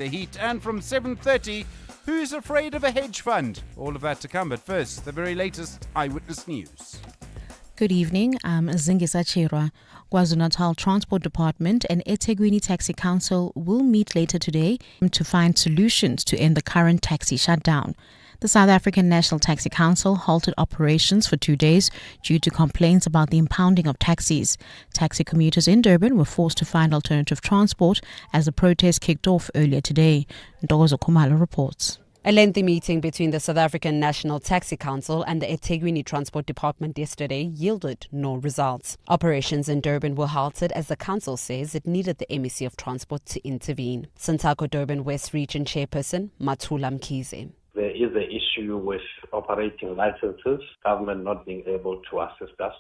The heat, and from 7:30, who's afraid of a hedge fund? All of that to come, but first, the very latest eyewitness news. Good evening, I'm Zingisa Chirwa. KwaZulu-Natal Transport Department and eThekwini Taxi Council will meet later today to find solutions to end the current taxi shutdown. The South African National Taxi Council halted operations for 2 days due to complaints about the impounding of taxis. Taxi commuters in Durban were forced to find alternative transport as the protest kicked off earlier today. Ndogozo Khumalo reports. A lengthy meeting between the South African National Taxi Council and the eThekwini Transport Department yesterday yielded no results. Operations in Durban were halted as the council says it needed the MEC of Transport to intervene. Sintako Durban West Region Chairperson Matula Mkhize. There is an issue with operating licenses, government not being able to assist us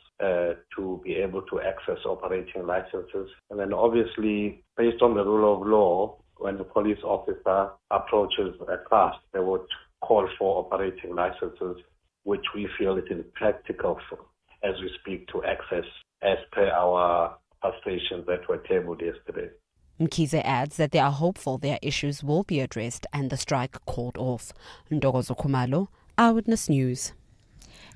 to be able to access operating licenses. And then obviously, based on the rule of law, when a police officer approaches a class, they would call for operating licenses, which we feel it is practical for, as we speak, to access as per our frustrations that were tabled yesterday. Mkhize adds that they are hopeful their issues will be addressed and the strike called off. Ndogozo Khumalo, Eyewitness News.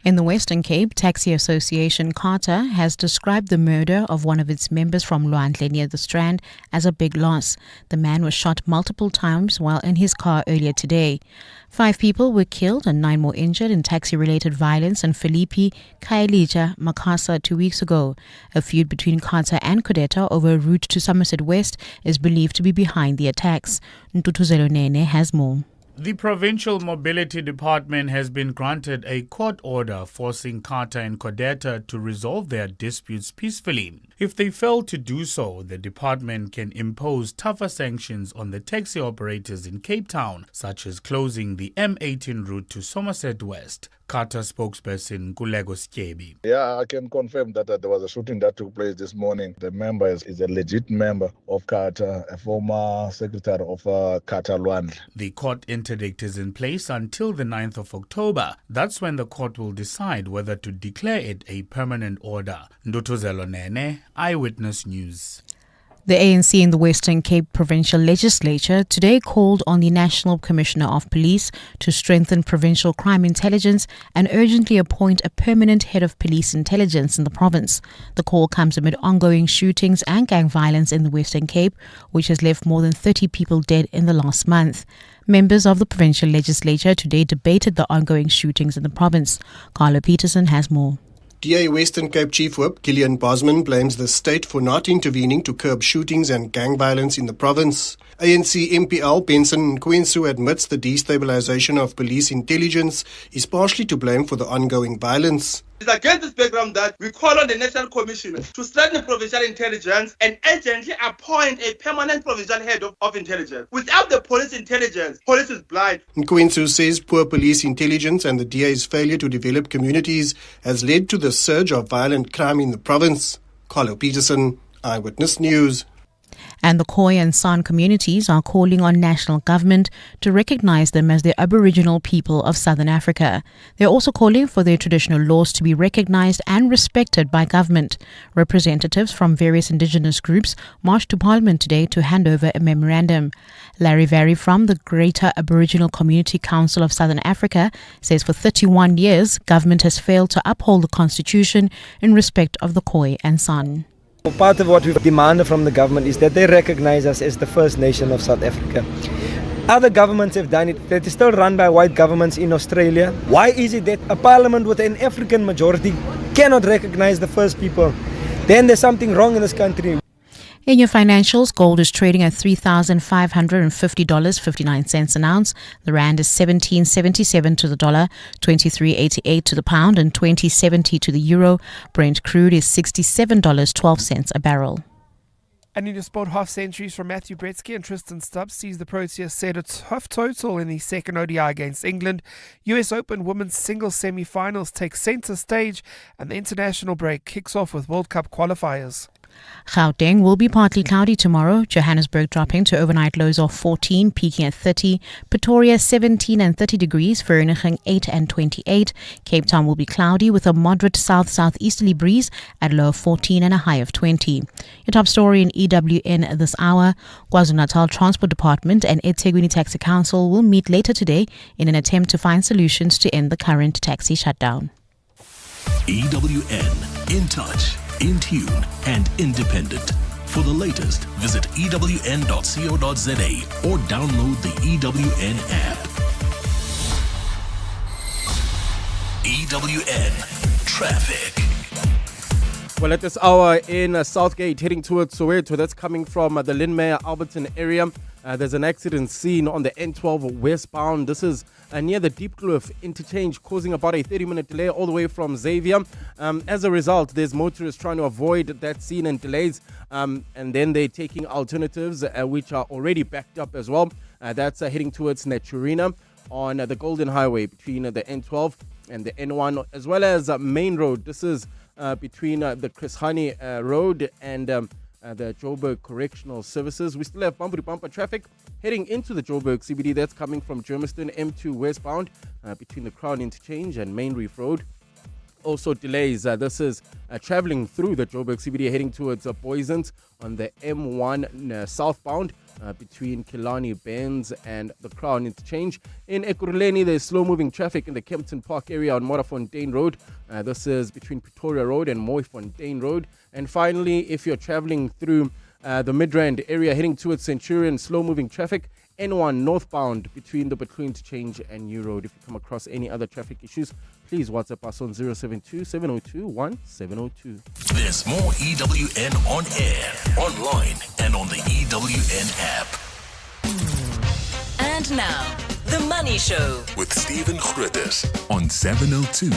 In the Western Cape, Taxi Association CARTA has described the murder of one of its members from Lwandle near the Strand as a big loss. The man was shot multiple times while in his car earlier today. 5 people were killed and 9 more injured in taxi-related violence in Philippi, Khayelitsha, Makhasa 2 weeks ago. A feud between CARTA and Codeta over a route to Somerset West is believed to be behind the attacks. Ntutuzelo Nene has more. The Provincial Mobility Department has been granted a court order forcing CARTA and Codeta to resolve their disputes peacefully. If they fail to do so, the department can impose tougher sanctions on the taxi operators in Cape Town, such as closing the M18 route to Somerset West. CARTA spokesperson Kulego Skyebi. Yeah, I can confirm that there was a shooting that took place this morning. The member is a legit member of CARTA, a former secretary of CARTA Lwandle. The court interdict is in place until the 9th of October. That's when the court will decide whether to declare it a permanent order. Ndutuzelo Nene, Eyewitness News. The ANC in the Western Cape Provincial Legislature today called on the National Commissioner of Police to strengthen provincial crime intelligence and urgently appoint a permanent head of police intelligence in the province. The call comes amid ongoing shootings and gang violence in the Western Cape, which has left more than 30 people dead in the last month. Members of the provincial legislature today debated the ongoing shootings in the province. Carlo Peterson has more. DA Western Cape Chief Whip Gillian Bosman blames the state for not intervening to curb shootings and gang violence in the province. ANC MPL Benson Nkwinsu admits the destabilization of police intelligence is partially to blame for the ongoing violence. It's against this background that we call on the National Commission to strengthen provincial intelligence and urgently appoint a permanent provincial head of intelligence. Without the police intelligence, police is blind. Nkwinsu says poor police intelligence and the DA's failure to develop communities has led to the surge of violent crime in the province. Carlo Peterson, Eyewitness News. And the Khoi and San communities are calling on national government to recognize them as the Aboriginal people of Southern Africa. They're also calling for their traditional laws to be recognized and respected by government. Representatives from various indigenous groups marched to Parliament today to hand over a memorandum. Larry Vary from the Greater Aboriginal Community Council of Southern Africa says for 31 years, government has failed to uphold the constitution in respect of the Khoi and San. Part of what we've demanded from the government is that they recognize us as the First Nation of South Africa. Other governments have done it. That is still run by white governments in Australia. Why is it that a parliament with an African majority cannot recognize the first people? Then there's something wrong in this country. In your financials, gold is trading at $3,550.59 an ounce. The rand is 17.77 to the dollar, 23.88 to the pound, and 20.70 to the euro. Brent crude is $67.12 a barrel. And in your sport, half centuries from Matthew Bretsky and Tristan Stubbs sees the Proteas set a tough total in the second ODI against England. US Open women's singles semi-finals take centre stage, and the international break kicks off with World Cup qualifiers. Gauteng will be partly cloudy tomorrow. Johannesburg dropping to overnight lows of 14, peaking at 30. Pretoria 17 and 30 degrees. Vereeniging 8 and 28. Cape Town will be cloudy with a moderate south-southeasterly breeze at low of 14 and a high of 20. Your top story in EWN this hour. KwaZulu-Natal Transport Department and eThekwini Taxi Council will meet later today in an attempt to find solutions to end the current taxi shutdown. EWN, in touch, in tune, and independent. For the latest, visit ewn.co.za or download the EWN app. EWN Traffic. Well, at this hour in Southgate, heading towards Soweto, that's coming from the Lynmere Alberton area. There's an accident scene on the N12 westbound. This is near the Deep Kloof interchange, causing about a 30-minute delay all the way from Xavier. As a result, there's motorists trying to avoid that scene and delays, and then they're taking alternatives, which are already backed up as well. That's heading towards Naturina on the Golden Highway between the N12 and the N1, as well as Main Road. This is between the Chris Hani Road and the Joburg Correctional Services. We still have bumper-to-bumper traffic heading into the Joburg CBD. That's coming from Germiston M2 westbound between the Crown Interchange and Main Reef Road. Also delays. This is traveling through the Joburg CBD heading towards Boisens on the M1 southbound between Killarney Benz and the Crown Interchange. In Ekurhuleni, there's slow-moving traffic in the Kempton Park area on Morafontein Road. This is between Pretoria Road and Mooifontein Road. And finally, if you're traveling through the Midrand area heading towards Centurion, slow-moving traffic. N1 northbound between the Butlu Interchange and New Road. If you come across any other traffic issues, please WhatsApp us on 072-702-1702. There's more EWN on air, online, and on the EWN app. And now, The Money Show with Stephen Grootes on 702.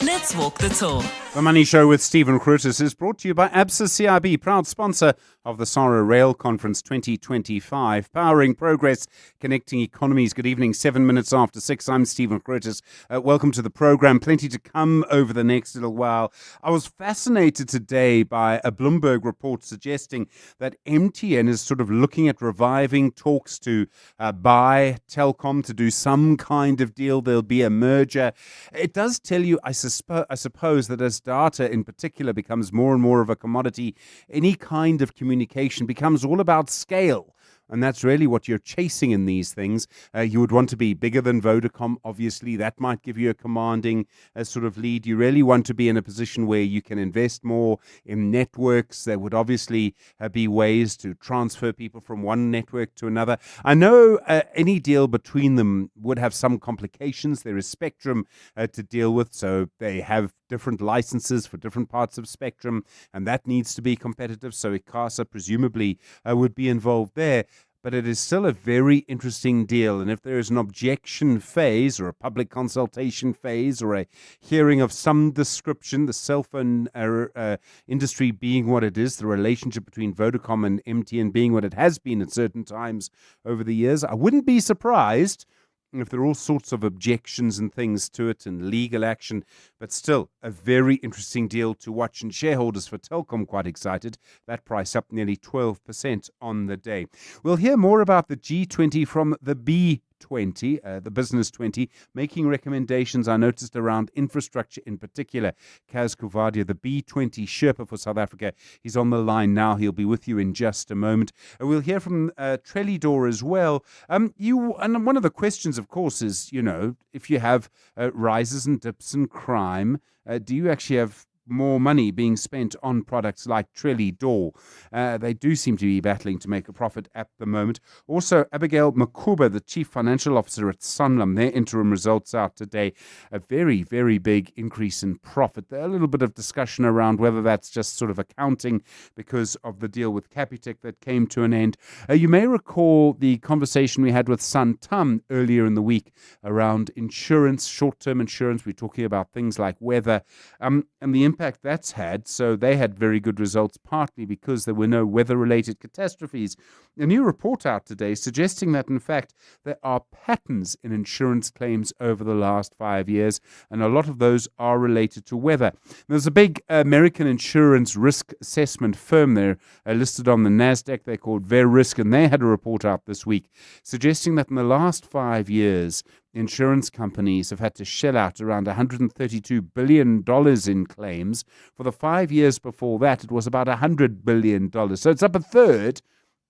Let's walk the talk. The Money Show with Stephen Grootes is brought to you by ABSA CIB, proud sponsor of the SARA Rail Conference 2025, powering progress, connecting economies. Good evening, 7 minutes after 6. I'm Stephen Grootes. Welcome to the program. Plenty to come over the next little while. I was fascinated today by a Bloomberg report suggesting that MTN is sort of looking at reviving talks to buy Telkom, to do some kind of deal. There'll be a merger. It does tell you, I suppose, that as data in particular becomes more and more of a commodity, any kind of communication becomes all about scale. And that's really what you're chasing in these things. You would want to be bigger than Vodacom, obviously. That might give you a commanding sort of lead. You really want to be in a position where you can invest more in networks. There would obviously be ways to transfer people from one network to another. I know any deal between them would have some complications. There is spectrum to deal with, so they have different licenses for different parts of spectrum, and that needs to be competitive. So ICASA presumably would be involved there. But it is still a very interesting deal. And if there is an objection phase or a public consultation phase or a hearing of some description, the cell phone industry being what it is, the relationship between Vodacom and MTN being what it has been at certain times over the years, I wouldn't be surprised if there are all sorts of objections and things to it and legal action, but still a very interesting deal to watch, and shareholders for Telkom quite excited. That price up nearly 12% on the day. We'll hear more about the G20 from the B20, the Business 20, making recommendations, I noticed, around infrastructure in particular. Kaz Kuvadia, the B20 Sherpa for South Africa, he's on the line now. He'll be with you in just a moment. We'll hear from Trellidor as well. And one of the questions, of course, is, if you have rises and dips in crime, do you actually have more money being spent on products like Trellidor? They do seem to be battling to make a profit at the moment. Also, Abigail Makuba, the Chief Financial Officer at Sanlam, their interim results out today. A very, very big increase in profit. There a little bit of discussion around whether that's just sort of accounting because of the deal with Capitec that came to an end. You may recall the conversation we had with Santam earlier in the week around insurance, short-term insurance. We're talking about things like weather, and the impact that's had. So they had very good results, partly because there were no weather-related catastrophes. A new report out today suggesting that, in fact, there are patterns in insurance claims over the last 5 years, and a lot of those are related to weather. There's a big American insurance risk assessment firm there listed on the NASDAQ. They're called Verisk, and they had a report out this week suggesting that in the last 5 years, insurance companies have had to shell out around $132 billion in claims. For the 5 years before that, it was about $100 billion. So it's up a third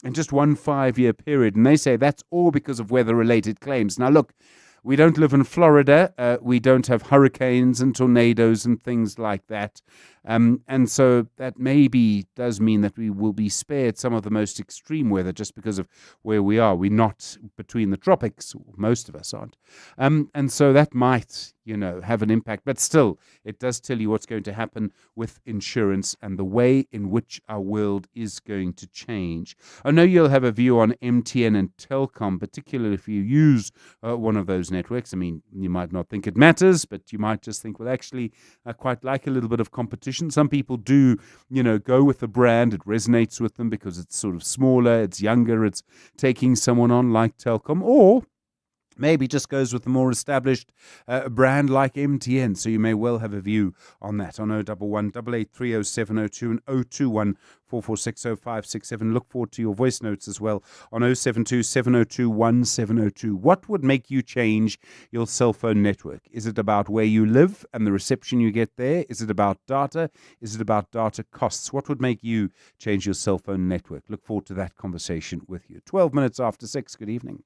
in just one 5-year period. And they say that's all because of weather-related claims. Now, look, we don't live in Florida. We don't have hurricanes and tornadoes and things like that. And so that maybe does mean that we will be spared some of the most extreme weather just because of where we are. We're not between the tropics. Most of us aren't. And so that might, have an impact. But still, it does tell you what's going to happen with insurance and the way in which our world is going to change. I know you'll have a view on MTN and Telkom, particularly if you use one of those networks. I mean, you might not think it matters, but you might just think, well, actually, I quite like a little bit of competition. Some people do, go with the brand. It resonates with them because it's sort of smaller, it's younger, it's taking someone on like Telkom, or maybe just goes with the more established brand like MTN. So you may well have a view on that on 011 883 0702 and 021 446 0567. Look forward to your voice notes as well on 072 702 1702. What would make you change your cell phone network? Is it about where you live and the reception you get there? Is it about data? Is it about data costs? What would make you change your cell phone network? Look forward to that conversation with you. 12 minutes after 6. Good evening.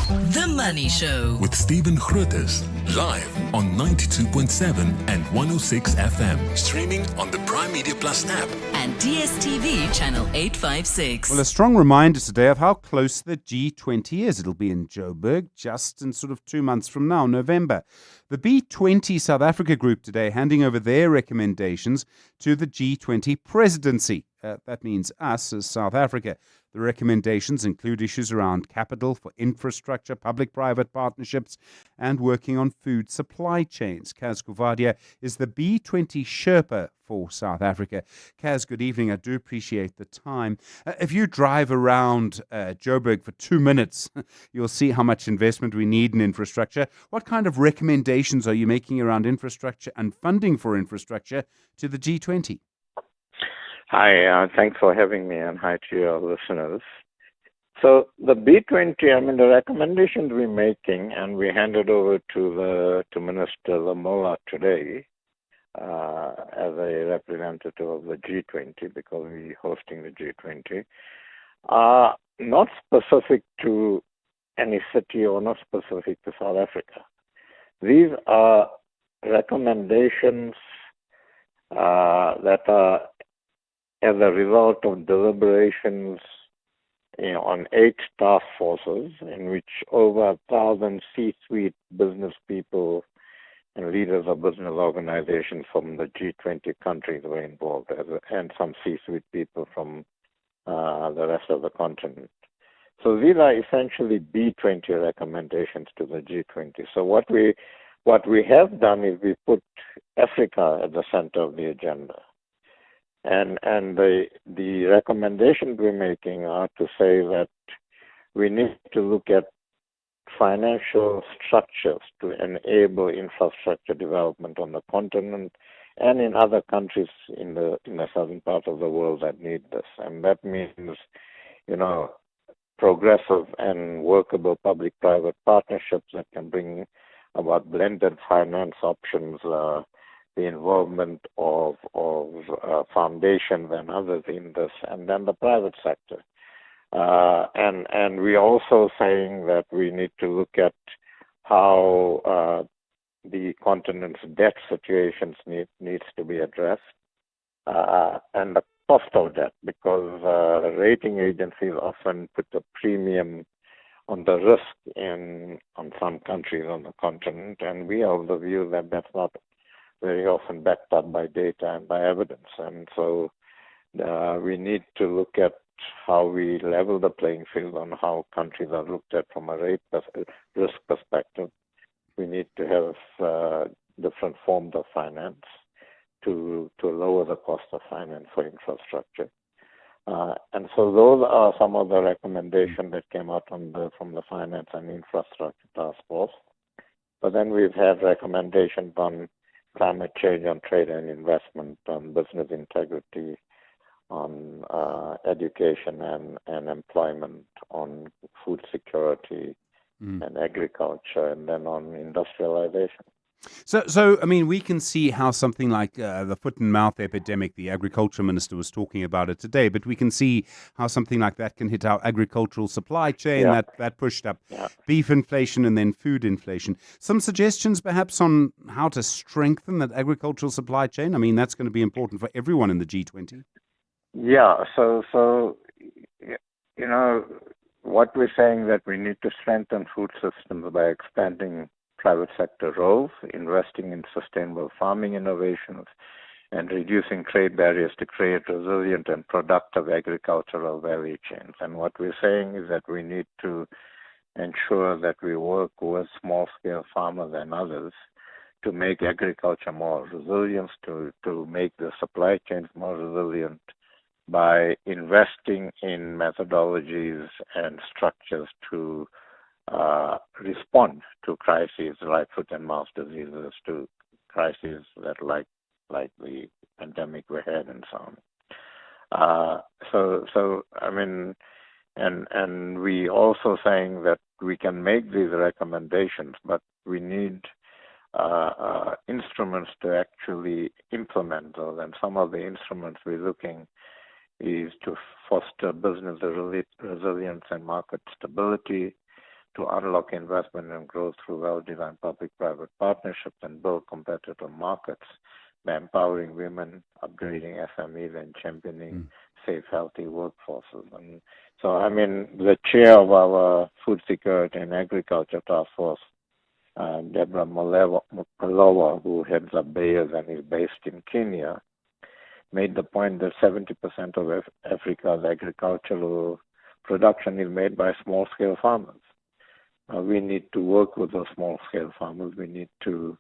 The Money Show With Stephen Grootes, live on 92.7 and 106 FM. Streaming on the Prime Media Plus app. and DSTV channel 856. Well, a strong reminder today of how close the G20 is. It'll be in Joburg just in sort of 2 months from now, November. The B20 South Africa group today handing over their recommendations to the G20 presidency. That means us as South Africa. The recommendations include issues around capital for infrastructure, public-private partnerships, and working on food supply chains. Kaz Kuvadia is the B20 Sherpa for South Africa. Kaz, good evening. I do appreciate the time. If you drive around Joburg for 2 minutes, you'll see how much investment we need in infrastructure. What kind of recommendations are you making around infrastructure and funding for infrastructure to the G20? Hi, thanks for having me, and hi to your listeners. So the B20, the recommendations we're making, and we handed over to Minister Lamola today as a representative of the G20, because we're hosting the G20, are not specific to any city or not specific to South Africa. These are recommendations that are as a result of deliberations on 8 task forces in which over 1,000 C-suite business people and leaders of business organizations from the G20 countries were involved, and some C-suite people from the rest of the continent. So these are essentially B20 recommendations to the G20. So what we have done is we put Africa at the center of the agenda. And the recommendations we're making are to say that we need to look at financial structures to enable infrastructure development on the continent and in other countries in the southern part of the world that need this. And that means, progressive and workable public-private partnerships that can bring about blended finance options, the involvement of foundations and others in this, and then the private sector. And we're also saying that we need to look at how the continent's debt situations needs to be addressed, and the cost of debt, because rating agencies often put a premium on the risk on some countries on the continent, and we are of the view that that's not very often backed up by data and by evidence. And so we need to look at how we level the playing field on how countries are looked at from a risk perspective. We need to have different forms of finance to lower the cost of finance for infrastructure. And so those are some of the recommendations that came out from the Finance and Infrastructure Task Force. But then we've had recommendations on climate change, on trade and investment, on business integrity, on education and employment, on food security and agriculture, and then on industrialization. So I mean, we can see how something like the foot and mouth epidemic, the agriculture minister was talking about it today, but we can see how something like that can hit our agricultural supply chain. That pushed up beef inflation and then food inflation. Some suggestions perhaps on how to strengthen that agricultural supply chain? I mean, that's going to be important for everyone in the G20. Yeah, so you know, what we're saying that we need to strengthen food systems by expanding private sector roles, investing in sustainable farming innovations, and reducing trade barriers to create resilient and productive agricultural value chains. And what we're saying is that we need to ensure that we work with small-scale farmers and others to make agriculture more resilient, to make the supply chains more resilient, by investing in methodologies and structures to respond to crises like foot and mouth diseases, to crises that like the pandemic we had and so on. So I mean, and we also saying that we can make these recommendations, but we need instruments to actually implement those. And some of the instruments we're looking is to foster business resilience and market stability, to unlock investment and growth through well-designed public-private partnerships and build competitive markets by empowering women, upgrading SMEs, and championing safe, healthy workforces. And so, I mean, the chair of our Food Security and Agriculture Task Force, Deborah Malowa, who heads up Bayers and is based in Kenya, made the point that 70% of Africa's agricultural production is made by small-scale farmers. We need to work with those small-scale farmers. We need to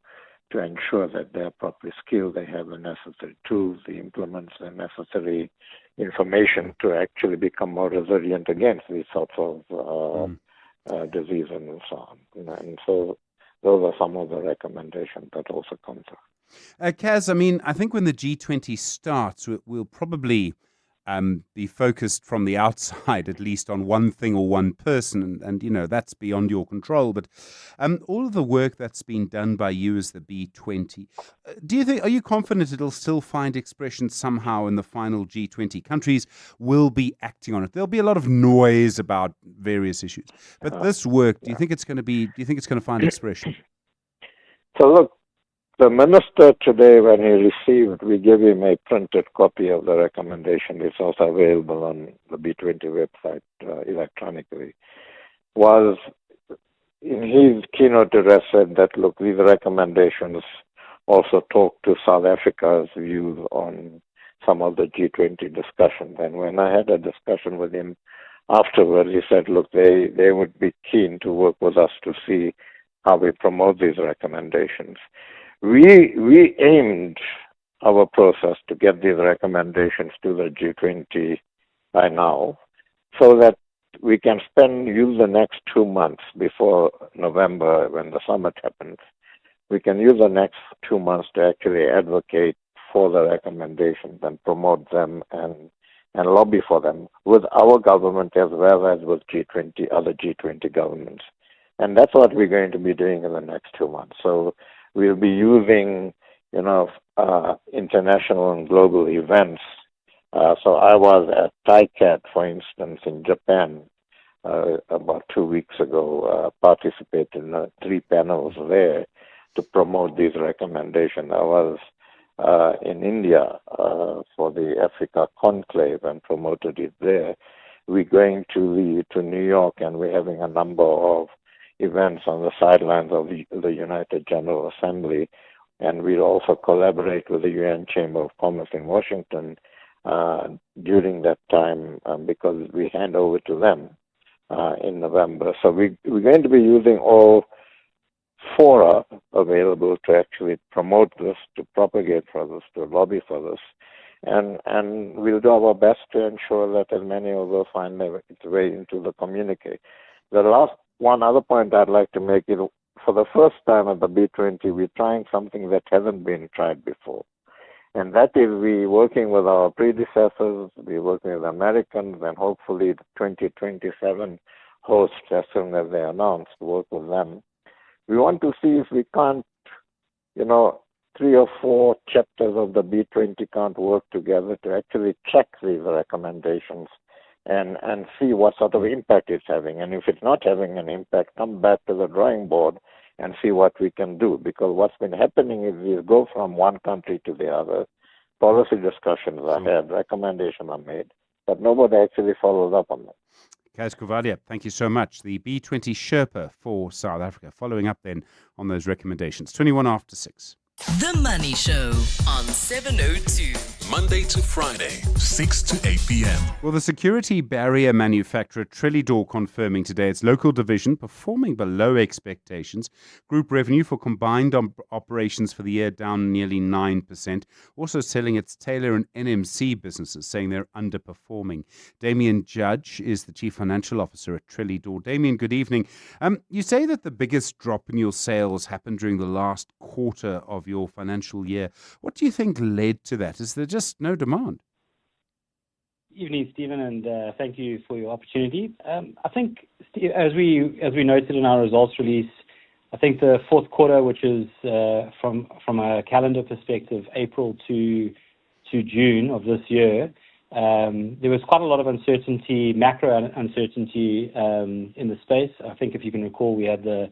ensure that they're properly skilled, they have the necessary tools, the implements, the necessary information to actually become more resilient against these sorts of disease and so on. And so those are some of the recommendations that also come through. Kaz, I mean, I think when the G20 starts, we'll probably be focused from the outside, at least, on one thing or one person, and you know, that's beyond your control. But all of the work that's been done by you as the B20, are you confident it'll still find expression somehow in the final G20? Countries will be acting on it. There'll be a lot of noise about various issues, but this work, do you think it's going to find expression? So look, the minister today, when he received, we gave him a printed copy of the recommendation. It's also available on the B20 website electronically. Was in his keynote address said that, look, these recommendations also talk to South Africa's views on some of the G20 discussions. And when I had a discussion with him afterwards, he said, look, they would be keen to work with us to see how we promote these recommendations. We aimed our process to get these recommendations to the G20 by now, so that we can use the next 2 months before November, when the summit happens. We can use the next 2 months to actually advocate for the recommendations and promote them and lobby for them with our government as well as with other G20 governments. And that's what we're going to be doing in the next 2 months. So we'll be using, international and global events. So I was at TICAD, for instance, in Japan about 2 weeks ago, participated in 3 panels there to promote these recommendations. I was in India for the Africa Conclave and promoted it there. We're going to New York, and we're having a number of events on the sidelines of the United General Assembly, and we'll also collaborate with the UN Chamber of Commerce in Washington during that time because we hand over to them in November. So we're going to be using all fora available to actually promote this, to propagate for this, to lobby for this. And we'll do our best to ensure that as many of those find its way into the communique. One other point I'd like to make is, for the first time at the B20, we're trying something that hasn't been tried before. And that is, we're working with our predecessors, we're working with Americans, and hopefully the 2027 hosts, as soon as they announce, work with them. We want to see if we can't, 3 or 4 chapters of the B20 can't work together to actually check these recommendations and see what sort of impact it's having. And if it's not having an impact, come back to the drawing board and see what we can do. Because what's been happening is we go from one country to the other, policy discussions are had, recommendations are made, but nobody actually follows up on them. Kaz Kuvadia, thank you so much. The B20 Sherpa for South Africa, following up then on those recommendations. 21 after 6. The Money Show on 702. Monday to Friday, 6 to 8 p.m. Well, the security barrier manufacturer Trellidor confirming today its local division performing below expectations. Group revenue for combined operations for the year down nearly 9%. Also selling its Taylor and NMC businesses, saying they're underperforming. Damien Judge is the Chief Financial Officer at Trellidor. Damien, good evening. You say that the biggest drop in your sales happened during the last quarter of your financial year. What do you think led to that? Is there just no demand? Evening, Stephen, and thank you for your opportunity. I think, as we noted in our results release, I think the fourth quarter, which is from a calendar perspective, April to June of this year, there was quite a lot of uncertainty, macro uncertainty in the space. I think, if you can recall, we had the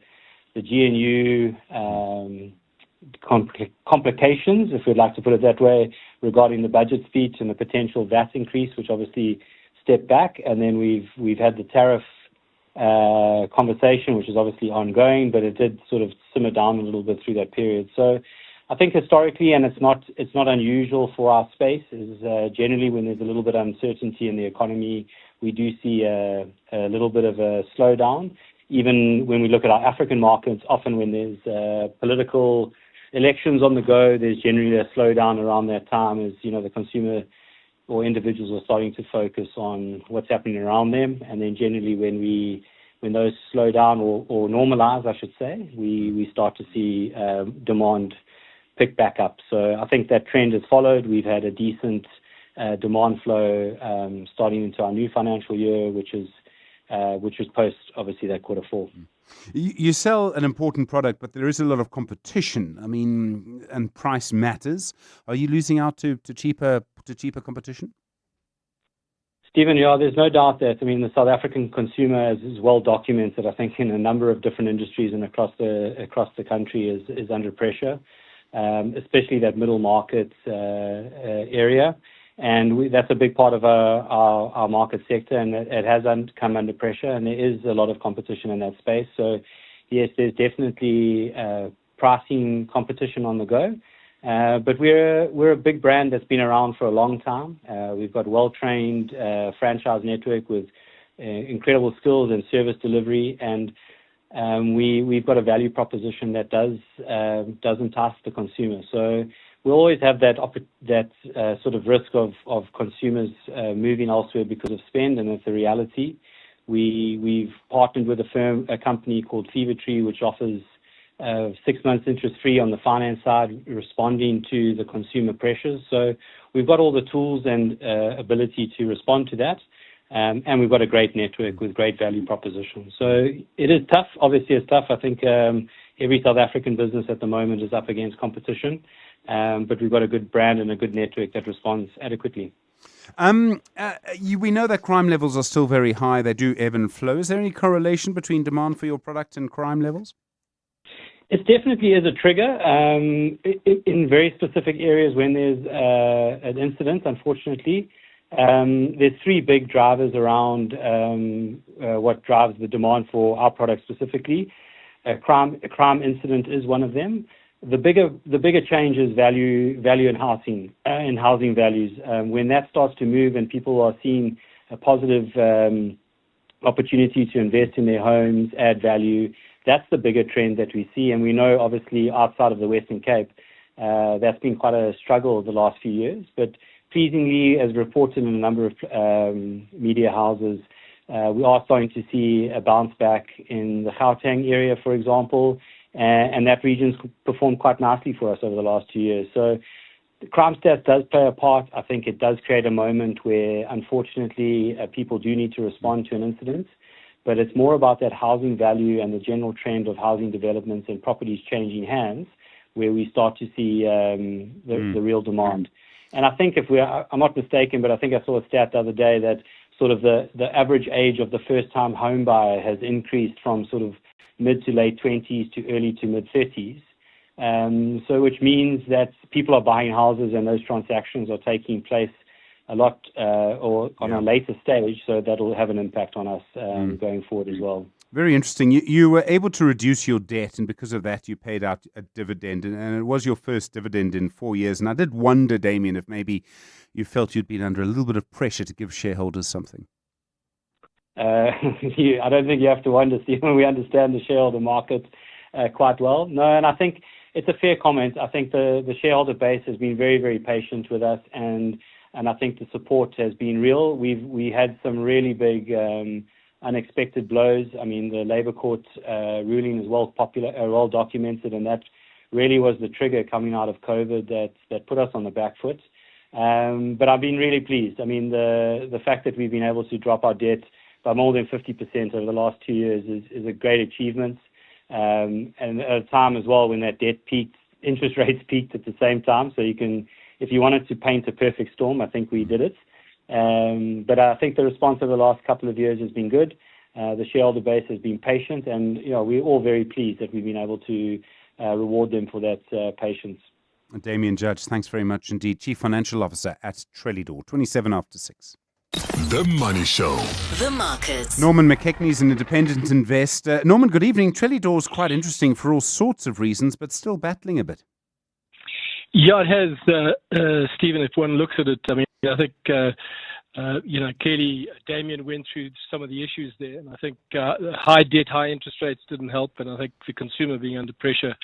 GNU complications, if we'd like to put it that way, regarding the budget speech and the potential VAT increase, which obviously stepped back. And then we've had the tariff conversation, which is obviously ongoing, but it did sort of simmer down a little bit through that period. So I think historically, and it's not unusual for our space, is generally when there's a little bit of uncertainty in the economy, we do see a little bit of a slowdown. Even when we look at our African markets, often when there's political elections on the go, there's generally a slowdown around that time, as the consumer or individuals are starting to focus on what's happening around them. And then generally when those slow down or normalize, I should say, we start to see demand pick back up. So I think that trend has followed. We've had a decent demand flow starting into our new financial year, which is post, obviously, that quarter four. You sell an important product, but there is a lot of competition. I mean, and price matters. Are you losing out to cheaper competition? Stephen, yeah, there's no doubt that. The South African consumer is well documented, I think, in a number of different industries and across the country is under pressure, especially that middle market area. And that's a big part of our market sector, and it has come under pressure, and there is a lot of competition in that space. So, yes, there's definitely pricing competition on the go. But we're a big brand that's been around for a long time. We've got well-trained franchise network with incredible skills and service delivery, and we've got a value proposition that does entice the consumer. So we always have that sort of risk of consumers moving elsewhere because of spend, and it's a reality. We've partnered with a company called Fevertree, which offers 6 months interest-free on the finance side, responding to the consumer pressures. So we've got all the tools and ability to respond to that, and we've got a great network with great value proposition. So it is tough. Obviously, it's tough. I think every South African business at the moment is up against competition. But we've got a good brand and a good network that responds adequately. We know that crime levels are still very high. They do ebb and flow. Is there any correlation between demand for your product and crime levels? It definitely is a trigger in very specific areas when there's an incident, unfortunately. There's 3 big drivers around what drives the demand for our product specifically. A crime incident is one of them. The bigger change is value in housing values. When that starts to move and people are seeing a positive opportunity to invest in their homes, add value, that's the bigger trend that we see. And we know, obviously, outside of the Western Cape, that's been quite a struggle the last few years. But pleasingly, as reported in a number of media houses, we are starting to see a bounce back in the Gauteng area, for example, and that region's performed quite nicely for us over the last 2 years. So the crime stats does play a part. I think it does create a moment where, unfortunately, people do need to respond to an incident. But it's more about that housing value and the general trend of housing developments and properties changing hands, where we start to see the real demand. And I think I'm not mistaken, but I think I saw a stat the other day that sort of the average age of the first-time home buyer has increased from sort of mid to late 20s to early to mid 30s. So which means that people are buying houses and those transactions are taking place a lot or on a later stage, so that'll have an impact on us going forward as well. Very interesting. You were able to reduce your debt, and because of that, you paid out a dividend, and it was your first dividend in 4 years. And I did wonder, Damien, if maybe you felt you'd been under a little bit of pressure to give shareholders something. I don't think you have to wonder, Stephen. We understand the shareholder market quite well. No, and I think it's a fair comment. I think the shareholder base has been very, very patient with us, and I think the support has been real. We had some really big unexpected blows. I mean, the Labour Court ruling is well documented, and that really was the trigger coming out of COVID that put us on the back foot. But I've been really pleased. I mean, the fact that we've been able to drop our debt by more than 50% over the last 2 years is a great achievement. And at a time as well when that debt peaked, interest rates peaked at the same time. So if you wanted to paint a perfect storm, I think we did it. But I think the response over the last couple of years has been good. The shareholder base has been patient, and we're all very pleased that we've been able to reward them for that patience. Damien Judge, thanks very much indeed. Chief Financial Officer at Trellidor, 27 after 6. The Money Show. The markets. Norman McKechnie is an independent investor. Norman, good evening. Trellidor is quite interesting for all sorts of reasons, but still battling a bit. Yeah, it has, Stephen, if one looks at it. I mean, I think, clearly Damien went through some of the issues there. And I think high debt, high interest rates didn't help. And I think the consumer being under pressure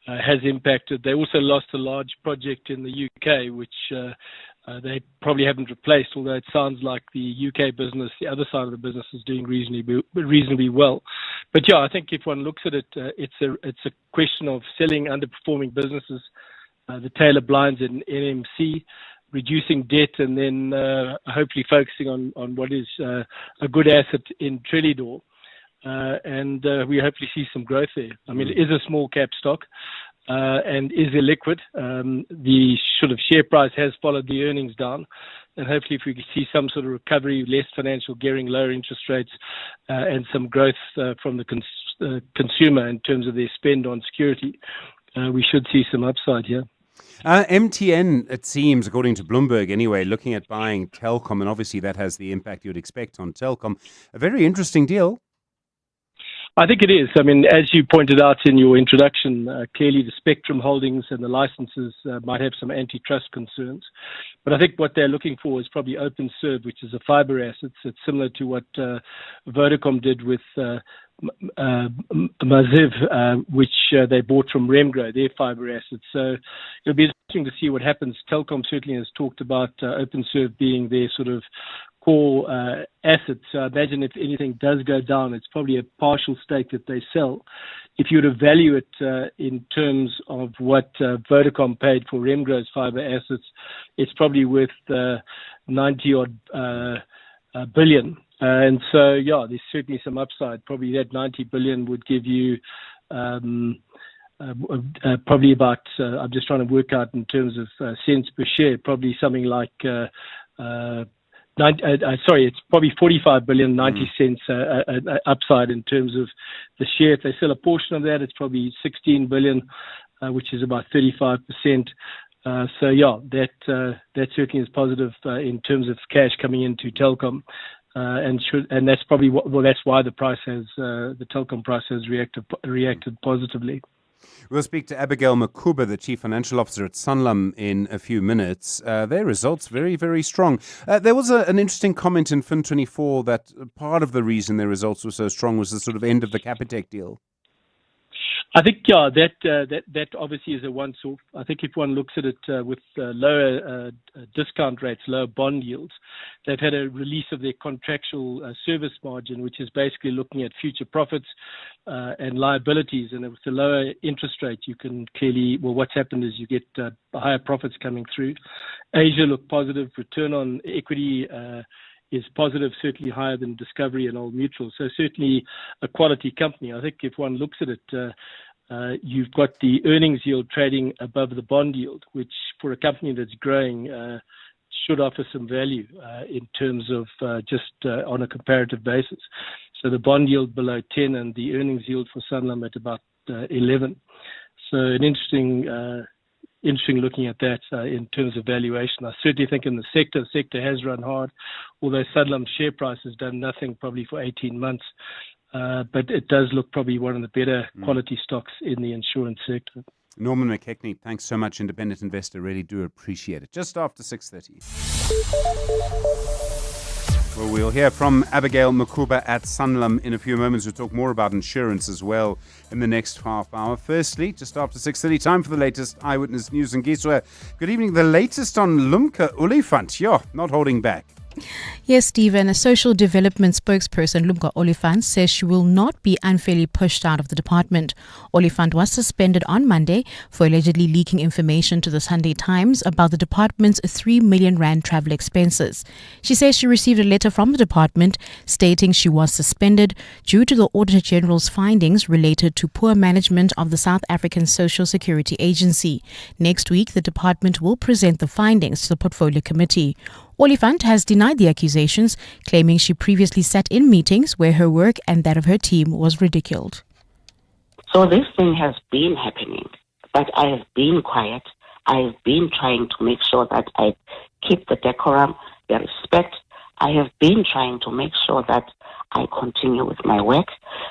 has impacted. They also lost a large project in the UK, which they probably haven't replaced, although it sounds like the UK business, the other side of the business, is doing reasonably well. But yeah, I think if one looks at it, it's a question of selling underperforming businesses, the Taylor Blinds and NMC, reducing debt, and then hopefully focusing on what is a good asset in Trellidor. And we hopefully see some growth there. I mean, it is a small cap stock and is illiquid. The sort of share price has followed the earnings down. And hopefully if we can see some sort of recovery, less financial gearing, lower interest rates, and some growth from the consumer in terms of their spend on security, we should see some upside here. MTN, it seems, according to Bloomberg anyway, looking at buying Telkom, and obviously that has the impact you'd expect on Telkom. A very interesting deal. I think it is. I mean, as you pointed out in your introduction, clearly the spectrum holdings and the licenses might have some antitrust concerns. But I think what they're looking for is probably OpenServe, which is a fiber asset. It's similar to what Vodacom did with Maziv, which they bought from Remgro, their fiber assets. So it'll be interesting to see what happens. Telkom certainly has talked about OpenServe being their sort of core assets. So I imagine if anything does go down, it's probably a partial stake that they sell. If you were to value it in terms of what Vodacom paid for Remgro's fiber assets, it's probably worth 90-odd billion. And so, yeah, there's certainly some upside. Probably that 90 billion would give you probably about, I'm just trying to work out in terms of cents per share, probably something like, it's probably 45 billion, 90 cents upside in terms of the share. If they sell a portion of that, it's probably 16 billion, which is about 35%. So, yeah, that certainly is positive in terms of cash coming into Telkom. And that's probably that's why the price has the Telkom price has reacted positively. We'll speak to Abigail Makuba, the Chief Financial Officer at Sanlam, in a few minutes. Their results very, very strong. There was an interesting comment in Fin24 that part of the reason their results were so strong was the sort of end of the Capitec deal. I think, that obviously is a once-off. I think if one looks at it with lower discount rates, lower bond yields, they've had a release of their contractual service margin, which is basically looking at future profits and liabilities. And with the lower interest rate, you can clearly, what's happened is you get higher profits coming through. Asia looked positive. Return on equity is positive, certainly higher than Discovery and Old Mutual. So certainly a quality company. I think if one looks at it, you've got the earnings yield trading above the bond yield, which for a company that's growing should offer some value in terms of just on a comparative basis. So the bond yield below 10 and the earnings yield for Sanlam at about 11. So an interesting looking at that in terms of valuation. I certainly think in the sector has run hard, although Sanlam's share price has done nothing probably for 18 months. But it does look probably one of the better quality stocks in the insurance sector. Norman McKechnie, thanks so much, independent investor. Really do appreciate it. Just after 6:30. Well, we'll hear from Abigail Makuba at Sanlam in a few moments. We'll talk more about insurance as well in the next half hour. Firstly, just after 6:30, time for the latest Eyewitness News. And Giswa, good evening. The latest on Lumka Olifant. Not holding back. Yes, Stephen, a social development spokesperson, Lumka Olifant, says she will not be unfairly pushed out of the department. Olifant was suspended on Monday for allegedly leaking information to the Sunday Times about the department's 3 million rand travel expenses. She says she received a letter from the department stating she was suspended due to the Auditor General's findings related to poor management of the South African Social Security Agency. Next week, the department will present the findings to the Portfolio Committee. Olifant has denied the accusations, claiming she previously sat in meetings where her work and that of her team was ridiculed. So this thing has been happening, but I have been quiet. I have been trying to make sure that I keep the decorum, the respect. I have been trying to make sure that I continue with my work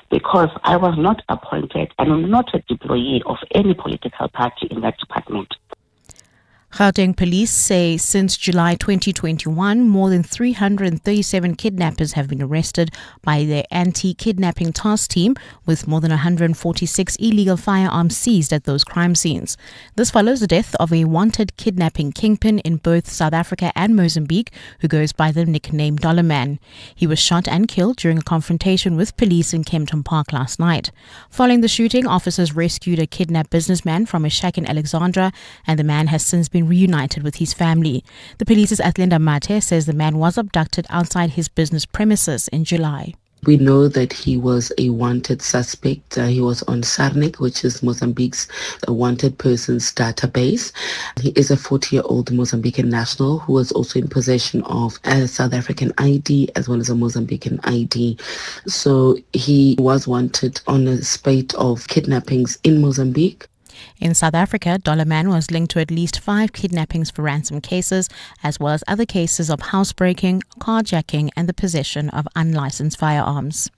because I was not appointed and I'm not a employee of any political party in that department. Gauteng police say since July 2021, more than 337 kidnappers have been arrested by their anti-kidnapping task team, with more than 146 illegal firearms seized at those crime scenes. This follows the death of a wanted kidnapping kingpin in both South Africa and Mozambique, who goes by the nickname Dollar Man. He was shot and killed during a confrontation with police in Kempton Park last night. Following the shooting, officers rescued a kidnapped businessman from a shack in Alexandra, and the man has since been reunited with his family. The police's Athlenda Mate says the man was abducted outside his business premises in July. We know that he was a wanted suspect. He was on SARNIC, which is Mozambique's wanted persons database. He is a 40-year-old Mozambican national who was also in possession of a South African ID as well as a Mozambican ID. So he was wanted on a spate of kidnappings in Mozambique. In South Africa, Dollar Man was linked to at least 5 kidnappings for ransom cases, as well as other cases of housebreaking, carjacking, and the possession of unlicensed firearms.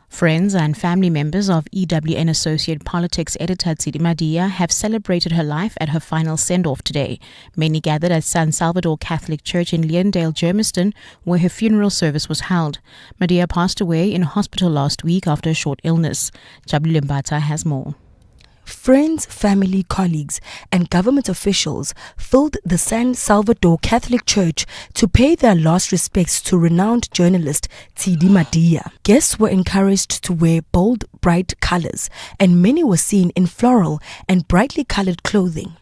Friends and family members of EWN Associate Politics editor Tsidi Madia have celebrated her life at her final send-off today. Many gathered at San Salvador Catholic Church in Leondale, Germiston, where her funeral service was held. Madia passed away in hospital last week after a short illness. Jabulile Mbata has more. Friends, family, colleagues, and government officials filled the San Salvador Catholic Church to pay their last respects to renowned journalist Tsidi Madia. Guests were encouraged to wear bold, bright colors, and many were seen in floral and brightly colored clothing.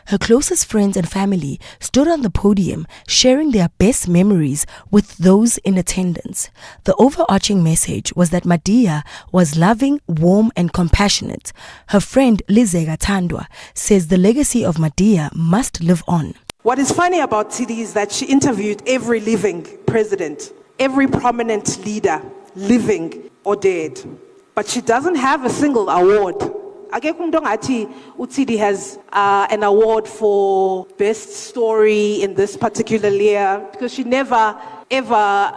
Her closest friends and family stood on the podium sharing their best memories with those in attendance. The overarching message was that Madia was loving, warm and compassionate. Her friend Lizega Tandwa says the legacy of Madia must live on. What is funny about Tsidi is that she interviewed every living president, every prominent leader, living or dead. But she doesn't have a single award. Utsidi has an award for best story in this particular year because she never ever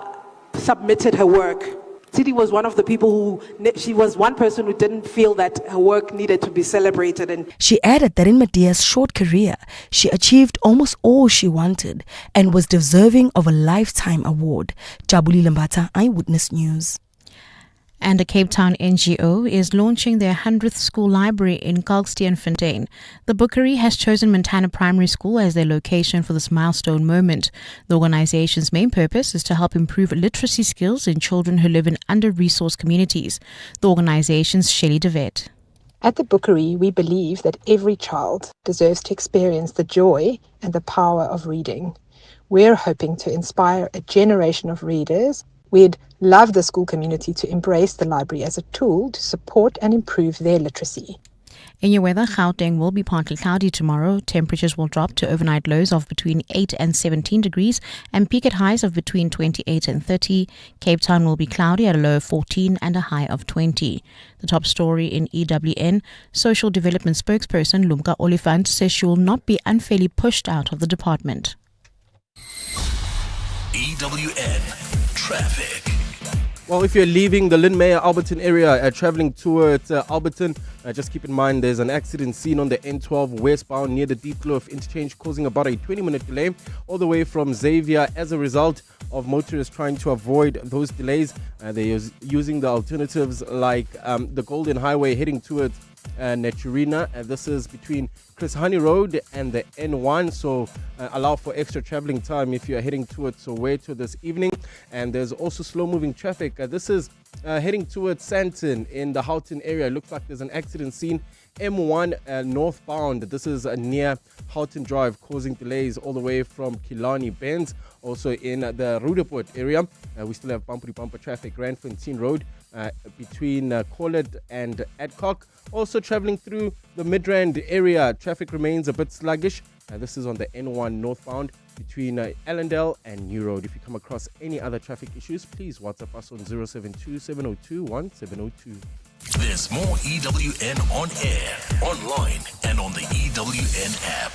submitted her work. Tsidi was one of the people she was one person who didn't feel that her work needed to be celebrated. And she added that in Madia's short career, she achieved almost all she wanted and was deserving of a lifetime award. Jabulile Mbata, Eyewitness News. And a Cape Town NGO is launching their 100th school library in Kalksteenfontein. The Bookery has chosen Montana Primary School as their location for this milestone moment. The organization's main purpose is to help improve literacy skills in children who live in under-resourced communities. The organization's Shelley DeVet. At the Bookery, we believe that every child deserves to experience the joy and the power of reading. We're hoping to inspire a generation of readers. We'd love the school community to embrace the library as a tool to support and improve their literacy. In your weather, Gauteng will be partly cloudy tomorrow. Temperatures will drop to overnight lows of between 8 and 17 degrees and peak at highs of between 28 and 30. Cape Town will be cloudy at a low of 14 and a high of 20. The top story in EWN, Social Development spokesperson Lumka Oliphant says she will not be unfairly pushed out of the department. EWN Traffic. Well, if you're leaving the Lynn Alberton area, traveling towards Alberton, just keep in mind there's an accident seen on the N12 westbound near the Diepkloof interchange, causing about a 20-minute delay all the way from Xavier. As a result of motorists trying to avoid those delays, they're using the alternatives like the Golden Highway heading towards Naturina. This is between Chris Honey Road and the N1, so allow for extra traveling time if you're heading towards Soweto this evening. And there's also slow-moving traffic. This is heading towards Santon in the Houghton area. It looks like there's an accident scene. M1 northbound. This is near Houghton Drive, causing delays all the way from Killarney Bends. Also in the Rudaport area, we still have bumper traffic. Randfontein Road between Collett and Adcock. Also traveling through the Midrand area, traffic remains a bit sluggish. This is on the N1 northbound between Allendale and New Road. If you come across any other traffic issues, please WhatsApp us on 072-702-1702. There's more EWN on air, online, and on the EWN app.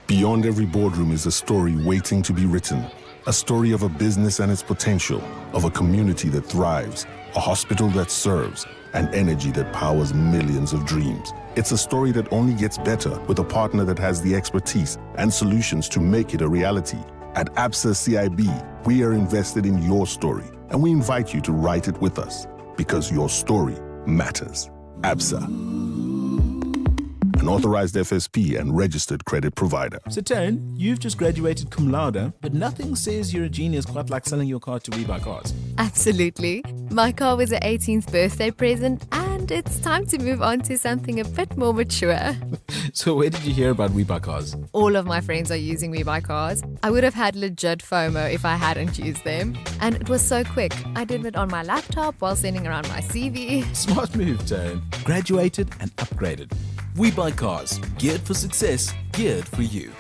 Beyond every boardroom is a story waiting to be written. A story of a business and its potential, of a community that thrives, a hospital that serves, and energy that powers millions of dreams. It's a story that only gets better with a partner that has the expertise and solutions to make it a reality. At ABSA CIB, we are invested in your story, and we invite you to write it with us, because your story matters. ABSA, an authorized FSP and registered credit provider. Satern, you've just graduated cum laude, but nothing says you're a genius quite like selling your car to WeBuyCars. Absolutely. My car was an 18th birthday present, and it's time to move on to something a bit more mature. So where did you hear about WeBuyCars? All of my friends are using WeBuyCars. I would have had legit FOMO if I hadn't used them. And it was so quick. I did it on my laptop while sending around my CV. Smart move, Tone. Graduated and upgraded. WeBuyCars, geared for success, geared for you.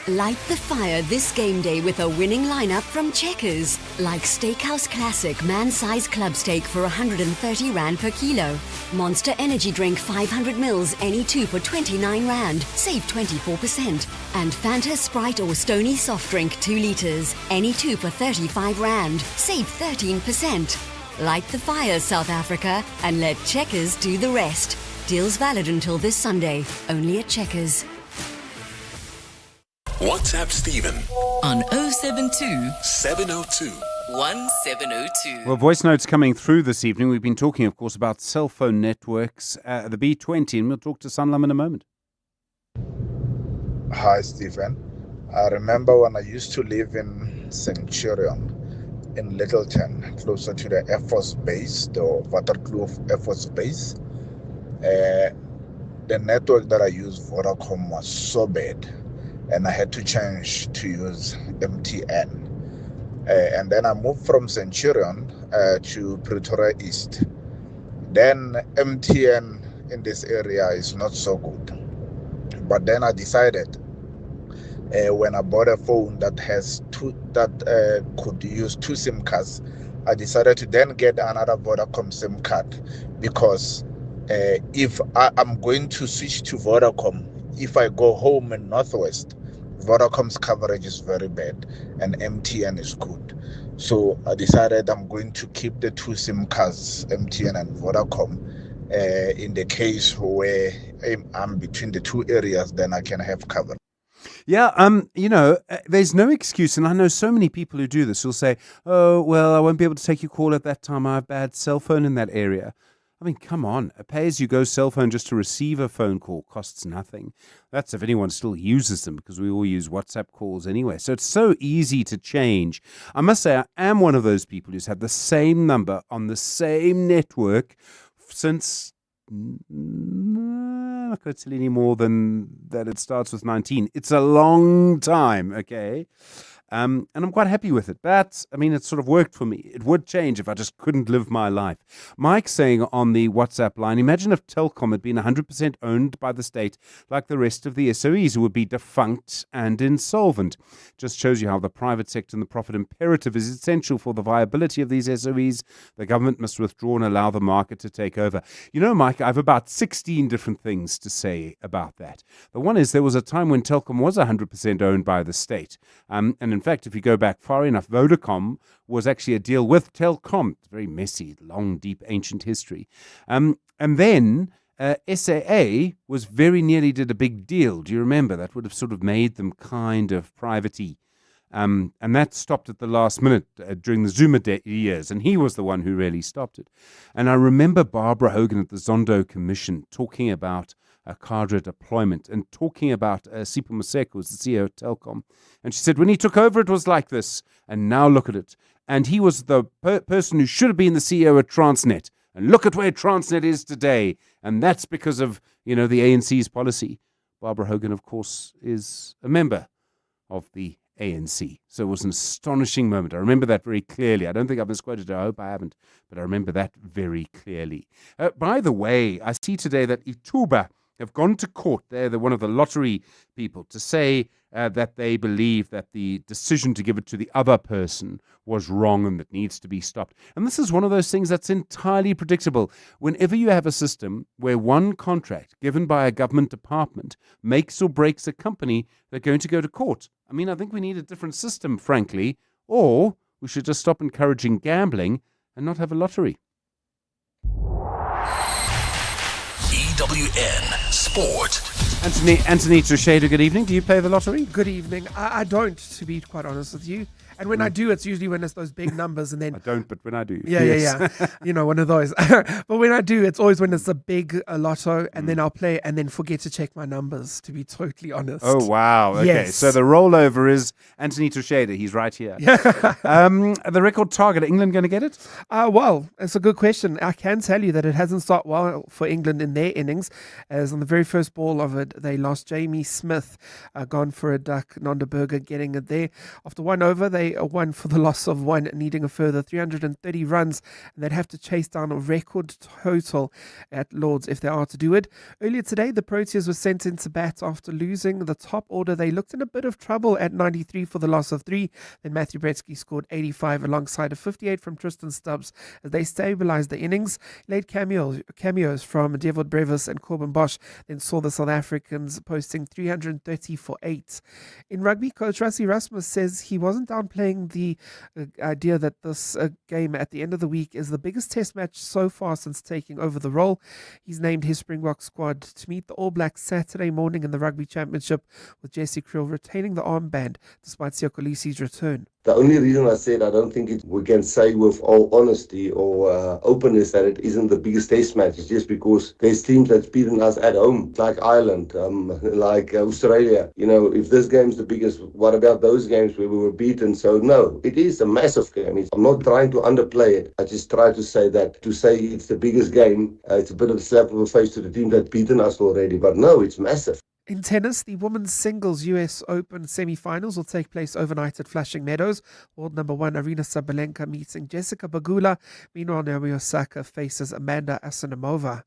Light the fire this game day with a winning lineup from Checkers. Like Steakhouse Classic man-size club steak for 130 Rand per kilo. Monster Energy Drink 500 mils, any two for 29 Rand, save 24%. And Fanta Sprite or Stony soft drink 2 litres, any two for 35 Rand, save 13%. Light the fire, South Africa, and let Checkers do the rest. Deals valid until this Sunday, only at Checkers. WhatsApp Stephen on 072 702 1702. Well, voice notes coming through this evening. We've been talking, of course, about cell phone networks, the B20, and we'll talk to Sanlam in a moment. Hi, Stephen. I remember when I used to live in Centurion in Littleton, closer to the Air Force Base, the Waterkloof Air Force Base. The network that I used, Vodacom, was so bad, and I had to change to use MTN. And then I moved from Centurion to Pretoria East. Then MTN in this area is not so good. But then I decided when I bought a phone that has could use 2 SIM cards, I decided to then get another Vodacom SIM card, because if I'm going to switch to Vodacom, if I go home in Northwest, Vodacom's coverage is very bad and MTN is good. So I decided I'm going to keep the 2 SIM cards, MTN and Vodacom, in the case where I'm between the 2 areas, then I can have coverage. There's no excuse, and I know so many people who do this who'll say, oh, well, I won't be able to take your call at that time. I have a bad cell phone in that area. I mean, come on, a pay-as-you-go cell phone just to receive a phone call costs nothing. That's if anyone still uses them, because we all use WhatsApp calls anyway. So it's so easy to change. I must say, I am one of those people who's had the same number on the same network since, I'm not going to tell you any more than that it starts with 19. It's a long time, okay? And I'm quite happy with it. But, I mean, it sort of worked for me. It would change if I just couldn't live my life. Mike's saying on the WhatsApp line, imagine if Telkom had been 100% owned by the state like the rest of the SOEs, who would be defunct and insolvent. Just shows you how the private sector and the profit imperative is essential for the viability of these SOEs. The government must withdraw and allow the market to take over. You know, Mike, I have about 16 different things to say about that. The one is there was a time when Telkom was 100% owned by the state. And in fact, if you go back far enough, Vodacom was actually a deal with Telkom. It's very messy, long, deep, ancient history. And then SAA was very nearly did a big deal. Do you remember? That would have sort of made them kind of private-y. And that stopped at the last minute during the Zuma years, and he was the one who really stopped it. And I remember Barbara Hogan at the Zondo Commission talking about cadre deployment and talking about Sipho Maseko, who's the CEO of Telkom. And she said, when he took over, it was like this, and now look at it. And he was the person who should have been the CEO at Transnet. And look at where Transnet is today. And that's because of, the ANC's policy. Barbara Hogan, of course, is a member of the ANC. So it was an astonishing moment. I remember that very clearly. I don't think I've misquoted it. I hope I haven't. But I remember that very clearly. By the way, I see today that Ituba have gone to court. They're one of the lottery people to say that they believe that the decision to give it to the other person was wrong and that needs to be stopped. And this is one of those things that's entirely predictable. Whenever you have a system where one contract given by a government department makes or breaks a company, they're going to go to court. I mean, I think we need a different system, frankly, or we should just stop encouraging gambling and not have a lottery. EWN Sport. Anthony Trisheda, good evening. Do you play the lottery? Good evening. I don't, to be quite honest with you. And when I do, it's usually when it's those big numbers, and then I don't, but when I do, yeah. One of those. But when I do, it's always when it's a big lotto, and then I'll play and then forget to check my numbers. To be totally honest. Oh wow! Okay, yes. So the rollover is Anthony Trisheda. He's right here. The record target. Are England going to get it? Well, it's a good question. I can tell you that it hasn't started well for England in their innings, as on the very first ball of it, they lost Jamie Smith, gone for a duck. Nonderberger getting it there after 1 over. They won for the loss of 1, needing a further 330 runs, and they'd have to chase down a record total at Lords if they are to do it. Earlier today, the Proteas were sent into bat after losing the top order. They looked in a bit of trouble at 93 for the loss of 3. Then Matthew Bretsky scored 85 alongside a 58 from Tristan Stubbs as they stabilised the innings. Late cameos from David Brevis and Corbin Bosch then saw the South Africans posting 330 for 8. In rugby, coach Rassie Rasmus says he wasn't downplaying the idea that this game at the end of the week is the biggest test match so far since taking over the role. He's named his Springbok squad to meet the All Blacks Saturday morning in the Rugby Championship, with Jesse Kriel retaining the armband despite Siya Kolisi's return. The only reason I said I don't think we can say with all honesty or openness that it isn't the biggest test match is just because there's teams that's beaten us at home, like Ireland, like Australia. If this game's the biggest, what about those games where we were beaten? So no, it is a massive game. I'm not trying to underplay it. I just try to say that to say it's the biggest game, it's a bit of a slap of the face to the team that's beaten us already. But no, it's massive. In tennis, the women's singles US Open semi-finals will take place overnight at Flushing Meadows. World number 1 Arina Sabalenka meeting Jessica Pegula. Meanwhile, Naomi Osaka faces Amanda Anisimova.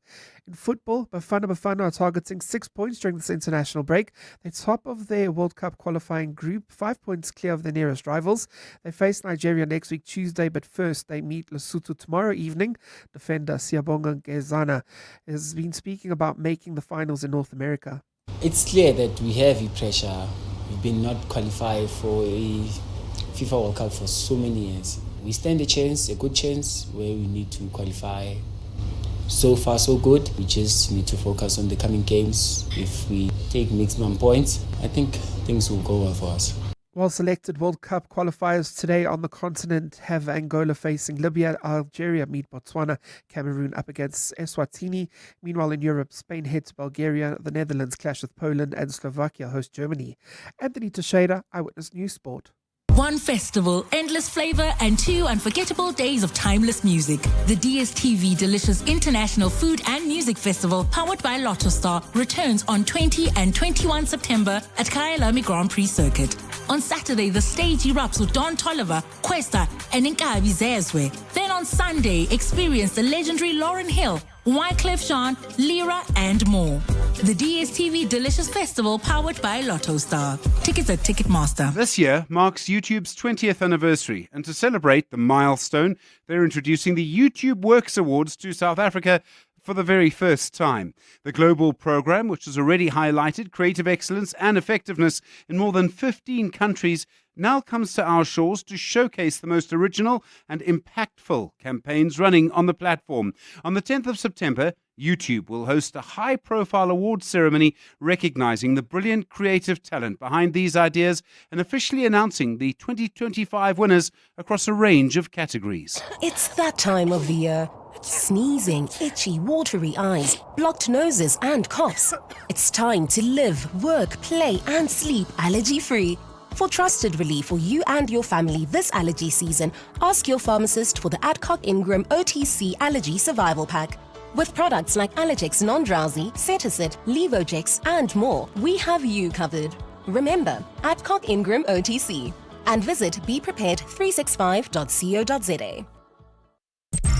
In football, Bafana are targeting 6 points during this international break. They're top of their World Cup qualifying group, 5 points clear of their nearest rivals. They face Nigeria next week Tuesday, but first they meet Lesotho tomorrow evening. Defender Siyabonga Ngezana has been speaking about making the finals in North America. It's clear that we have a pressure. We've been not qualified for a FIFA World Cup for so many years. We stand a good chance where we need to qualify so far so good. We just need to focus on the coming games. If we take maximum points, I think things will go well for us. Well, selected World Cup qualifiers today on the continent have Angola facing Libya, Algeria meet Botswana, Cameroon up against Eswatini. Meanwhile, in Europe, Spain head to Bulgaria, the Netherlands clash with Poland, and Slovakia host Germany. Anthony Teixeira, Eyewitness News Sport. One festival, endless flavor, and 2 unforgettable days of timeless music. The DSTV Delicious International Food and Music Festival, powered by Lotto Star, returns on 20 and 21 September at Kyalami Grand Prix Circuit. On Saturday, the stage erupts with Don Toliver, Questa, and Nkabi Zezwe. Then on Sunday, experience the legendary Lauryn Hill, Wyclef Jean, Lyra, and more. The DSTV Delicious Festival, powered by Lotto Star. Tickets at Ticketmaster. This year marks YouTube's 20th anniversary, and to celebrate the milestone, they're introducing the YouTube Works Awards to South Africa for the very first time. The global program, which has already highlighted creative excellence and effectiveness in more than 15 countries, now comes to our shores to showcase the most original and impactful campaigns running on the platform. On the 10th of September, YouTube will host a high-profile awards ceremony recognizing the brilliant creative talent behind these ideas and officially announcing the 2025 winners across a range of categories. It's that time of the year. Sneezing, itchy, watery eyes, blocked noses and coughs. It's time to live, work, play and sleep allergy-free. For trusted relief for you and your family this allergy season, ask your pharmacist for the Adcock Ingram OTC Allergy Survival Pack. With products like Allergex Non-Drowsy, Cetisid, Levogex and more, we have you covered. Remember, Adcock Ingram OTC. And visit beprepared365.co.za.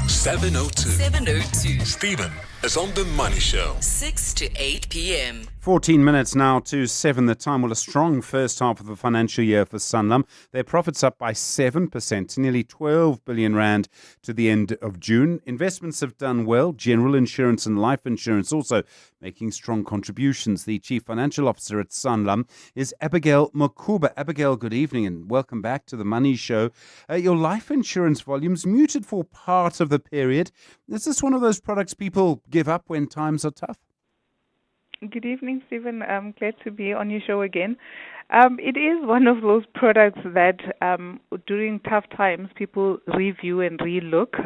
702. 702. Stephen is on the Money Show. 6 to 8 p.m. 14 minutes now to 7 the time. Well, a strong first half of the financial year for Sanlam. Their profits up by 7% to nearly 12 billion rand to the end of June. Investments have done well. General insurance and life insurance also making strong contributions. The Chief Financial Officer at Sanlam is Abigail Makuba. Abigail, good evening and welcome back to the Money Show. Your life insurance volumes muted for part of the period. Is this one of those products people give up when times are tough? Good evening, Stephen. I'm glad to be on your show again. It is one of those products that during tough times people review and relook.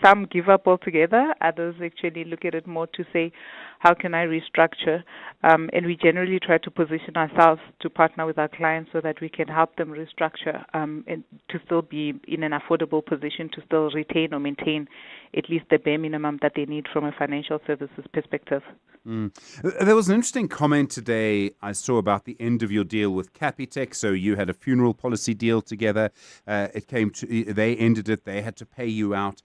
Some give up altogether. Others actually look at it more to say, how can I restructure? And we generally try to position ourselves to partner with our clients so that we can help them restructure and to still be in an affordable position to still retain or maintain at least the bare minimum that they need from a financial services perspective. There was an interesting comment today I saw about the end of your deal with Capitec. So you had a funeral policy deal together. They ended it. They had to pay you out.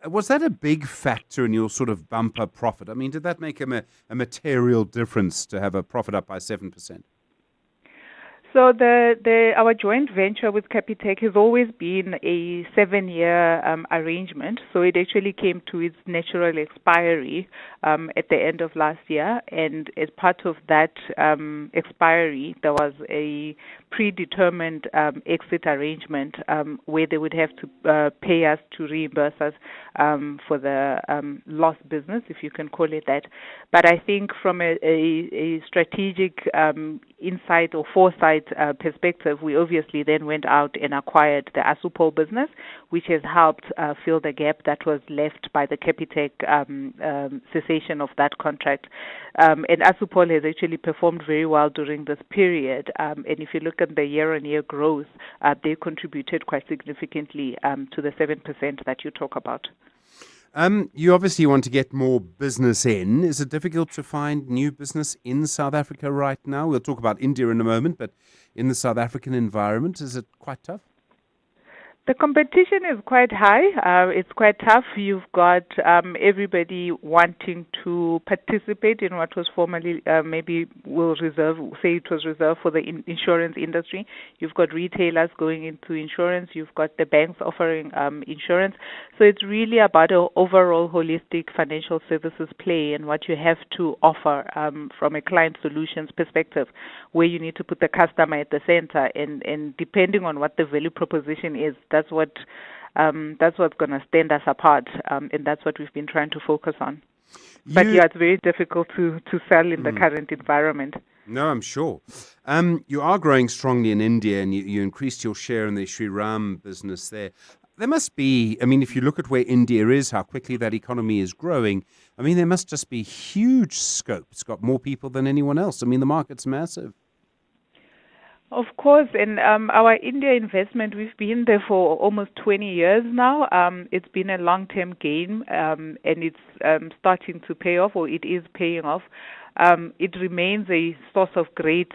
Was that a big factor in your sort of bumper profit? I mean, did that make a material difference to have a profit up by 7%? So our joint venture with Capitec has always been a 7-year arrangement. So it actually came to its natural expiry at the end of last year. And as part of that expiry, there was a predetermined exit arrangement where they would have to pay us to reimburse us for the lost business, if you can call it that. But I think from a strategic insight or foresight perspective, we obviously then went out and acquired the Assupol business, which has helped fill the gap that was left by the Capitec cessation of that contract. And Assupol has actually performed very well during this period. And if you look at the year-on-year growth, they contributed quite significantly to the 7% that you talk about. You obviously want to get more business in. Is it difficult to find new business in South Africa right now? We'll talk about India in a moment, but in the South African environment, is it quite tough? The competition is quite high. It's quite tough. You've got everybody wanting to participate in what was formerly maybe it was reserved for the insurance industry. You've got retailers going into insurance. You've got the banks offering insurance. So it's really about an overall holistic financial services play and what you have to offer from a client solutions perspective, where you need to put the customer at the center. And depending on what the value proposition is, that's what That's what's going to stand us apart, and that's what we've been trying to focus on. But yeah, it's very difficult to sell in the current environment. No, I'm sure. You are growing strongly in India, and you increased your share in the Sri Ram business there. There must be, I mean, if you look at where India is, how quickly that economy is growing, I mean, there must just be huge scope. It's got more people than anyone else. I mean, the market's massive. Of course, and our India investment, we've been there for almost 20 years now. It's been a long-term game, and it's starting to pay off, or it is paying off. It remains a source of great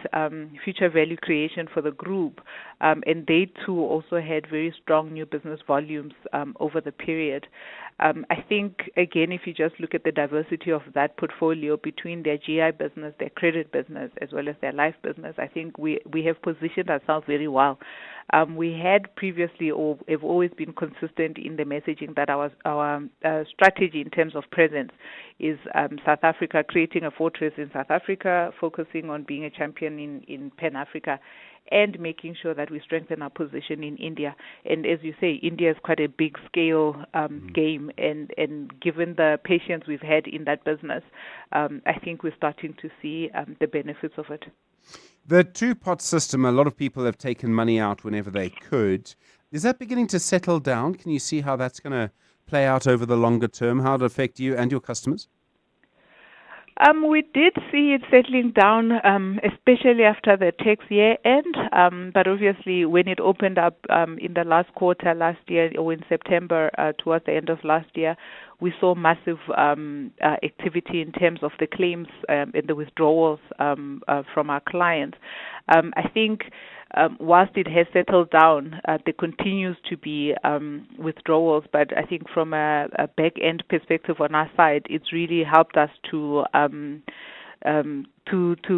future value creation for the group, and they too also had very strong new business volumes over the period. I think, again, if you just look at the diversity of that portfolio between their GI business, their credit business, as well as their life business, I think we have positioned ourselves very well. We had previously, or have always been consistent in the messaging that our strategy in terms of presence is South Africa, creating a fortress in South Africa, focusing on being a champion in Pan-Africa, and making sure that we strengthen our position in India. And as you say, India is quite a big scale game, and given the patience we've had in that business, I think we're starting to see the benefits of it. The two-pot system, a lot of people have taken money out whenever they could. Is that beginning to settle down? Can you see how that's going to play out over the longer term, how it'll affect you and your customers? We did see it settling down, especially after the tax year end. But obviously, when it opened up in the last quarter last year, or in September, towards the end of last year, we saw massive activity in terms of the claims and the withdrawals from our clients. I think whilst it has settled down, there continues to be withdrawals, but I think from a back-end perspective on our side, it's really helped us to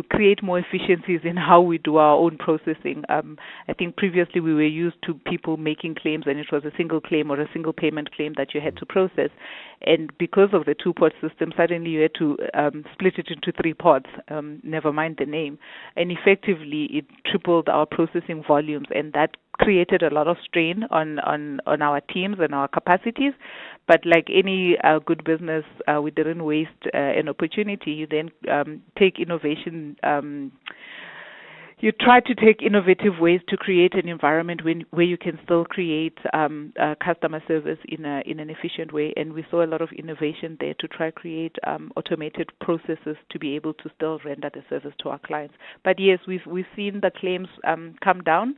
create more efficiencies in how we do our own processing. I think previously we were used to people making claims, and it was a single claim or a single payment claim that you had to process. And because of the two-pot system, suddenly you had to split it into 3 pots, never mind the name. And effectively, it tripled our processing volumes, and that created a lot of strain on our teams and our capacities. But like any good business, we didn't waste an opportunity. You then take innovation. You try to take innovative ways to create an environment where you can still create customer service in an efficient way. And we saw a lot of innovation there to try create automated processes to be able to still render the service to our clients. But yes, we've seen the claims come down,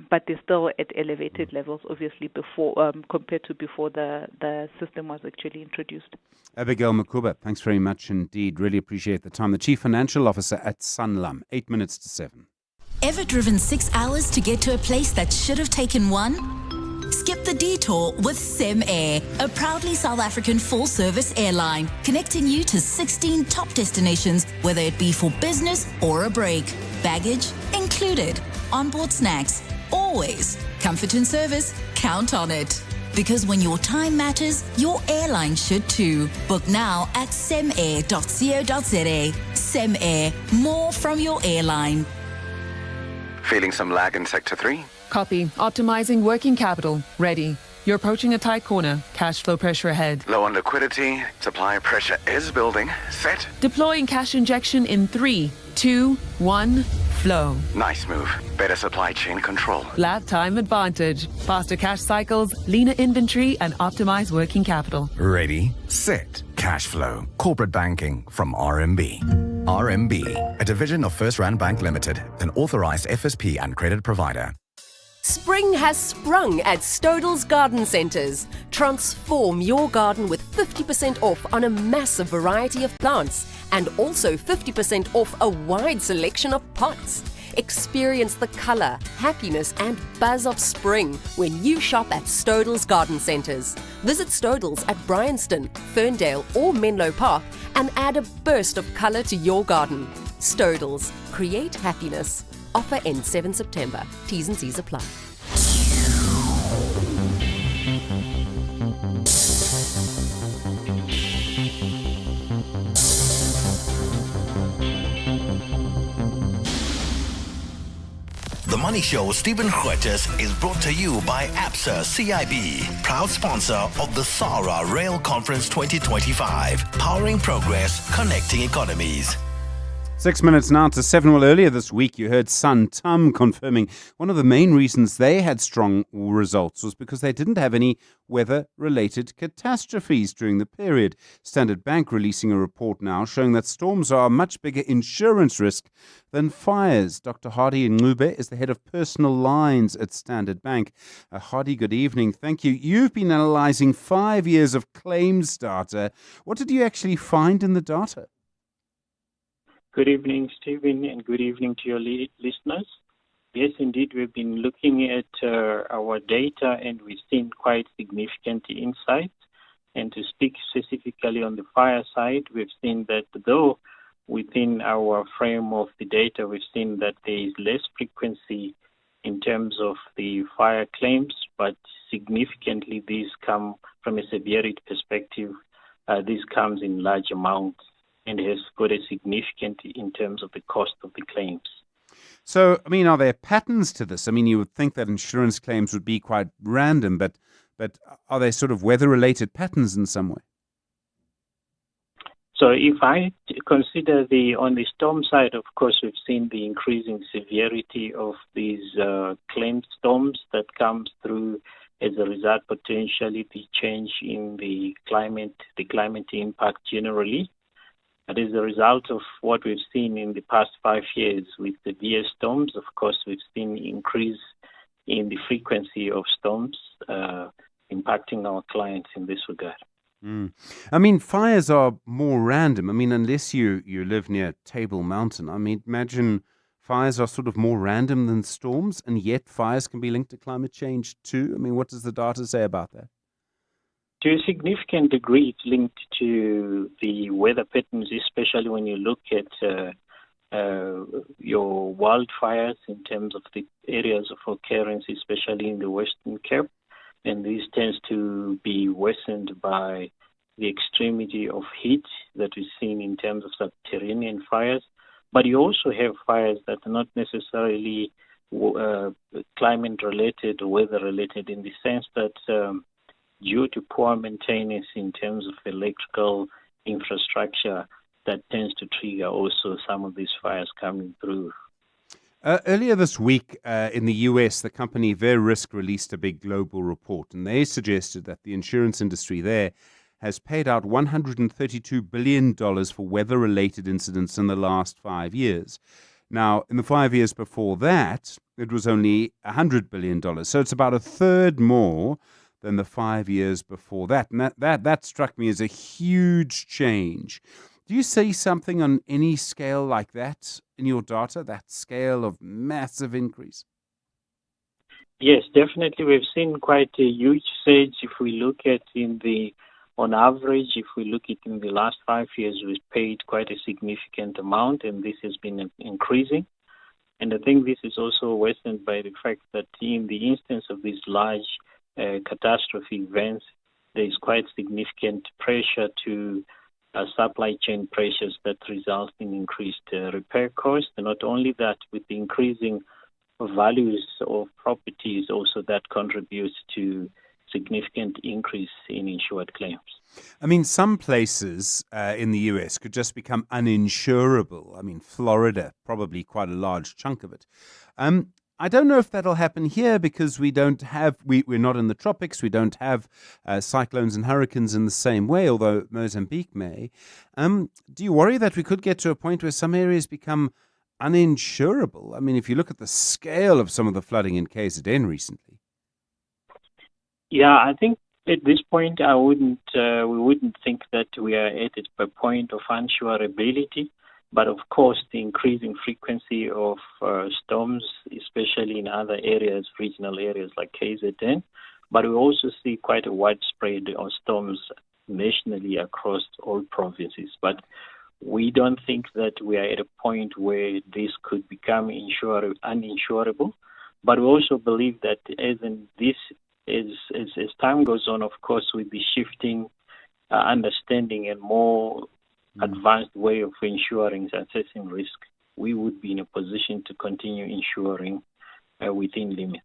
but they're still at elevated levels, obviously, before compared to before the system was actually introduced. Abigail Makuba, thanks very much indeed. Really appreciate the time. The Chief Financial Officer at Sanlam, 8 minutes to 7. Ever driven 6 hours to get to a place that should have taken 1? Skip the detour with SemAir, a proudly South African full-service airline, connecting you to 16 top destinations, whether it be for business or a break. Baggage included. Onboard snacks. Always. Comfort and service. Count on it. Because when your time matters, your airline should too. Book now at semair.co.za. SemAir. More from your airline. Feeling some lag in Sector 3? Copy. Optimizing working capital. Ready. You're approaching a tight corner. Cash flow pressure ahead. Low on liquidity. Supply pressure is building. Set. Deploying cash injection in 3, 2, 1. Flow. Nice move. Better supply chain control. Lab time advantage. Faster cash cycles, leaner inventory, and optimized working capital. Ready, set, cash flow. Corporate banking from RMB. RMB, a division of First Rand Bank Limited, an authorized FSP and credit provider. Spring has sprung at Stodell's Garden Centres. Transform your garden with 50% off on a massive variety of plants and also 50% off a wide selection of pots. Experience the colour, happiness and buzz of spring when you shop at Stodell's Garden Centres. Visit Stodell's at Bryanston, Ferndale or Menlo Park and add a burst of colour to your garden. Stodell's. Create happiness. Offer ends 7 September. T's and C's apply. The Money Show, Stephen Grootes, is brought to you by ABSA CIB, proud sponsor of the SARA Rail Conference 2025, powering progress, connecting economies. 6 minutes now to 7. Well, earlier this week, you heard Santam confirming one of the main reasons they had strong results was because they didn't have any weather-related catastrophes during the period. Standard Bank releasing a report now showing that storms are a much bigger insurance risk than fires. Dr. Hardy Ncube is the head of personal lines at Standard Bank. Hardy, good evening. Thank you. You've been analysing 5 years of claims data. What did you actually find in the data? Good evening, Stephen, and good evening to your listeners. Yes, indeed, we've been looking at our data and we've seen quite significant insights. And to speak specifically on the fire side, we've seen that though within our frame of the data, we've seen that there is less frequency in terms of the fire claims, but significantly these come from a severity perspective. This comes in large amounts and has got a significant in terms of the cost of the claims. So, I mean, are there patterns to this? I mean, you would think that insurance claims would be quite random, but are there sort of weather-related patterns in some way? So if I consider on the storm side, of course, we've seen the increasing severity of these claimed storms that comes through as a result, potentially the change in the climate impact generally. But as a result of what we've seen in the past 5 years with severe storms, of course, we've seen an increase in the frequency of storms impacting our clients in this regard. I mean, fires are more random. I mean, unless you live near Table Mountain, I mean, imagine fires are sort of more random than storms, and yet fires can be linked to climate change too. I mean, what does the data say about that? To a significant degree, it's linked to the weather patterns, especially when you look at your wildfires in terms of the areas of occurrence, especially in the Western Cape. And this tends to be worsened by the extremity of heat that we've seen in terms of subterranean fires. But you also have fires that are not necessarily climate-related or weather-related in the sense that due to poor maintenance in terms of electrical infrastructure, that tends to trigger also some of these fires coming through. Earlier this week in the US, the company Verisk released a big global report, and they suggested that the insurance industry there has paid out $132 billion for weather-related incidents in the last 5 years. Now, in the 5 years before that, it was only $100 billion. So it's about a third more than the 5 years before that. And that struck me as a huge change. Do you see something on any scale like that in your data, that scale of massive increase? Yes, definitely. We've seen quite a huge surge. If we look at on average, if we look at in the last 5 years, we've paid quite a significant amount, and this has been increasing. And I think this is also worsened by the fact that in the instance of these large catastrophe events, there is quite significant pressure to supply chain pressures that result in increased repair costs. And not only that, with the increasing values of properties, also that contributes to significant increase in insured claims. I mean, some places in the US could just become uninsurable. I mean, Florida, probably quite a large chunk of it. I don't know if that'll happen here because we're not in the tropics. We don't have cyclones and hurricanes in the same way, although Mozambique may. Do you worry that we could get to a point where some areas become uninsurable? I mean, if you look at the scale of some of the flooding in KZN recently. Yeah, I think at this point, we wouldn't think that we are at a point of uninsurability. But of course, the increasing frequency of storms, especially in other areas, regional areas like KZN, but we also see quite a widespread of storms nationally across all provinces. But we don't think that we are at a point where this could become uninsurable. But we also believe that as time goes on, of course, with the shifting understanding and more advanced way of insuring, assessing risk, we would be in a position to continue insuring within limits.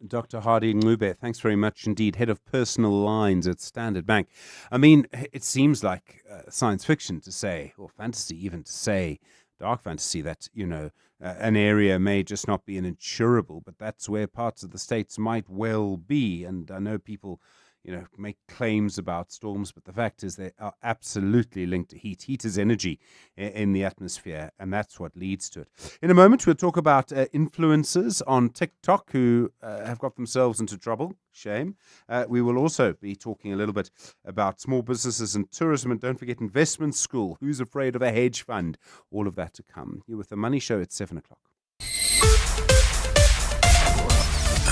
Dr. Hardy Ngube, thanks very much indeed, head of personal lines at Standard Bank. I mean, it seems like science fiction to say, or fantasy even to say, dark fantasy, that, an area may just not be insurable, but that's where parts of the states might well be. And I know people, make claims about storms, but the fact is they are absolutely linked to heat. Heat is energy in the atmosphere, and that's what leads to it. In a moment, we'll talk about influencers on TikTok who have got themselves into trouble. Shame. We will also be talking a little bit about small businesses and tourism, and don't forget investment school. Who's afraid of a hedge fund? All of that to come. You're with the Money Show at 7 o'clock.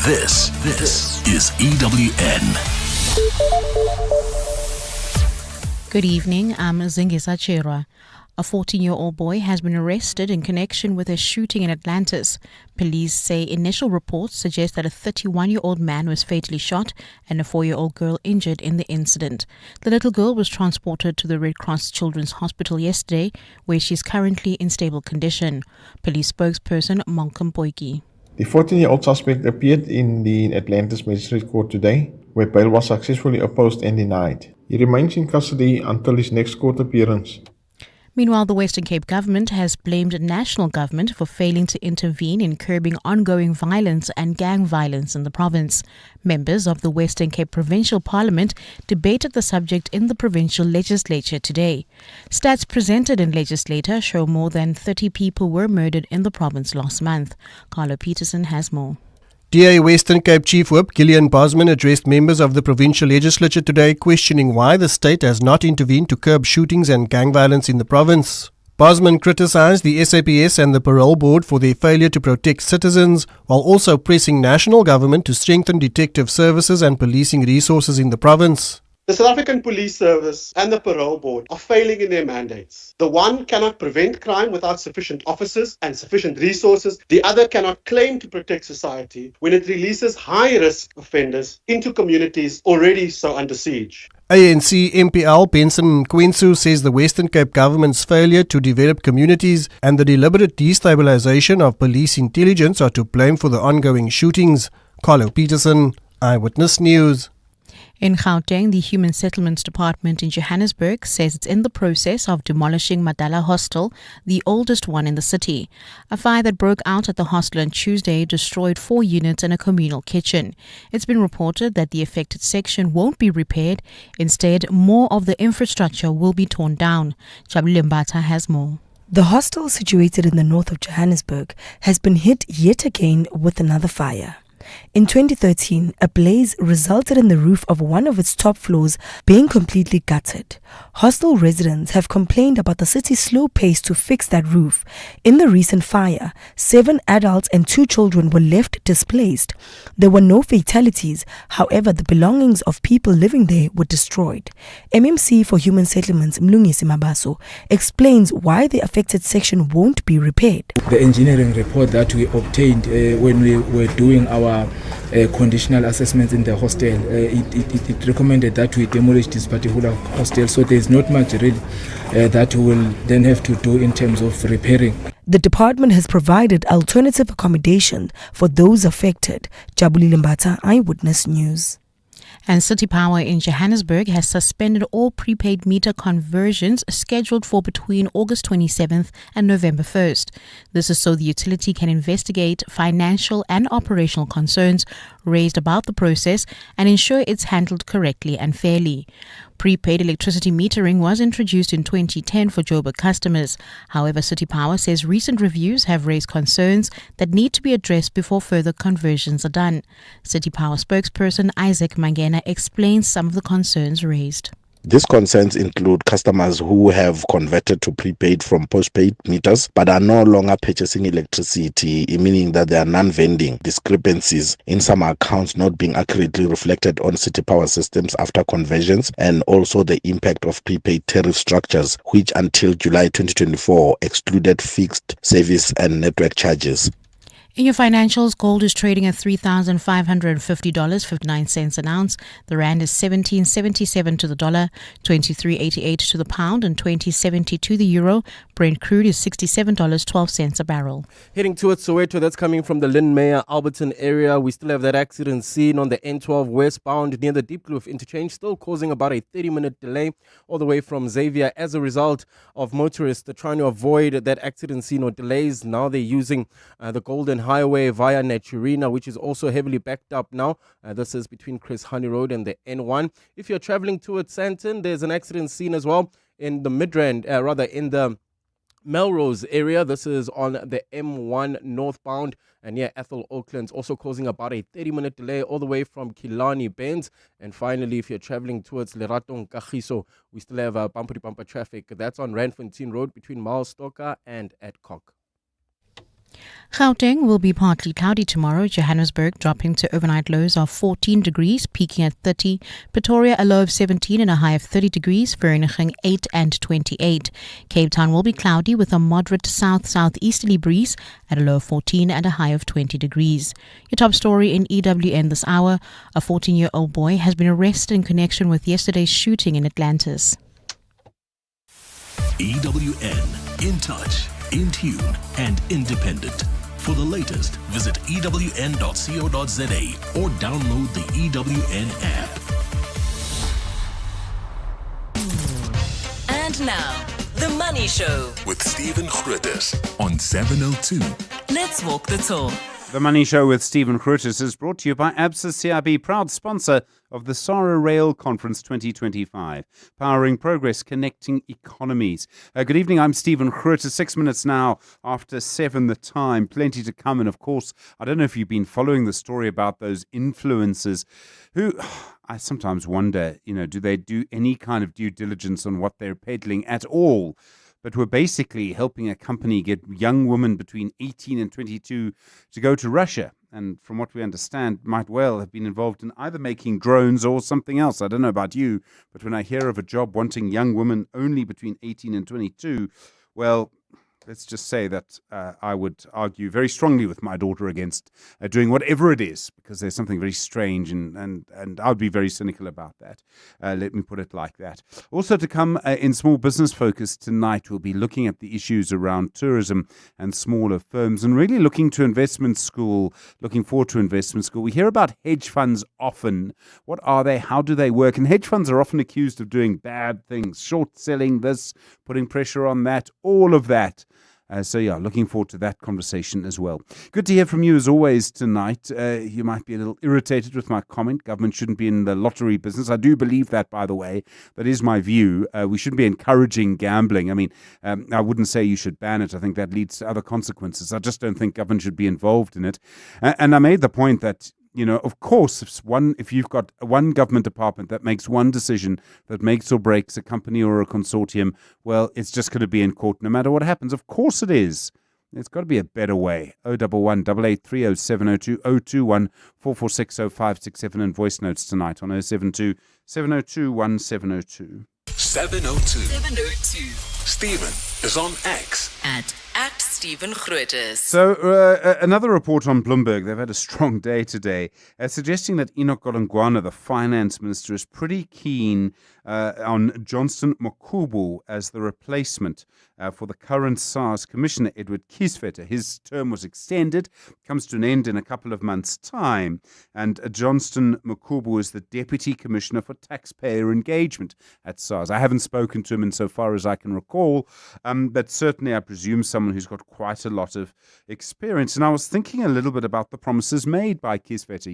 This is EWN. Good evening, I'm Zingisa Chirwa. A 14-year-old boy has been arrested in connection with a shooting in Atlantis. Police say initial reports suggest that a 31-year-old man was fatally shot and a 4-year-old girl injured in the incident. The little girl was transported to the Red Cross Children's Hospital yesterday, where she is currently in stable condition. Police spokesperson Malcolm Poiki. The 14-year-old suspect appeared in the Atlantis Magistrate Court today, where bail was successfully opposed and denied. He remains in custody until his next court appearance. Meanwhile, the Western Cape government has blamed the national government for failing to intervene in curbing ongoing violence and gang violence in the province. Members of the Western Cape Provincial Parliament debated the subject in the provincial legislature today. Stats presented in legislature show more than 30 people were murdered in the province last month. Carlo Peterson has more. DA Western Cape Chief Whip Gillian Bosman addressed members of the provincial legislature today, questioning why the state has not intervened to curb shootings and gang violence in the province. Bosman criticised the SAPS and the Parole Board for their failure to protect citizens, while also pressing national government to strengthen detective services and policing resources in the province. The South African Police Service and the Parole Board are failing in their mandates. The one cannot prevent crime without sufficient officers and sufficient resources. The other cannot claim to protect society when it releases high-risk offenders into communities already so under siege. ANC MPL Benson Quinsu says the Western Cape government's failure to develop communities and the deliberate destabilization of police intelligence are to blame for the ongoing shootings. Carlo Peterson, Eyewitness News. In Gauteng, the Human Settlements Department in Johannesburg says it's in the process of demolishing Madala Hostel, the oldest one in the city. A fire that broke out at the hostel on Tuesday destroyed 4 units and a communal kitchen. It's been reported that the affected section won't be repaired. Instead, more of the infrastructure will be torn down. Jabulile Mbata has more. The hostel situated in the north of Johannesburg has been hit yet again with another fire. In 2013, a blaze resulted in the roof of one of its top floors being completely gutted. Hostel residents have complained about the city's slow pace to fix that roof. In the recent fire, 7 adults and 2 children were left displaced. There were no fatalities, however, the belongings of people living there were destroyed. MMC for Human Settlements Mlungisi Mabaso explains why the affected section won't be repaired. The engineering report that we obtained when we were doing our conditional assessments in the hostel, it recommended that we demolish this particular hostel, so there is not much really that we will then have to do in terms of repairing. The department has provided alternative accommodation for those affected. Jabulile Mbata, Eyewitness News. And City Power in Johannesburg has suspended all prepaid meter conversions scheduled for between August 27th and November 1st. This is so the utility can investigate financial and operational concerns raised about the process and ensure it's handled correctly and fairly. Prepaid electricity metering was introduced in 2010 for Joburg customers. However, City Power says recent reviews have raised concerns that need to be addressed before further conversions are done. City Power spokesperson Isaac Mangena explains some of the concerns raised. These concerns include customers who have converted to prepaid from postpaid meters but are no longer purchasing electricity, meaning that there are non-vending discrepancies in some accounts not being accurately reflected on City Power systems after conversions, and also the impact of prepaid tariff structures, which until July 2024 excluded fixed service and network charges. In your financials, gold is trading at $3,550.59 an ounce. The rand is 17.77 to the dollar, 23.88 to the pound, and 20.70 to the euro. Brent crude is $67.12 a barrel. Heading towards Soweto, that's coming from the Lynn Meyer Alberton area. We still have that accident scene on the N12 westbound near the Deep Kloof interchange, still causing about a 30-minute delay all the way from Xavier as a result of motorists trying to avoid that accident scene or delays. Now they're using the Golden Highway via Naturina, which is also heavily backed up now. This is between Chris Honey Road and the N1. If you're traveling towards Sandton, there's an accident scene as well in the Midrand, in the Melrose area. This is on the M1 northbound and Ethel Oaklands, also causing about a 30-minute delay all the way from Killarney Bends. And finally, if you're traveling towards Lerato Kagiso, we still have bumper-to-bumper traffic. That's on Randfontein Road between Miles Stoker and Adcock. Gauteng will be partly cloudy tomorrow. Johannesburg dropping to overnight lows of 14 degrees, peaking at 30. Pretoria a low of 17 and a high of 30 degrees. Vereeniging 8 and 28. Cape Town will be cloudy with a moderate south-southeasterly breeze at a low of 14 and a high of 20 degrees. Your top story in EWN this hour: a 14-year-old boy has been arrested in connection with yesterday's shooting in Atlantis. EWN, in touch, in tune, and independent. For the latest, visit ewn.co.za or download the EWN app. And now, The Money Show With Stephen Grootes on 702. Let's walk the talk. The Money Show with Stephen Grootes is brought to you by Absa CIB, proud sponsor of the SARA Rail Conference 2025, powering progress, connecting economies. Good evening, I'm Stephen Grootes. 6 minutes now after 7 the time. Plenty to come. And of course, I don't know if you've been following the story about those influencers who, I sometimes wonder, do they do any kind of due diligence on what they're peddling at all? But we're basically helping a company get young women between 18 and 22 to go to Russia. And from what we understand, might well have been involved in either making drones or something else. I don't know about you, but when I hear of a job wanting young women only between 18 and 22, well, let's just say that I would argue very strongly with my daughter against doing whatever it is, because there's something very strange, and I would be very cynical about that. Let me put it like that. Also to come in Small Business Focus tonight, we'll be looking at the issues around tourism and smaller firms, and really looking forward to investment school. We hear about hedge funds often. What are they? How do they work? And hedge funds are often accused of doing bad things, short selling this, putting pressure on that, all of that. Looking forward to that conversation as well. Good to hear from you as always tonight. You might be a little irritated with my comment. Government shouldn't be in the lottery business. I do believe that, by the way. That is my view. We shouldn't be encouraging gambling. I mean, I wouldn't say you should ban it. I think that leads to other consequences. I just don't think government should be involved in it. And I made the point that, of course, if you've got one government department that makes one decision that makes or breaks a company or a consortium, well, it's just going to be in court no matter what happens. Of course it is. There's got to be a better way. 011 8830 702 021 446 0567 and voice notes tonight on 072 702 1702. 702. Stephen is on X at Stephen Grootes. So another report on Bloomberg. They've had a strong day today, suggesting that Enoch Godongwana, the finance minister, is pretty keen on Johnston Mokhubu as the replacement for the current SARS Commissioner, Edward Kieswetter. His term was extended, comes to an end in a couple of months' time, and Johnston Mokhubu is the Deputy Commissioner for Taxpayer Engagement at SARS. I haven't spoken to him insofar as I can recall, but certainly I presume someone who's got quite a lot of experience. And I was thinking a little bit about the promises made by Kieswetter.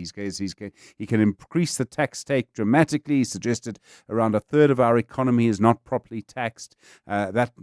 He can increase the tax take dramatically. He suggested around a third of our economy is not properly taxed. That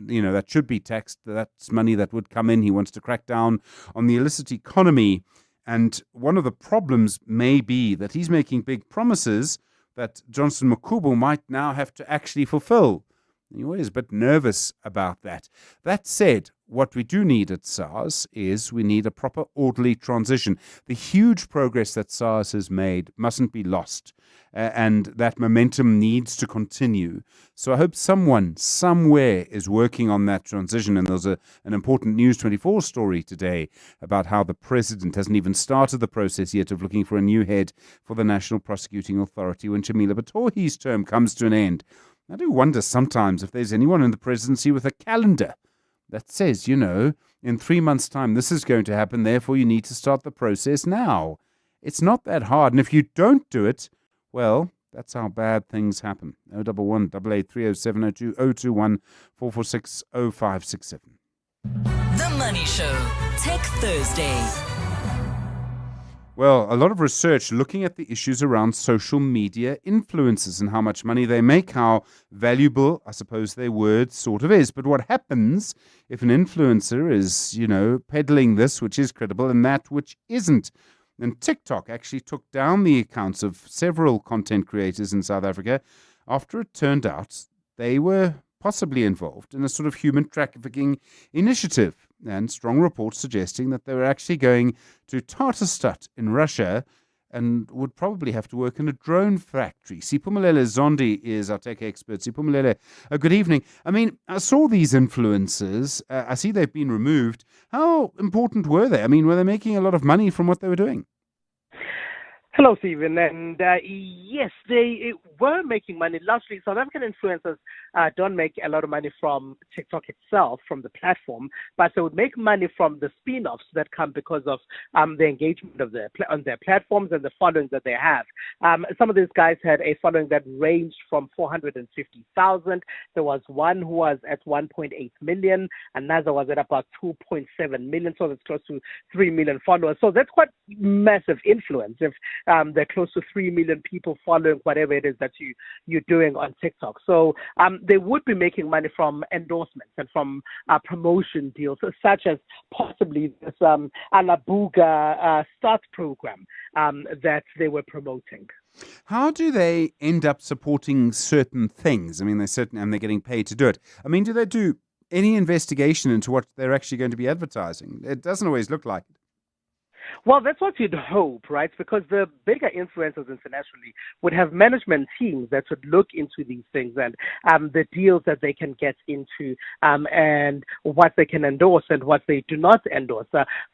should be taxed. That's money that would come in. He wants to crack down on the illicit economy. And one of the problems may be that he's making big promises that Johnston Mokhubu might now have to actually fulfill. And you're always a bit nervous about that. That said, what we do need at SARS is we need a proper orderly transition. The huge progress that SARS has made mustn't be lost, and that momentum needs to continue. So I hope someone, somewhere, is working on that transition. And there's an important News 24 story today about how the president hasn't even started the process yet of looking for a new head for the National Prosecuting Authority when Shamila Batohi's term comes to an end. I do wonder sometimes if there's anyone in the presidency with a calendar that says, in 3 months' time, this is going to happen, therefore you need to start the process now. It's not that hard, and if you don't do it, well, that's how bad things happen. 011 883 0702 021 446 0567. The Money Show, Tech Thursday. Well, a lot of research looking at the issues around social media influencers and how much money they make, how valuable, I suppose, their word sort of is. But what happens if an influencer is, peddling this which is credible and that which isn't? And TikTok actually took down the accounts of several content creators in South Africa after it turned out they were possibly involved in a sort of human trafficking initiative. And strong reports suggesting that they were actually going to Tatarstat in Russia and would probably have to work in a drone factory. Siphumelele Zondi is our tech expert. Siphumelele, good evening. I mean, I saw these influencers. I see they've been removed. How important were they? I mean, were they making a lot of money from what they were doing? Hello, Stephen. And yes, they were making money. Largely, South African influencers don't make a lot of money from TikTok itself, from the platform, but they would make money from the spin-offs that come because of the engagement of on their platforms and the following that they have. Some of these guys had a following that ranged from 450,000. There was one who was at 1.8 million. Another was at about 2.7 million. So that's close to 3 million followers. So that's quite massive influence. If there are close to 3 million people following whatever it is that you're doing on TikTok. So they would be making money from endorsements and from promotion deals, such as possibly this Alabuga Start program that they were promoting. How do they end up supporting certain things? I mean, they're getting paid to do it. I mean, do they do any investigation into what they're actually going to be advertising? It doesn't always look like it. Well, that's what you'd hope, right? Because the bigger influencers internationally would have management teams that would look into these things and the deals that they can get into and what they can endorse and what they do not endorse.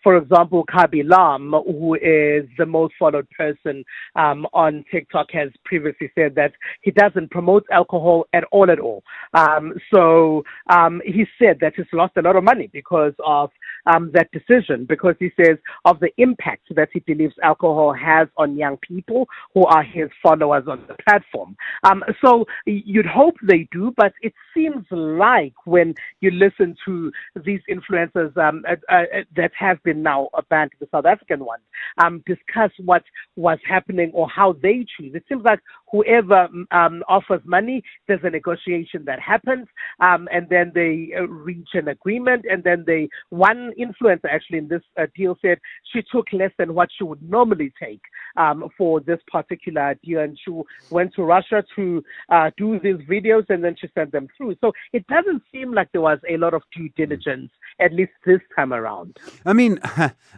For example, Kabi Lam, who is the most followed person on TikTok, has previously said that he doesn't promote alcohol at all. So he said that he's lost a lot of money because of that decision, because he says of the impact that he believes alcohol has on young people who are his followers on the platform. So you'd hope they do, but it seems like when you listen to these influencers that have been now banned, the South African ones, discuss what was happening or how they choose, it seems like whoever offers money, there's a negotiation that happens, and then they reach an agreement, and then one influencer actually in this deal said she took less than what she would normally take for this particular deal, and she went to Russia to do these videos, and then she sent them through. So it doesn't seem like there was a lot of due diligence, at least this time around. I mean,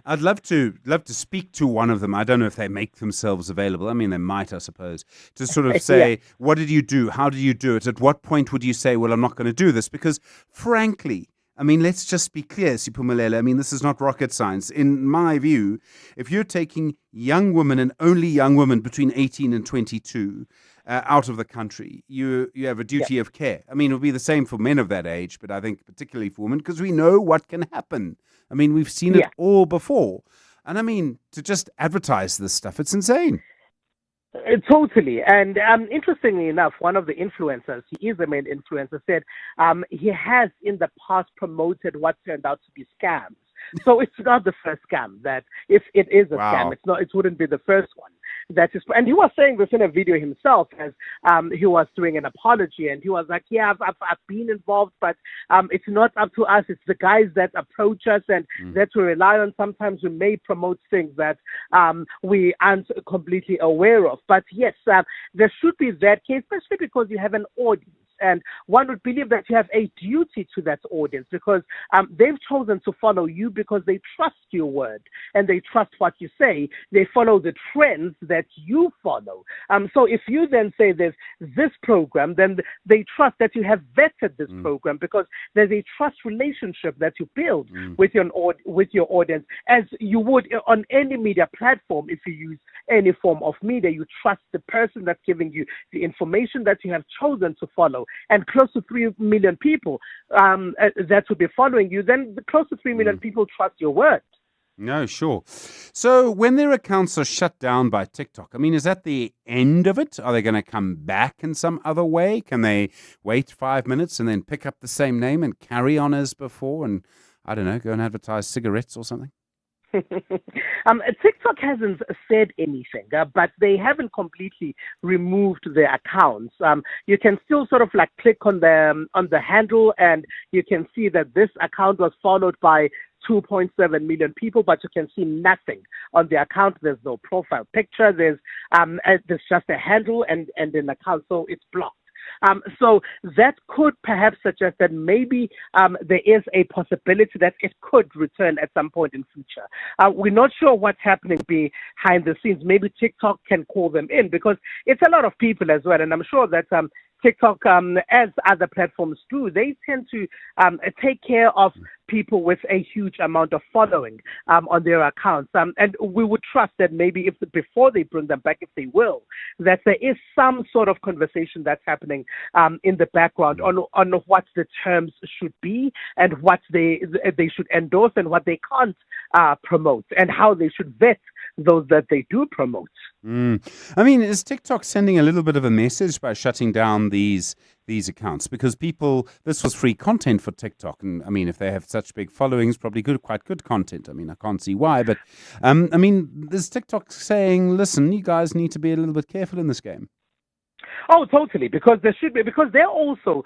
I'd love to speak to one of them. I don't know if they make themselves available. I mean, they might, I suppose, to sort of say, What did you do? How did you do it? At what point would you say, well, I'm not going to do this? Because frankly, I mean, let's just be clear, Siphumelele. I mean, this is not rocket science. In my view, if you're taking young women and only young women between 18 and 22 out of the country, you have a duty of care. I mean, it'll be the same for men of that age, but I think particularly for women, because we know what can happen. I mean, we've seen it all before. And I mean, to just advertise this stuff, it's insane. Totally. And interestingly enough, one of the influencers, he is a main influencer, said he has in the past promoted what turned out to be scams. So it's not the first scam that, if it is a scam, it wouldn't be the first one. That is, and he was saying this in a video himself as he was doing an apology, and he was like, I've been involved, but it's not up to us. It's the guys that approach us and that we rely on. Sometimes we may promote things that we aren't completely aware of. But yes, there should be that case, especially because you have an audience. And one would believe that you have a duty to that audience because they've chosen to follow you because they trust your word and they trust what you say. They follow the trends that you follow. So if you then say there's this program, then they trust that you have vetted this program because there's a trust relationship that you build with your audience, as you would on any media platform. If you use any form of media, you trust the person that's giving you the information that you have chosen to follow. And close to 3 million people that would be following you, then close to 3 million people trust your word. No, sure. So when their accounts are shut down by TikTok, I mean, is that the end of it? Are they going to come back in some other way? Can they wait 5 minutes and then pick up the same name and carry on as before and, I don't know, go and advertise cigarettes or something? TikTok hasn't said anything, but they haven't completely removed their accounts. You can still sort of like click on the handle, and you can see that this account was followed by 2.7 million people, but you can see nothing on the account. There's no profile picture. There's just a handle and an account, so it's blocked. So that could perhaps suggest that maybe there is a possibility that it could return at some point in future. We're not sure what's happening behind the scenes. Maybe TikTok can call them in because it's a lot of people as well. And I'm sure that TikTok, as other platforms do, they tend to take care of people with a huge amount of following on their accounts. And we would trust that maybe before they bring them back, if they will, that there is some sort of conversation that's happening in the background on what the terms should be and what they should endorse and what they can't promote and how they should vet those that they do promote. I mean, is TikTok sending a little bit of a message by shutting down these accounts? Because this was free content for TikTok, and I mean, if they have such big followings, probably quite good content. I mean, I can't see why, but I mean, is TikTok saying, listen, you guys need to be a little bit careful in this game? Oh, totally, because there should be, because they're also,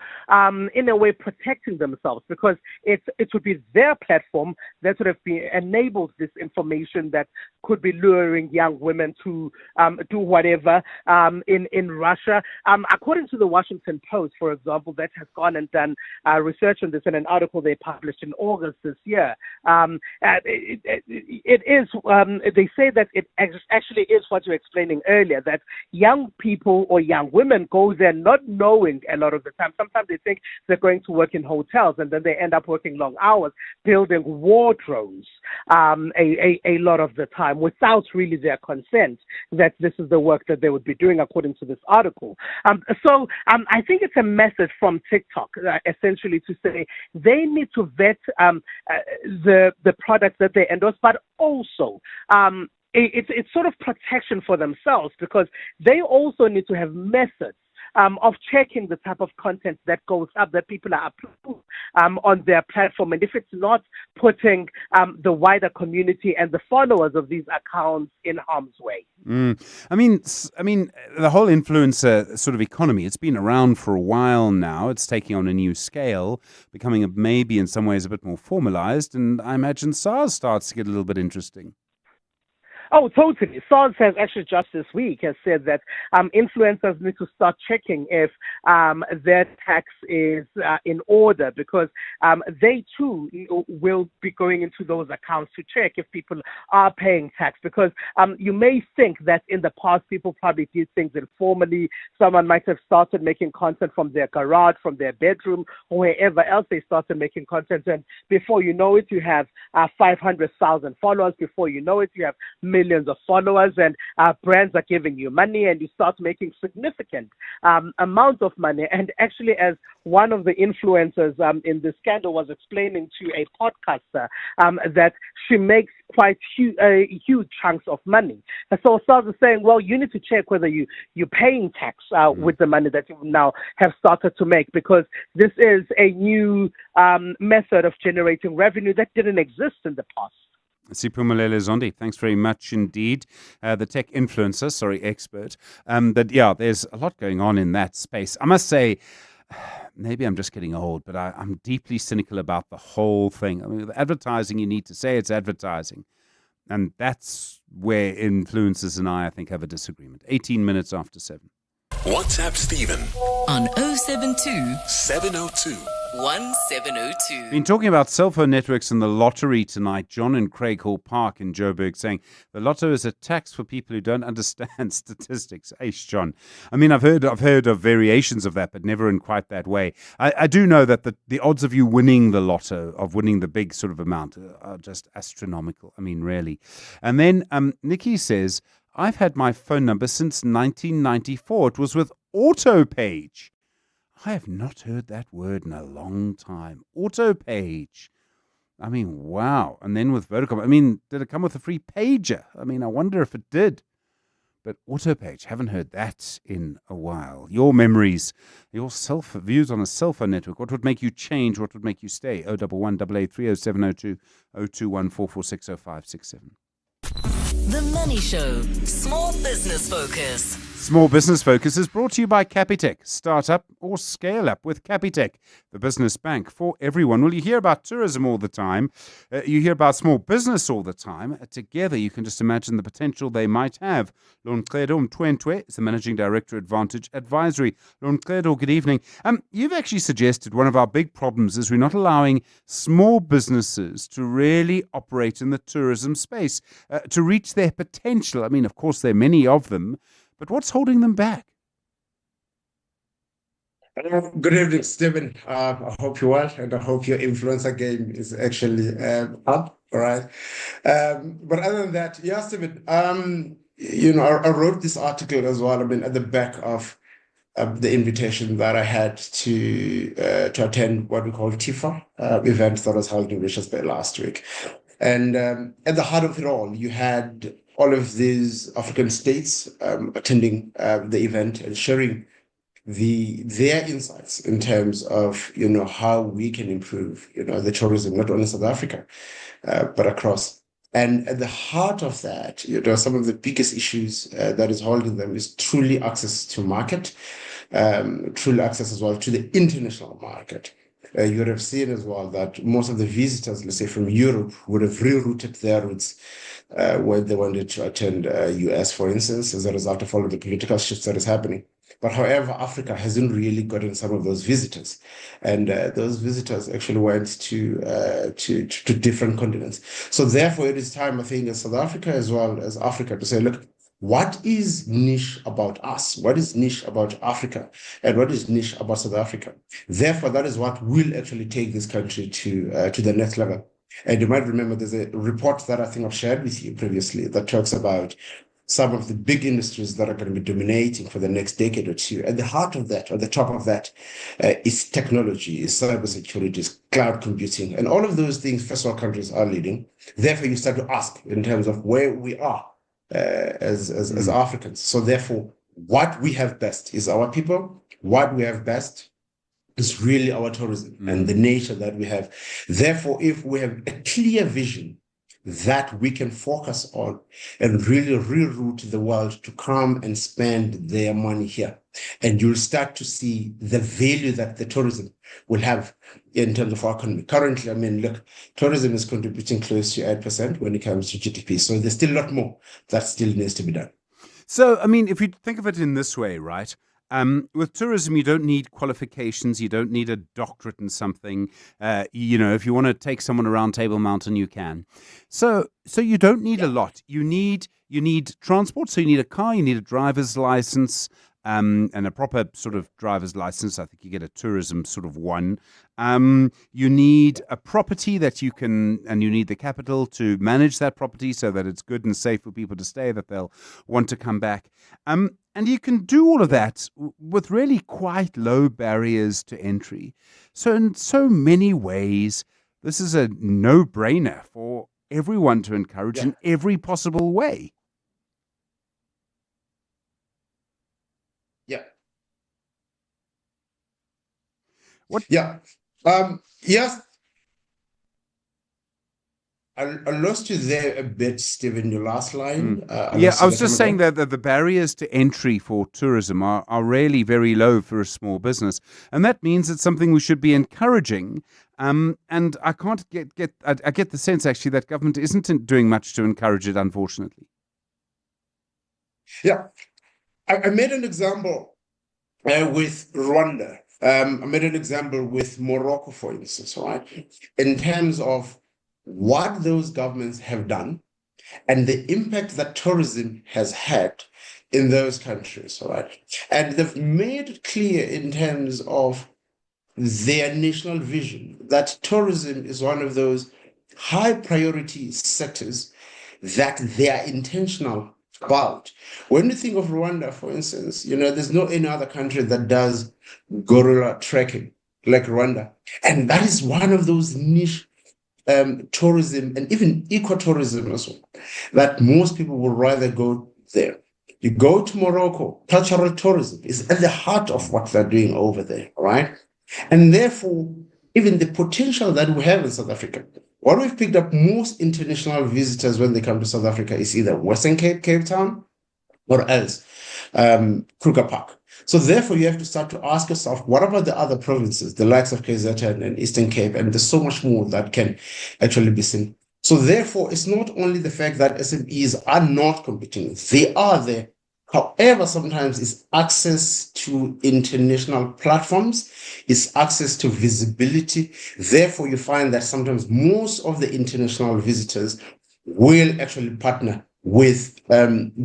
in a way, protecting themselves, because it would be their platform that would have enabled this information that could be luring young women to do whatever in Russia. According to the Washington Post, for example, that has gone and done research on this in an article they published in August this year. It is, they say that it actually is what you were explaining earlier, that young people or young women go there not knowing a lot of the time. Sometimes they think they're going to work in hotels, and then they end up working long hours building wardrobes a lot of the time without really their consent that this is the work that they would be doing, according to this article. So I think it's a message from TikTok, essentially, to say they need to vet the products that they endorse, but also it's sort of protection for themselves, because they also need to have methods of checking the type of content that goes up, that people are uploading on their platform. And if it's not putting the wider community and the followers of these accounts in harm's way. I mean, the whole influencer sort of economy, it's been around for a while now. It's taking on a new scale, becoming maybe in some ways a bit more formalized. And I imagine SARS starts to get a little bit interesting. Oh, totally. SARS has actually just this week has said that influencers need to start checking if their tax is in order, because they too will be going into those accounts to check if people are paying tax. Because you may think that in the past people probably did things informally. Someone might have started making content from their garage, from their bedroom, or wherever else they started making content. And before you know it, you have 500,000 followers. Before you know it, you have millions of followers, and brands are giving you money, and you start making significant amounts of money. And actually, as one of the influencers in the scandal was explaining to a podcaster, that she makes quite huge chunks of money. And so SARS is saying, well, you need to check whether you're paying tax with the money that you now have started to make, because this is a new method of generating revenue that didn't exist in the past. Siphumelele Zondi, thanks very much indeed. The tech influencer, expert. But yeah, there's a lot going on in that space. I must say, maybe I'm just getting old, but I'm deeply cynical about the whole thing. I mean, with advertising, you need to say it's advertising. And that's where influencers and I think, have a disagreement. 18 minutes after 7. WhatsApp Stephen on 072 702 1702. Been talking about cell phone networks and the lottery tonight. John in Craighall Park in Joburg saying the lotto is a tax for people who don't understand statistics. Aish, John. I mean, I've heard of variations of that, but never in quite that way. I do know that the odds of you winning the lotto, of winning the big sort of amount, are just astronomical. I mean, really. And then Nikki says, I've had my phone number since 1994. It was with AutoPage. I have not heard that word in a long time. AutoPage. I mean, wow. And then with Vodacom, I mean, did it come with a free pager? I mean, I wonder if it did. But AutoPage, haven't heard that in a while. Your memories, your views on a cell phone network. What would make you change? What would make you stay? 011 883 0702 021 446 0567. The Money Show. Small business focus. Small Business Focus is brought to you by Capitec. Start up or scale up with Capitec, the business bank for everyone. Well, you hear about tourism all the time. You hear about small business all the time. Together, you can just imagine the potential they might have. Lonqedo Mtwentwe is the Managing Director, Advantage Advisory. Lonqedo, good evening. You've actually suggested one of our big problems is we're not allowing small businesses to really operate in the tourism space, to reach their potential. I mean, of course, there are many of them. But what's holding them back? Good evening, Stephen. I hope you're well, and I hope your influencer game is actually up. All right. But other than that, yeah, Stephen. I wrote this article as well. I mean, at the back of the invitation that I had to attend what we call TIFA event that was held in Richards Bay last week, and at the heart of it all, you had all of these African states attending the event and sharing their insights in terms of how we can improve the tourism, not only in South Africa but across. And at the heart of that, some of the biggest issues that is holding them is truly access to market, truly access as well to the international market. You would have seen as well that most of the visitors, let's say from Europe, would have rerouted their routes when they wanted to attend US, for instance, as a result of all of the political shifts that is happening. But however, Africa hasn't really gotten some of those visitors. And those visitors actually went to different continents. So therefore, it is time, I think, as South Africa as well as Africa to say, look, what is niche about us? What is niche about Africa? And what is niche about South Africa? Therefore, that is what will actually take this country to the next level. And you might remember there's a report that I think I've shared with you previously that talks about some of the big industries that are going to be dominating for the next decade or two. At the heart of that, or the top of that, is technology, is cybersecurity, is cloud computing. And all of those things, first world countries are leading. Therefore, you start to ask in terms of where we are as Africans. So therefore, what we have best is our people. What we have best is really our tourism and the nature that we have. Therefore, if we have a clear vision that we can focus on and really reroute the world to come and spend their money here, and you'll start to see the value that the tourism will have in terms of our economy. Currently, I mean, look, tourism is contributing close to 8% when it comes to GDP. So there's still a lot more that still needs to be done. So, I mean, if you think of it in this way, right? With tourism, you don't need qualifications. You don't need a doctorate in something. If you want to take someone around Table Mountain, you can. So you don't need a lot. You need transport. So you need a car. You need a driver's license. And a proper sort of driver's license. I think you get a tourism sort of one. You need a property that you can, and you need the capital to manage that property so that it's good and safe for people to stay, that they'll want to come back. And you can do all of that with really quite low barriers to entry. So in so many ways, this is a no-brainer for everyone to encourage in every possible way. Yeah. What? Yeah. Yes. I lost you there a bit, Stephen, your last line. I was just saying that the barriers to entry for tourism are really very low for a small business. And that means it's something we should be encouraging. And I can't I get the sense, actually, that government isn't doing much to encourage it, unfortunately. Yeah. I made an example with Rwanda. I made an example with Morocco, for instance, right? In terms of what those governments have done and the impact that tourism has had in those countries, right? And they've made it clear in terms of their national vision that tourism is one of those high priority sectors that they are intentional about. When you think of Rwanda, for instance, there's no any other country that does gorilla trekking like Rwanda. And that is one of those niche tourism and even ecotourism as well, that most people would rather go there. You go to Morocco, cultural tourism is at the heart of what they're doing over there, right? And therefore, even the potential that we have in South Africa, what we've picked up most international visitors when they come to South Africa is either Western Cape, Cape Town, or else Kruger Park. So therefore, you have to start to ask yourself, what about the other provinces, the likes of KZN and Eastern Cape, and there's so much more that can actually be seen. So therefore, it's not only the fact that SMEs are not competing, they are there. However, sometimes it's access to international platforms, it's access to visibility. Therefore, you find that sometimes most of the international visitors will actually partner with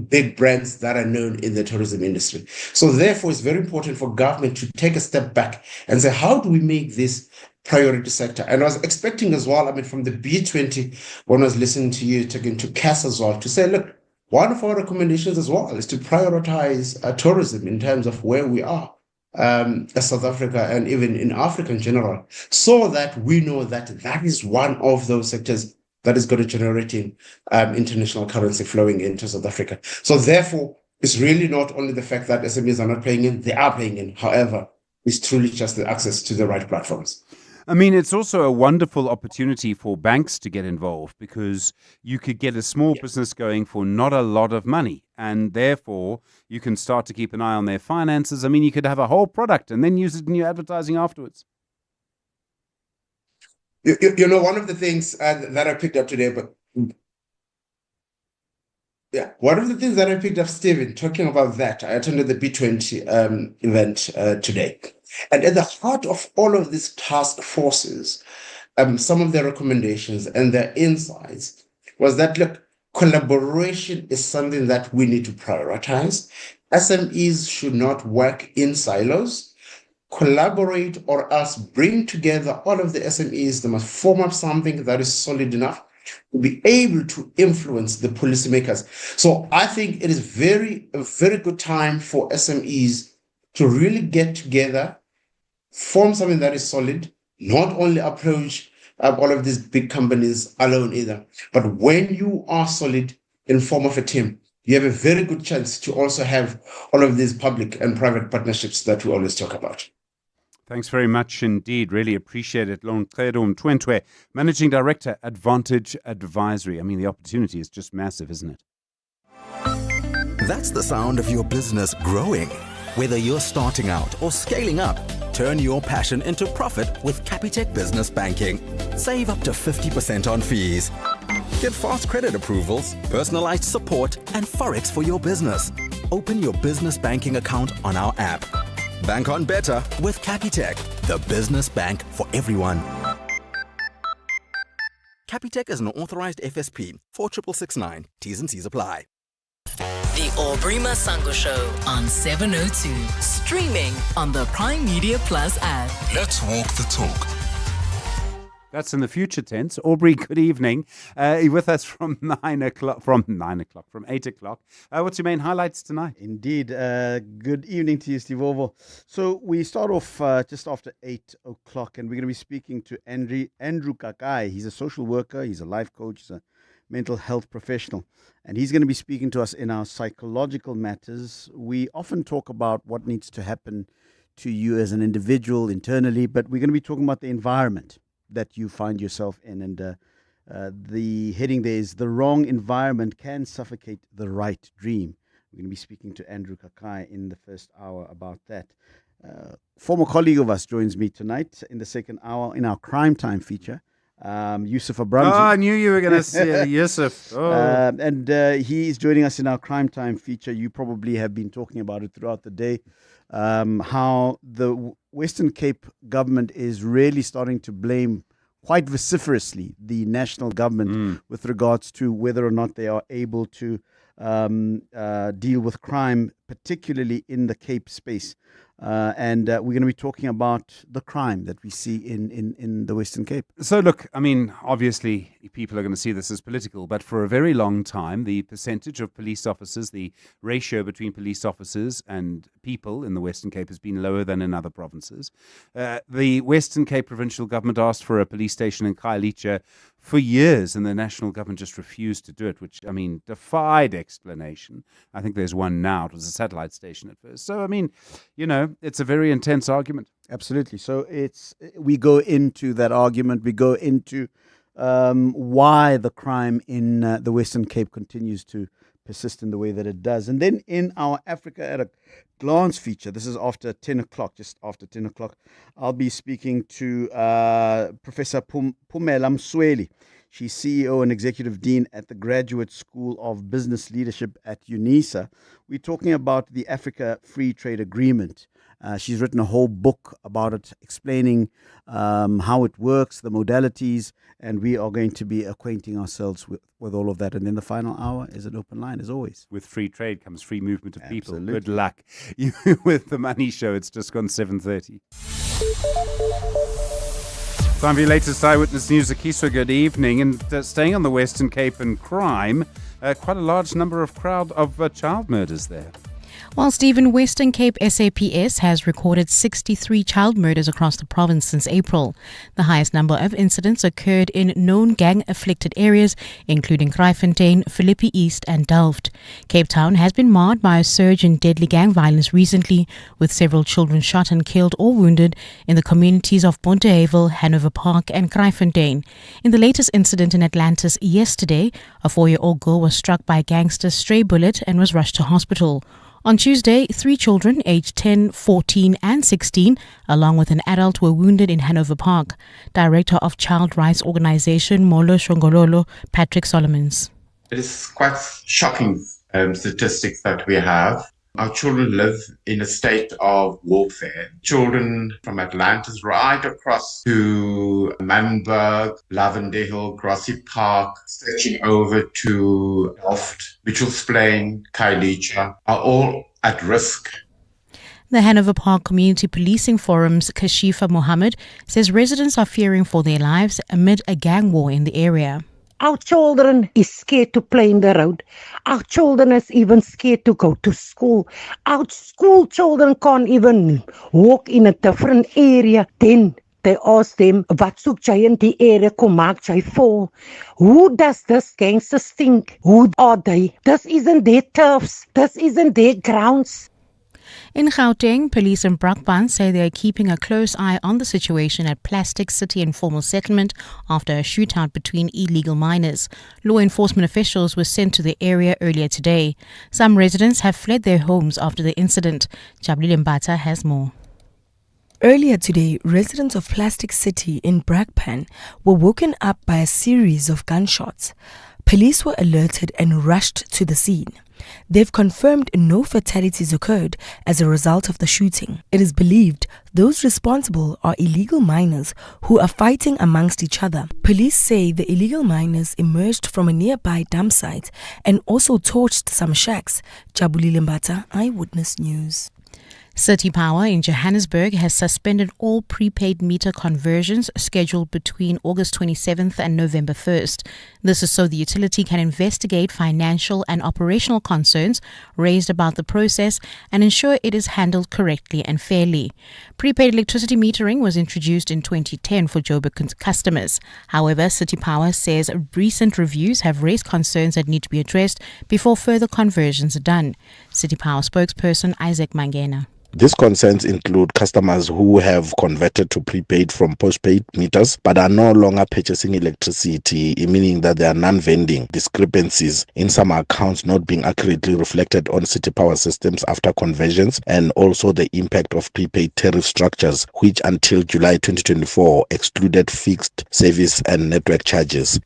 big brands that are known in the tourism industry. So therefore, it's very important for government to take a step back and say, how do we make this priority sector? And I was expecting as well, from the B20, when I was listening to you, talking to Cass as well, to say, look, one of our recommendations as well is to prioritize tourism in terms of where we are as South Africa and even in Africa in general, so that we know that that is one of those sectors that is going to generate international currency flowing into South Africa. So therefore, it's really not only the fact that SMEs are not paying in, they are paying in. However, it's truly just the access to the right platforms. It's also a wonderful opportunity for banks to get involved, because you could get a small business going for not a lot of money, and therefore you can start to keep an eye on their finances. You could have a whole product and then use it in your advertising afterwards. One of the things that I picked up today, one of the things that I picked up, Stephen, talking about that, I attended the B20 event today. And at the heart of all of these task forces, some of their recommendations and their insights was that, look, collaboration is something that we need to prioritize. SMEs should not work in silos. Collaborate or else bring together all of the SMEs. They must form up something that is solid enough to be able to influence the policymakers. So I think it is a very good time for SMEs to really get together, form something that is solid, not only approach all of these big companies alone either, but when you are solid in form of a team, you have a very good chance to also have all of these public and private partnerships that we always talk about. Thanks very much indeed. Really appreciate it. Lonqedo Mtwentwe, Managing Director, Advantage Advisory. The opportunity is just massive, isn't it? That's the sound of your business growing. Whether you're starting out or scaling up, turn your passion into profit with Capitec Business Banking. Save up to 50% on fees. Get fast credit approvals, personalized support, and Forex for your business. Open your business banking account on our app. Bank on better with Capitec, the business bank for everyone. Capitec is an authorized FSP 46669. T's and C's apply. The Aubrey Masango Show on 702. Streaming on the Prime Media Plus app. Let's walk the talk. That's in the future tense. Aubrey, good evening. You're with us from 8 o'clock. What's your main highlights tonight? Indeed. Good evening to you, Steve Oval. So we start off just after 8 o'clock, and we're going to be speaking to Andrew Kakai. He's a social worker, he's a life coach, he's a mental health professional, and he's going to be speaking to us in our psychological matters. We often talk about what needs to happen to you as an individual internally, but we're going to be talking about the environment that you find yourself in, and the heading there is "The Wrong Environment Can Suffocate the Right Dream." We're going to be speaking to Andrew Kakai in the first hour about that. Former colleague of us joins me tonight in the second hour in our Crime Time feature, Yusuf Abramji. Oh, I knew you were going to say Yusuf. Oh. And he is joining us in our Crime Time feature. You probably have been talking about it throughout the day. how the Western Cape government is really starting to blame quite vociferously the national government with regards to whether or not they are able to deal with crime, particularly in the Cape space. And we're going to be talking about the crime that we see in the Western Cape. So look, I mean, obviously people are going to see this as political, but for a very long time, the percentage of police officers, the ratio between police officers and people in the Western Cape has been lower than in other provinces. The Western Cape provincial government asked for a police station in Khayelitsha for years, and the national government just refused to do it, which, I mean, defied explanation. I think there's one now. It was a satellite station at first. So, I mean, you know, it's a very intense argument. Absolutely. So we go into that argument. We go into why the crime in the Western Cape continues to persist in the way that it does. And then in our Africa at a Glance feature, this is after 10 o'clock, just after 10 o'clock, I'll be speaking to Professor Phumela Msweli. She's CEO and Executive Dean at the Graduate School of Business Leadership at UNISA. We're talking about the Africa Free Trade Agreement. She's written a whole book about it, explaining how it works, the modalities, and we are going to be acquainting ourselves with all of that. And then the final hour is an open line, as always. With free trade comes free movement of people. Absolutely. Good luck. With the Money Show, it's just gone 7:30. Time for your latest Eyewitness News. Akiswa, good evening. And staying on the Western Cape and crime, quite a large number of child murders there. While Stephen, Western Cape SAPS has recorded 63 child murders across the province since April. The highest number of incidents occurred in known gang-afflicted areas, including Kraaifontein, Philippi East and Delft. Cape Town has been marred by a surge in deadly gang violence recently, with several children shot and killed or wounded in the communities of Bontehavel, Hanover Park and Kraaifontein. In the latest incident in Atlantis yesterday, a 4-year-old girl was struck by a gangster's stray bullet and was rushed to hospital. On Tuesday, 3 children aged 10, 14 and 16, along with an adult, were wounded in Hanover Park. Director of Child Rights Organization Molo Shongololo, Patrick Solomons. It is quite shocking statistics that we have. Our children live in a state of warfare. Children from Atlantis right across to Manenberg, Lavender, Grassy Park, stretching over to Delft, Mitchell's Plain, Khayelitsha, are all at risk. The Hanover Park Community Policing Forum's Kashifa Mohammed says residents are fearing for their lives amid a gang war in the area. Our children is scared to play in the road. Our children is even scared to go to school. Our school children can't even walk in a different area. Then they ask them, wat soek jy in die area, kom maak jy vol. Who does this gangsters think? Who are they? This isn't their turfs. This isn't their grounds. In Gauteng, police in Brakpan say they are keeping a close eye on the situation at Plastic City Informal Settlement after a shootout between illegal miners. Law enforcement officials were sent to the area earlier today. Some residents have fled their homes after the incident. Jabulile Mbata has more. Earlier today, residents of Plastic City in Brakpan were woken up by a series of gunshots. Police were alerted and rushed to the scene. They've confirmed no fatalities occurred as a result of the shooting. It is believed those responsible are illegal miners who are fighting amongst each other. Police say the illegal miners emerged from a nearby dump site and also torched some shacks. Jabulile Mbata, Eyewitness News. City Power in Johannesburg has suspended all prepaid meter conversions scheduled between August 27th and November 1st. This is so the utility can investigate financial and operational concerns raised about the process and ensure it is handled correctly and fairly. Prepaid electricity metering was introduced in 2010 for Joburg customers. However, City Power says recent reviews have raised concerns that need to be addressed before further conversions are done. City Power spokesperson Isaac Mangena. These concerns include customers who have converted to prepaid from postpaid meters but are no longer purchasing electricity, meaning that there are non-vending discrepancies in some accounts not being accurately reflected on City Power systems after conversions, and also the impact of prepaid tariff structures, which until July 2024 excluded fixed service and network charges.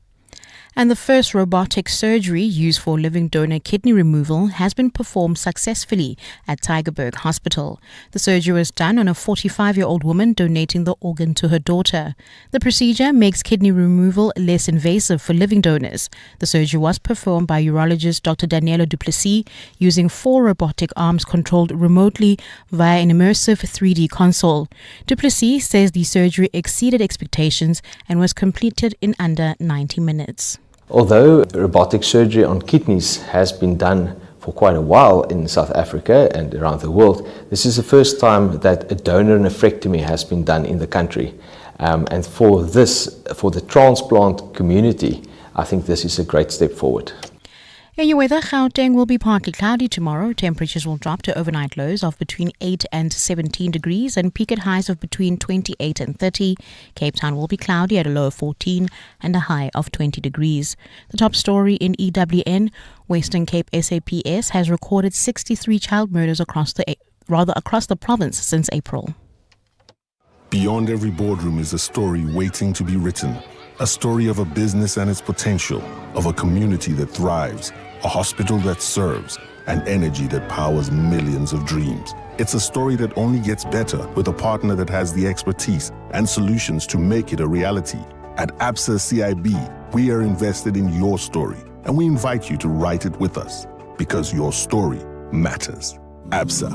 And the first robotic surgery used for living donor kidney removal has been performed successfully at Tygerberg Hospital. The surgery was done on a 45-year-old woman donating the organ to her daughter. The procedure makes kidney removal less invasive for living donors. The surgery was performed by urologist Dr. Daniela Duplessis using 4 robotic arms controlled remotely via an immersive 3D console. Duplessis says the surgery exceeded expectations and was completed in under 90 minutes. Although robotic surgery on kidneys has been done for quite a while in South Africa and around the world, this is the first time that a donor nephrectomy has been done in the country. And for the transplant community, I think this is a great step forward. In your weather, Gauteng will be partly cloudy tomorrow. Temperatures will drop to overnight lows of between 8 and 17 degrees and peak at highs of between 28 and 30. Cape Town will be cloudy at a low of 14 and a high of 20 degrees. The top story in EWN, Western Cape SAPS has recorded 63 child murders across the province since April. Beyond every boardroom is a story waiting to be written. A story of a business and its potential, of a community that thrives, a hospital that serves, and energy that powers millions of dreams. It's a story that only gets better with a partner that has the expertise and solutions to make it a reality. At ABSA CIB, we are invested in your story, and we invite you to write it with us, because your story matters. ABSA,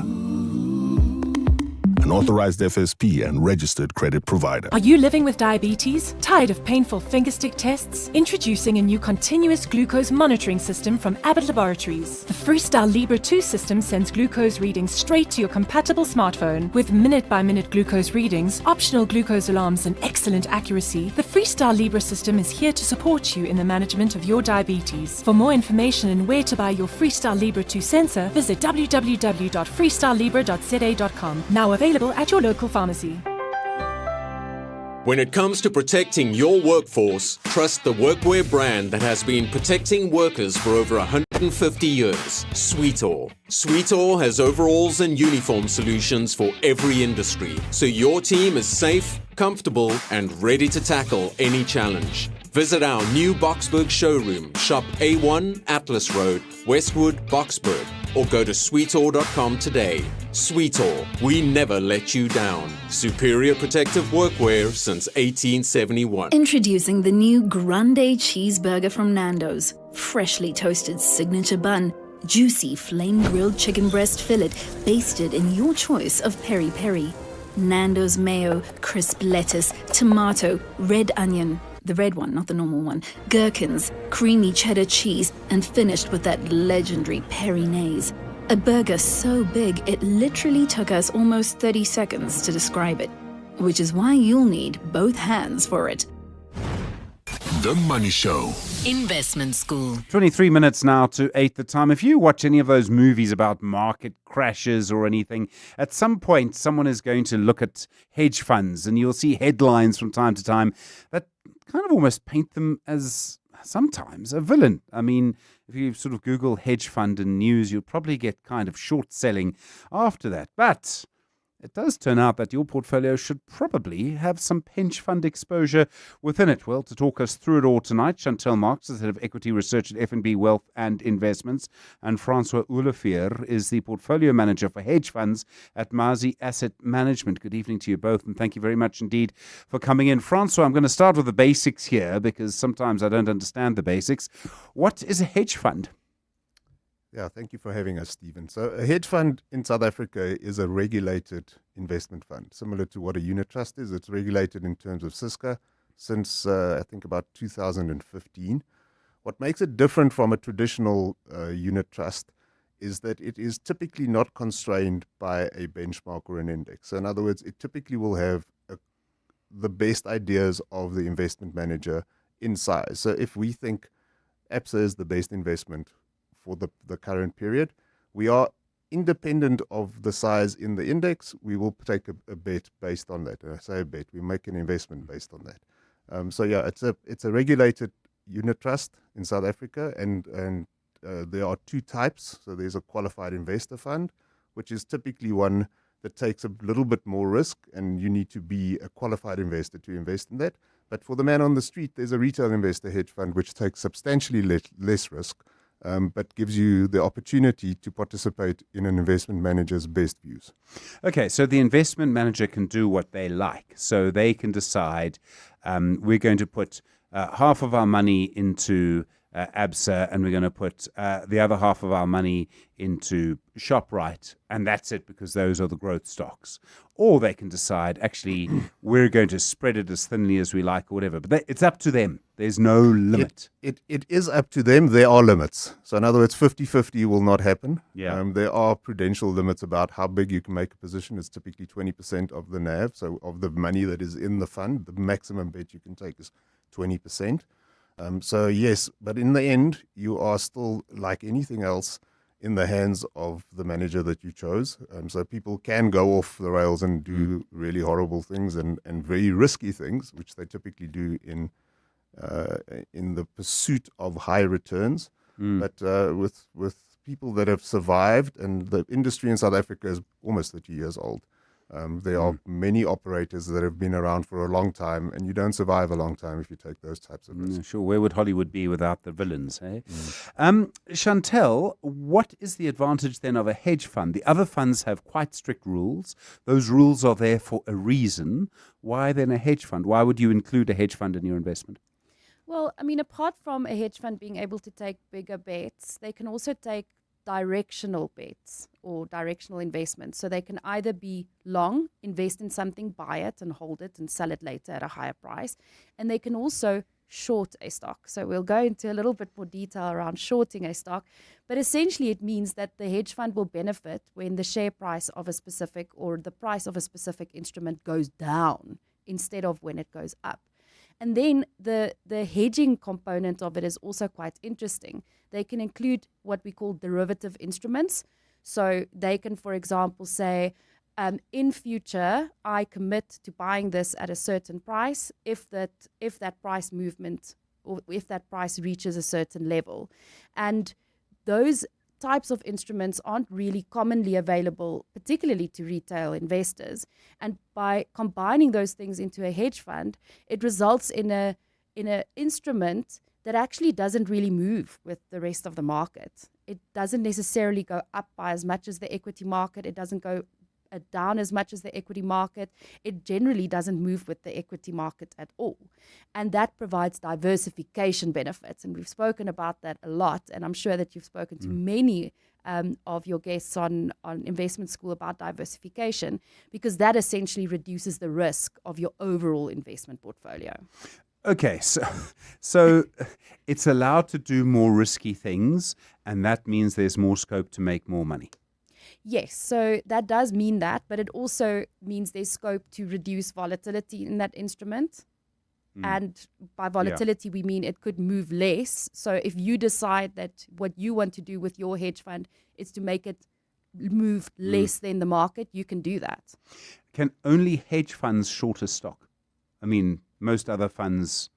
an authorized FSP and registered credit provider. Are you living with diabetes? Tired of painful fingerstick tests? Introducing a new continuous glucose monitoring system from Abbott Laboratories. The Freestyle Libre 2 system sends glucose readings straight to your compatible smartphone. With minute-by-minute glucose readings, optional glucose alarms, and excellent accuracy, the Freestyle Libre system is here to support you in the management of your diabetes. For more information and where to buy your Freestyle Libre 2 sensor, visit www.freestylelibre.za.com. Now available at your local pharmacy. When it comes to protecting your workforce, trust the workwear brand that has been protecting workers for over 150 years, Sweetall. Sweetall has overalls and uniform solutions for every industry, so your team is safe, comfortable, and ready to tackle any challenge. Visit our new Boksburg showroom, shop A1 Atlas Road, Westwood, Boksburg, or go to sweetall.com today. Sweetall, we never let you down. Superior protective workwear since 1871. Introducing the new Grande Cheeseburger from Nando's. Freshly toasted signature bun, juicy flame-grilled chicken breast fillet basted in your choice of peri-peri. Nando's mayo, crisp lettuce, tomato, red onion. The red one, not the normal one. Gherkins, creamy cheddar cheese, and finished with that legendary peri-naise. A burger so big it literally took us almost 30 seconds to describe it, which is why you'll need both hands for it. The Money Show. Investment School. 23 minutes now to 8 the time. If you watch any of those movies about market crashes or anything, at some point someone is going to look at hedge funds and you'll see headlines from time to time that kind of almost paint them as sometimes a villain. I mean, if you sort of Google hedge fund and news, you'll probably get kind of short selling after that. But it does turn out that your portfolio should probably have some hedge fund exposure within it. Well, to talk us through it all tonight, Chantel Marx is head of equity research at F&B Wealth and Investments, and Francois Olivier is the portfolio manager for hedge funds at Mazi Asset Management. Good evening to you both, and thank you very much indeed for coming in. Francois, I'm going to start with the basics here because sometimes I don't understand the basics. What is a hedge fund? Yeah, thank you for having us, Stephen. So a hedge fund in South Africa is a regulated investment fund, similar to what a unit trust is. It's regulated in terms of SISCA since, I think, about 2015. What makes it different from a traditional unit trust is that it is typically not constrained by a benchmark or an index. So in other words, it typically will have the best ideas of the investment manager in size. So if we think ABSA is the best investment for the current period, we are independent of the size in the index. We will take a bet based on that. And I say a bet, we make an investment based on that. So yeah, it's a regulated unit trust in South Africa, and there are two types. So there's a qualified investor fund, which is typically one that takes a little bit more risk, and you need to be a qualified investor to invest in that. But for the man on the street, there's a retail investor hedge fund which takes substantially less risk, but gives you the opportunity to participate in an investment manager's best views. Okay, so the investment manager can do what they like. So they can decide we're going to put half of our money into ABSA, and we're going to put the other half of our money into ShopRite, and that's it, because those are the growth stocks. Or they can decide, actually, we're going to spread it as thinly as we like or whatever. But it's up to them. There's no limit. It is up to them. There are limits. So in other words, 50-50 will not happen. Yeah. There are prudential limits about how big you can make a position. It's typically 20% of the NAV, so of the money that is in the fund. The maximum bet you can take is 20%. So yes, but in the end, you are still, like anything else, in the hands of the manager that you chose. So people can go off the rails and do really horrible things and very risky things, which they typically do in the pursuit of high returns. But with people that have survived, and the industry in South Africa is almost 30 years old. There are many operators that have been around for a long time, and you don't survive a long time if you take those types of risks. Sure. Where would Hollywood be without the villains, eh? Chantel, what is the advantage then of a hedge fund? The other funds have quite strict rules. Those rules are there for a reason. Why then a hedge fund? Why would you include a hedge fund in your investment? Well, I mean, apart from a hedge fund being able to take bigger bets, they can also take directional bets or directional investments. So they can either be long, invest in something, buy it and hold it and sell it later at a higher price. And they can also short a stock. So we'll go into a little bit more detail around shorting a stock. But essentially it means that the hedge fund will benefit when the share price of a specific or the price of a specific instrument goes down instead of when it goes up. And then the hedging component of it is also quite interesting. They can include what we call derivative instruments. So they can, for example, say, in future, I commit to buying this at a certain price if that price movement or if that price reaches a certain level. And those types of instruments aren't really commonly available, particularly to retail investors. And by combining those things into a hedge fund, it results in a instrument that actually doesn't really move with the rest of the market. It doesn't necessarily go up by as much as the equity market. It doesn't go down as much as the equity market. It generally doesn't move with the equity market at all. And that provides diversification benefits. And we've spoken about that a lot. And I'm sure that you've spoken to many of your guests on Investment School about diversification, because that essentially reduces the risk of your overall investment portfolio. Okay, so it's allowed to do more risky things, and that means there's more scope to make more money. Yes, so that does mean that, but it also means there's scope to reduce volatility in that instrument. And by volatility, we mean it could move less. So if you decide that what you want to do with your hedge fund is to make it move less than the market, you can do that. Can only hedge funds short a stock? I mean, most other funds,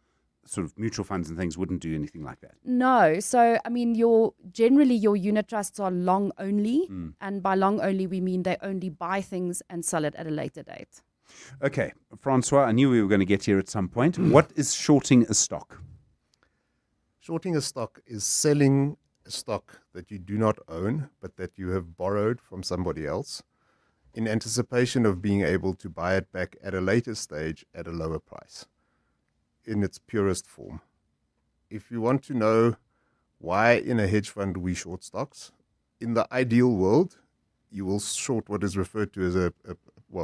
sort of mutual funds and things, wouldn't do anything like that. No. So, I mean, generally your unit trusts are long only. And by long only, we mean they only buy things and sell it at a later date. Okay. Francois, I knew we were going to get here at some point. What is shorting a stock? Shorting a stock is selling a stock that you do not own, but that you have borrowed from somebody else in anticipation of being able to buy it back at a later stage at a lower price, in its purest form. If you want to know why in a hedge fund we short stocks, in the ideal world, you will short what is referred to as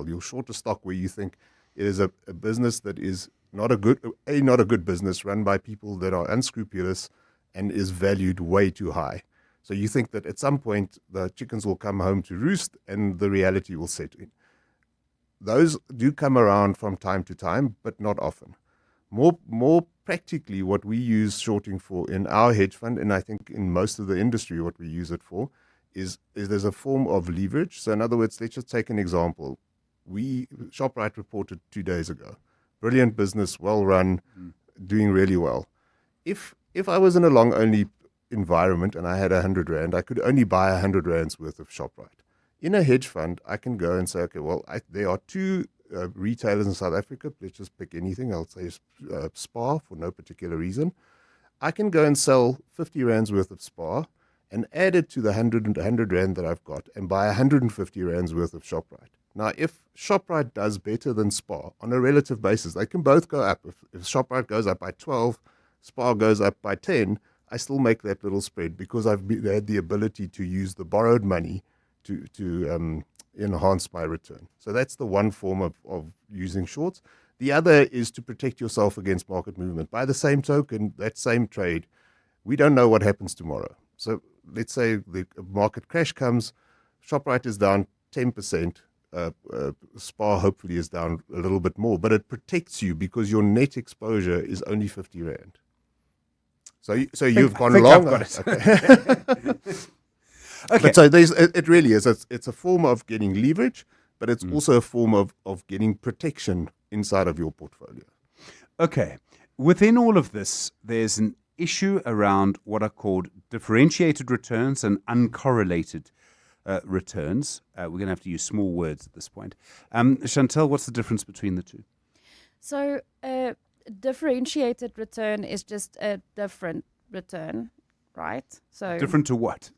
you'll short a stock where you think it is a business that is not a good business run by people that are unscrupulous and is valued way too high. So you think that at some point the chickens will come home to roost and the reality will set in. Those do come around from time to time, but not often. More practically, what we use shorting for in our hedge fund, and I think in most of the industry what we use it for, is there's a form of leverage. So in other words, let's just take an example. ShopRite reported 2 days ago. Brilliant business, well run, doing really well. If I was in a long only environment and I had 100 Rand, I could only buy 100 Rands worth of ShopRite. In a hedge fund, I can go and say, okay, well, there are two retailers in South Africa, let's just pick anything, I'll say Spar for no particular reason. I can go and sell 50 rands worth of Spar and add it to the 100 rand that I've got and buy 150 rands worth of ShopRite. Now, if ShopRite does better than Spar on a relative basis, they can both go up. If ShopRite goes up by 12, Spar goes up by 10, I still make that little spread because I've had the ability to use the borrowed money to enhance my return. So that's the one form of using shorts. The other is to protect yourself against market movement. By the same token, that same trade, we don't know what happens tomorrow. So let's say the market crash comes, ShopRite is down 10%, Spar hopefully is down a little bit more, but it protects you because your net exposure is only 50 rand. So you've gone long. I've got it. Okay. Okay. But so it really is. It's a form of getting leverage, but it's also a form of getting protection inside of your portfolio. Okay. Within all of this, there's an issue around what are called differentiated returns and uncorrelated returns. We're going to have to use small words at this point. Chantel, what's the difference between the two? So differentiated return is just a different return, right? So Different to what?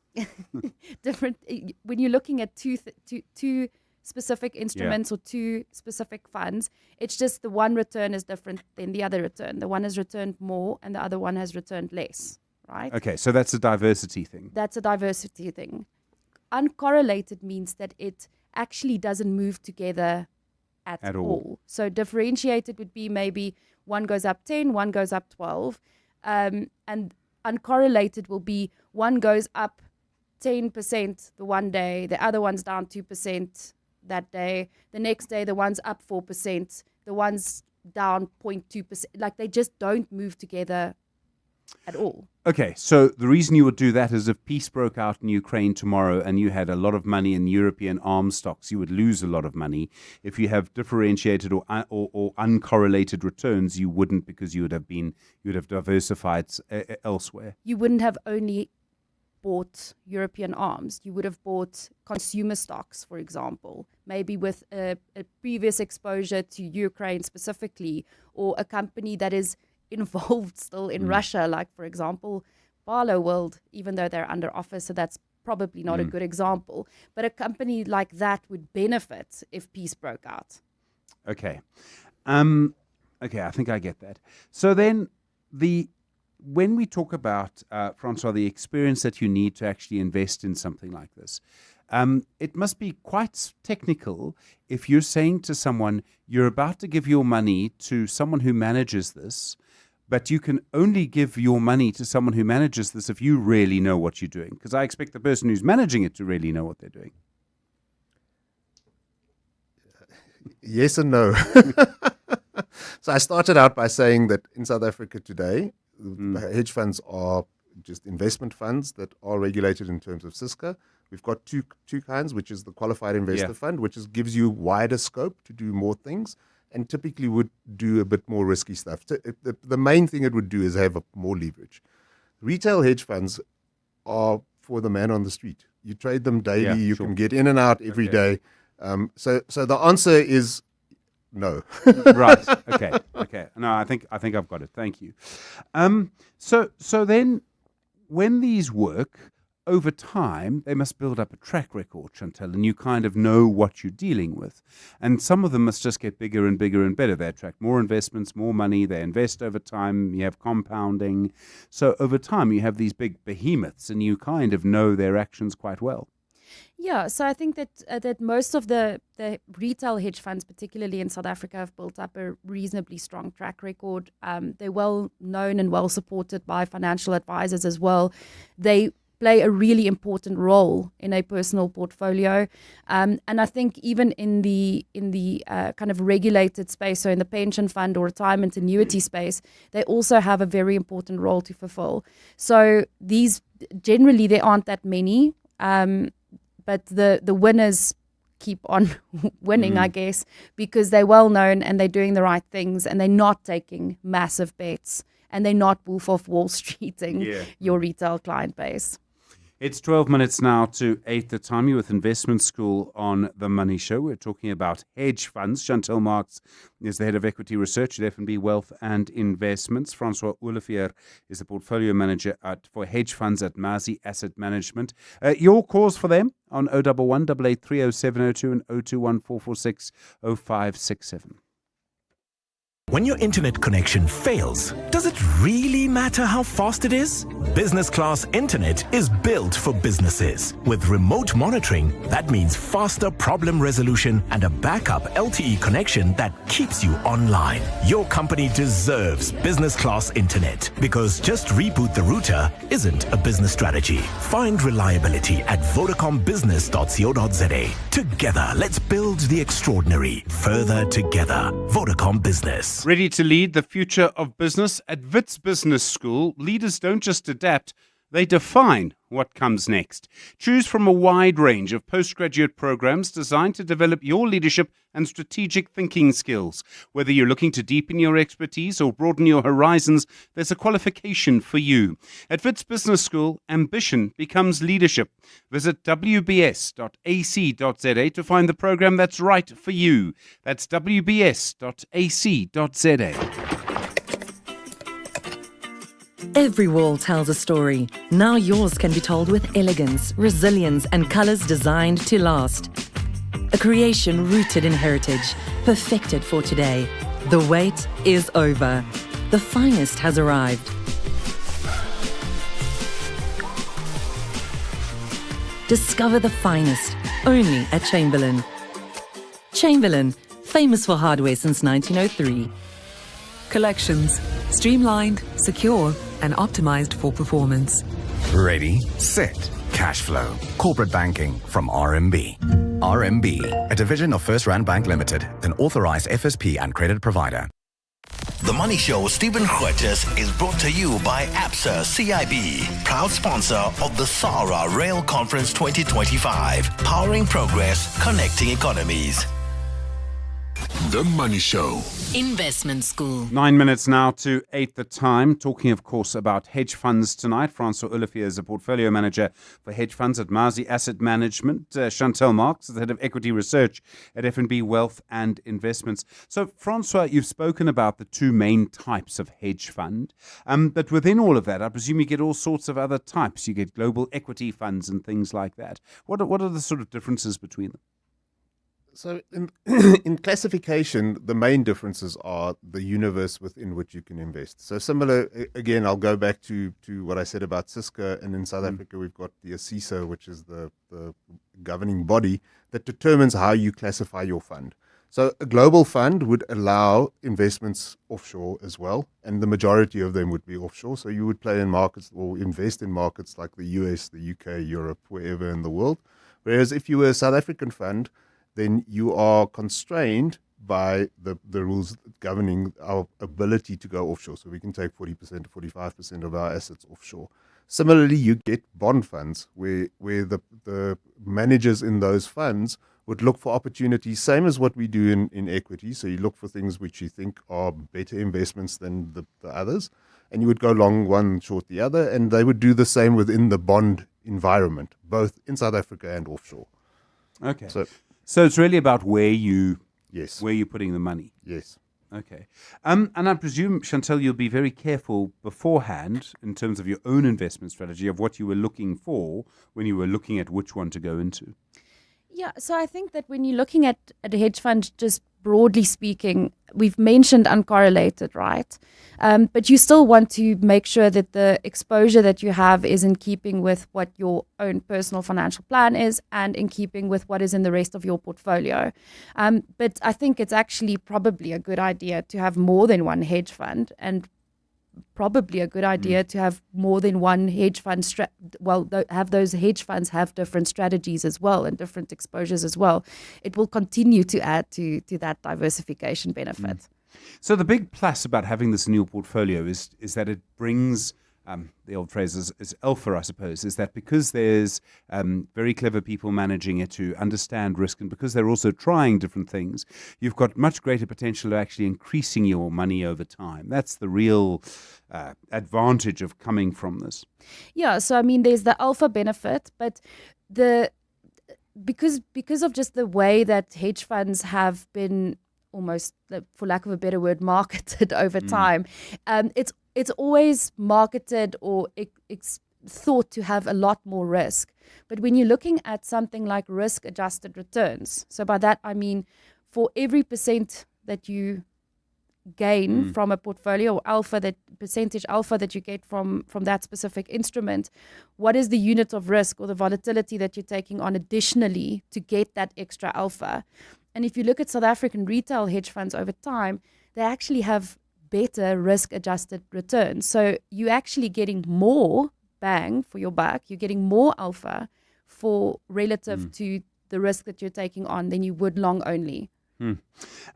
different when you're looking at two specific instruments or two specific funds, it's just the one return is different than the other return. The one has returned more and the other one has returned less, right? Okay, so that's a diversity thing. That's a diversity thing. Uncorrelated means that it actually doesn't move together at all. So differentiated would be maybe one goes up 10, one goes up 12. And uncorrelated will be one goes up 10% the one day, the other one's down 2% that day. The next day, the one's up 4%, the one's down 0.2%. Like they just don't move together at all. Okay, so the reason you would do that is if peace broke out in Ukraine tomorrow and you had a lot of money in European arms stocks, you would lose a lot of money. If you have differentiated or uncorrelated returns, you wouldn't, because you would have diversified elsewhere. You wouldn't have only bought European arms. You would have bought consumer stocks, for example, maybe with a previous exposure to Ukraine specifically, or a company that is involved still in Russia, like, for example, Barlow World, even though they're under offer, so that's probably not a good example. But a company like that would benefit if peace broke out. Okay. Okay, I think I get that. So then when we talk about, Francois, the experience that you need to actually invest in something like this, it must be quite technical if you're saying to someone, you're about to give your money to someone who manages this, but you can only give your money to someone who manages this if you really know what you're doing. Because I expect the person who's managing it to really know what they're doing. Yes and no. So I started out by saying that in South Africa today, hedge funds are just investment funds that are regulated in terms of CISCA. We've got two kinds, which is the qualified investor fund, which gives you wider scope to do more things, and typically would do a bit more risky stuff. So the main thing it would do is have more leverage. Retail hedge funds are for the man on the street. You trade them daily. You can get in and out every day. So the answer is no. Right. Okay. No, I think I've got it. Thank you. So then, when these work over time, they must build up a track record, Chantel, and you kind of know what you're dealing with. And some of them must just get bigger and bigger and better. They attract more investments, more money. They invest over time. You have compounding. So over time, you have these big behemoths, and you kind of know their actions quite well. Yeah, so I think that most of the retail hedge funds, particularly in South Africa, have built up a reasonably strong track record. They're well known and well supported by financial advisors as well. They play a really important role in a personal portfolio, and I think even in the kind of regulated space, so in the pension fund or retirement annuity space, they also have a very important role to fulfill. So these generally there aren't that many. But the winners keep on winning, I guess, because they're well known and they're doing the right things and they're not taking massive bets and they're not Wolf of Wall Streeting your retail client base. It's 12 minutes now to 8 the time. You're with Investment School on The Money Show. We're talking about hedge funds. Chantal Marx is the head of equity research at F&B Wealth and Investments. Francois Olivier is the portfolio manager for hedge funds at Mazi Asset Management. Your calls for them on 011 883 0702 and 021 446 0567. When your internet connection fails, does it really matter how fast it is? Business class internet is built for businesses. With remote monitoring, that means faster problem resolution and a backup LTE connection that keeps you online. Your company deserves business class internet because just reboot the router isn't a business strategy. Find reliability at vodacombusiness.co.za. Together, let's build the extraordinary. Further together. Vodacom Business. Ready to lead the future of business? At Wits Business School, leaders don't just adapt, they define what comes next. Choose from a wide range of postgraduate programs designed to develop your leadership and strategic thinking skills. Whether you're looking to deepen your expertise or broaden your horizons, there's a qualification for you. At Wits Business School, ambition becomes leadership. Visit wbs.ac.za to find the program that's right for you. That's wbs.ac.za. Every wall tells a story. Now yours can be told with elegance, resilience, and colors designed to last. A creation rooted in heritage, perfected for today. The wait is over. The finest has arrived. Discover the finest, only at Chamberlain. Chamberlain, famous for hardware since 1903. Collections, streamlined, secure, and optimized for performance. Ready, set, cash flow. Corporate banking from RMB. RMB, a division of First Rand Bank Limited, an authorized FSP and credit provider. The Money Show Stephen Grootes is brought to you by ABSA CIB, proud sponsor of the SARA Rail Conference 2025, powering progress, connecting economies. The Money Show. Investment School. 9 minutes now to 8 the time. Talking, of course, about hedge funds tonight. Francois Olivier is a portfolio manager for hedge funds at Mazi Asset Management. Chantal Marx is the head of equity research at F&B Wealth and Investments. So, Francois, you've spoken about the two main types of hedge fund. But within all of that, I presume you get all sorts of other types. You get global equity funds and things like that. What are the sort of differences between them? So in classification, the main differences are the universe within which you can invest. So similar, again, I'll go back to what I said about Cisco, and in South Africa, we've got the ASISO, which is the governing body that determines how you classify your fund. So a global fund would allow investments offshore as well, and the majority of them would be offshore. So you would play in markets or invest in markets like the US, the UK, Europe, wherever in the world. Whereas if you were a South African fund, then you are constrained by the rules governing our ability to go offshore. So we can take 40% to 45% of our assets offshore. Similarly, you get bond funds where the managers in those funds would look for opportunities, same as what we do in equity. So you look for things which you think are better investments than the others, and you would go long one, short the other, and they would do the same within the bond environment, both in South Africa and offshore. Okay. So it's really about where you're putting the money. Yes. Okay. And I presume, Chantal, you'll be very careful beforehand in terms of your own investment strategy of what you were looking for when you were looking at which one to go into. Yeah, so I think that when you're looking at a hedge fund, just broadly speaking, we've mentioned uncorrelated, right? But you still want to make sure that the exposure that you have is in keeping with what your own personal financial plan is and in keeping with what is in the rest of your portfolio. But I think it's actually probably a good idea to have more than one hedge fund, and probably a good idea to have more than one hedge fund. Have those hedge funds have different strategies as well and different exposures as well. It will continue to add to that diversification benefit. So the big plus about having this new portfolio is that it brings the old phrase is alpha, I suppose, is that because there's very clever people managing it who understand risk, and because they're also trying different things, you've got much greater potential of actually increasing your money over time. That's the real advantage of coming from this. Yeah, so I mean, there's the alpha benefit, but because of just the way that hedge funds have been almost, for lack of a better word, marketed over time, it's always marketed or thought to have a lot more risk. But when you're looking at something like risk-adjusted returns, so by that I mean for every percent that you gain from a portfolio, or percentage alpha that you get from that specific instrument, what is the unit of risk or the volatility that you're taking on additionally to get that extra alpha? And if you look at South African retail hedge funds over time, they actually have better risk-adjusted returns. So you're actually getting more bang for your buck, you're getting more alpha for relative to the risk that you're taking on than you would long only.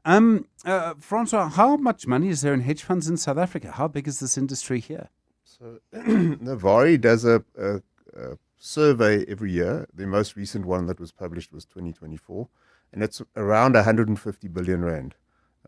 Francois, how much money is there in hedge funds in South Africa? How big is this industry here? So Navari does a survey every year. The most recent one that was published was 2024, and it's around 150 billion rand.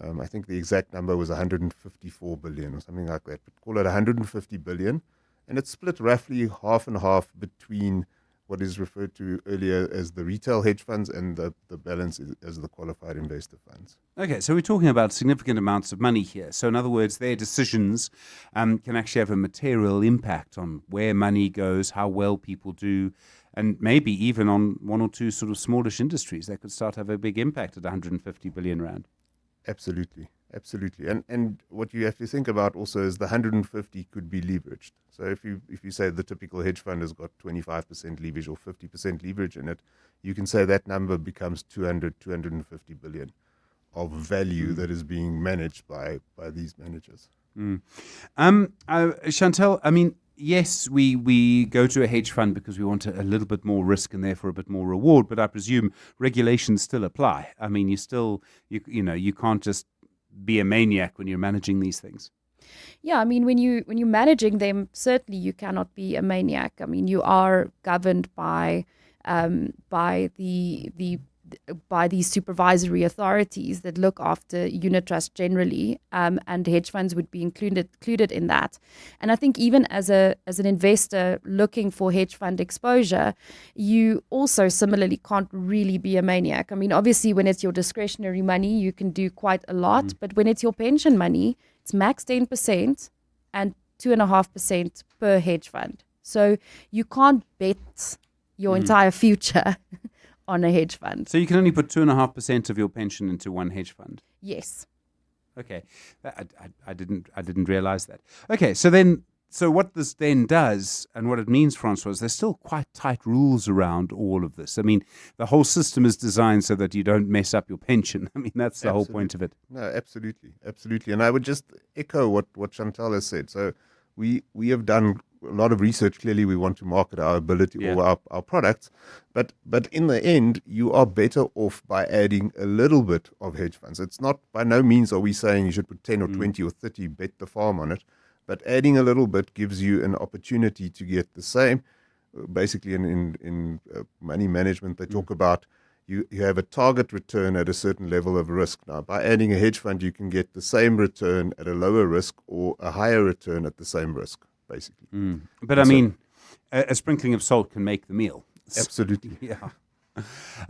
I think the exact number was 154 billion or something like that, but call it 150 billion. And it's split roughly half and half between what is referred to earlier as the retail hedge funds and the balance as the qualified investor funds. Okay, so we're talking about significant amounts of money here. So in other words, their decisions can actually have a material impact on where money goes, how well people do, and maybe even on one or two sort of smallish industries that could start to have a big impact at 150 billion rand. Absolutely. And what you have to think about also is the 150 could be leveraged. So if you say the typical hedge fund has got 25% leverage or 50% leverage in it, you can say that number becomes 250 billion of value that is being managed by these managers. Chantel, I mean, yes, we go to a hedge fund because we want a little bit more risk and therefore a bit more reward, but I presume regulations still apply. I mean, you can't just be a maniac when you're managing these things. Yeah, I mean, when you're managing them, certainly you cannot be a maniac. I mean, you are governed by these supervisory authorities that look after unit trust generally, and hedge funds would be included in that. And I think even as an investor looking for hedge fund exposure, you also similarly can't really be a maniac. I mean, obviously when it's your discretionary money, you can do quite a lot, but when it's your pension money, it's max 10% and 2.5% per hedge fund. So you can't bet your entire future on a hedge fund. So you can only put 2.5% of your pension into one hedge fund? Yes. Okay. I didn't realize that. Okay, so what this then does and what it means, Francois, is there's still quite tight rules around all of this. I mean, the whole system is designed so that you don't mess up your pension. I mean, that's the whole point of it. No, absolutely. And I would just echo what Chantal has said. So we have done a lot of research. Clearly, we want to market our ability or our products, but in the end, you are better off by adding a little bit of hedge funds. It's not, by no means are we saying you should put 10 or 20 or 30, bet the farm on it, but adding a little bit gives you an opportunity to get the same. Basically, in money management, they talk about you have a target return at a certain level of risk. Now, by adding a hedge fund, you can get the same return at a lower risk or a higher return at the same risk, basically. But I mean, a sprinkling of salt can make the meal. Absolutely. Yeah.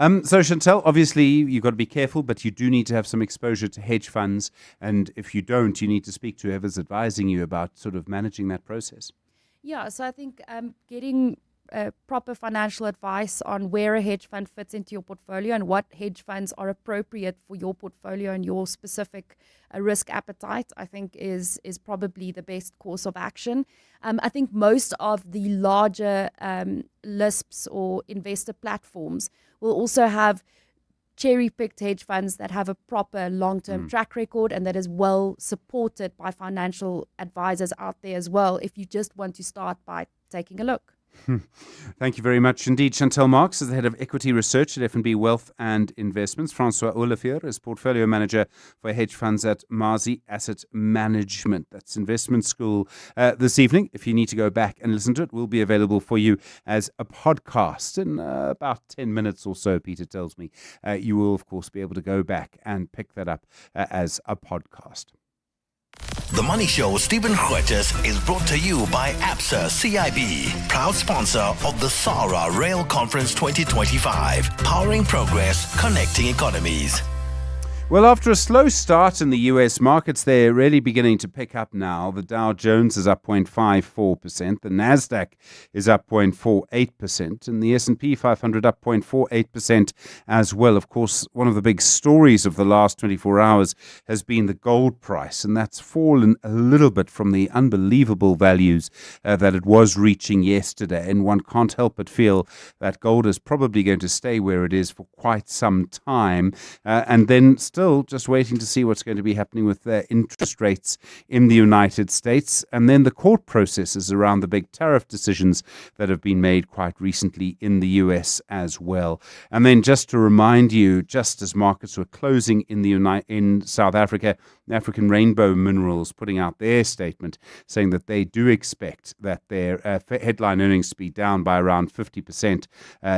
So Chantel, obviously you've got to be careful, but you do need to have some exposure to hedge funds. And if you don't, you need to speak to whoever's advising you about sort of managing that process. Yeah, so I think getting proper financial advice on where a hedge fund fits into your portfolio and what hedge funds are appropriate for your portfolio and your specific risk appetite, I think is probably the best course of action. I think most of the larger LISPs or investor platforms will also have cherry-picked hedge funds that have a proper long-term track record and that is well supported by financial advisors out there as well, if you just want to start by taking a look. Thank you very much indeed. Chantel Marks is the head of equity research at F&B Wealth and Investments. Francois Olivier is portfolio manager for hedge funds at Marzi Asset Management. That's investment school this evening. If you need to go back and listen to it, will be available for you as a podcast in about 10 minutes or so, Peter tells me. You will, of course, be able to go back and pick that up as a podcast. The Money Show, Stephen Grootes, is brought to you by ABSA CIB, proud sponsor of the SARA Rail Conference 2025, powering progress, connecting economies. Well, after a slow start in the US markets, they're really beginning to pick up now. The Dow Jones is up 0.54%, the Nasdaq is up 0.48%, and the S&P 500 up 0.48% as well. Of course, one of the big stories of the last 24 hours has been the gold price, and that's fallen a little bit from the unbelievable values that it was reaching yesterday. And one can't help but feel that gold is probably going to stay where it is for quite some time, and then still just waiting to see what's going to be happening with interest rates in the United States, and then the court processes around the big tariff decisions that have been made quite recently in the US as well. And then just to remind you, just as markets were closing in South Africa, African Rainbow Minerals putting out their statement saying that they do expect that their headline earnings to be down by around 50%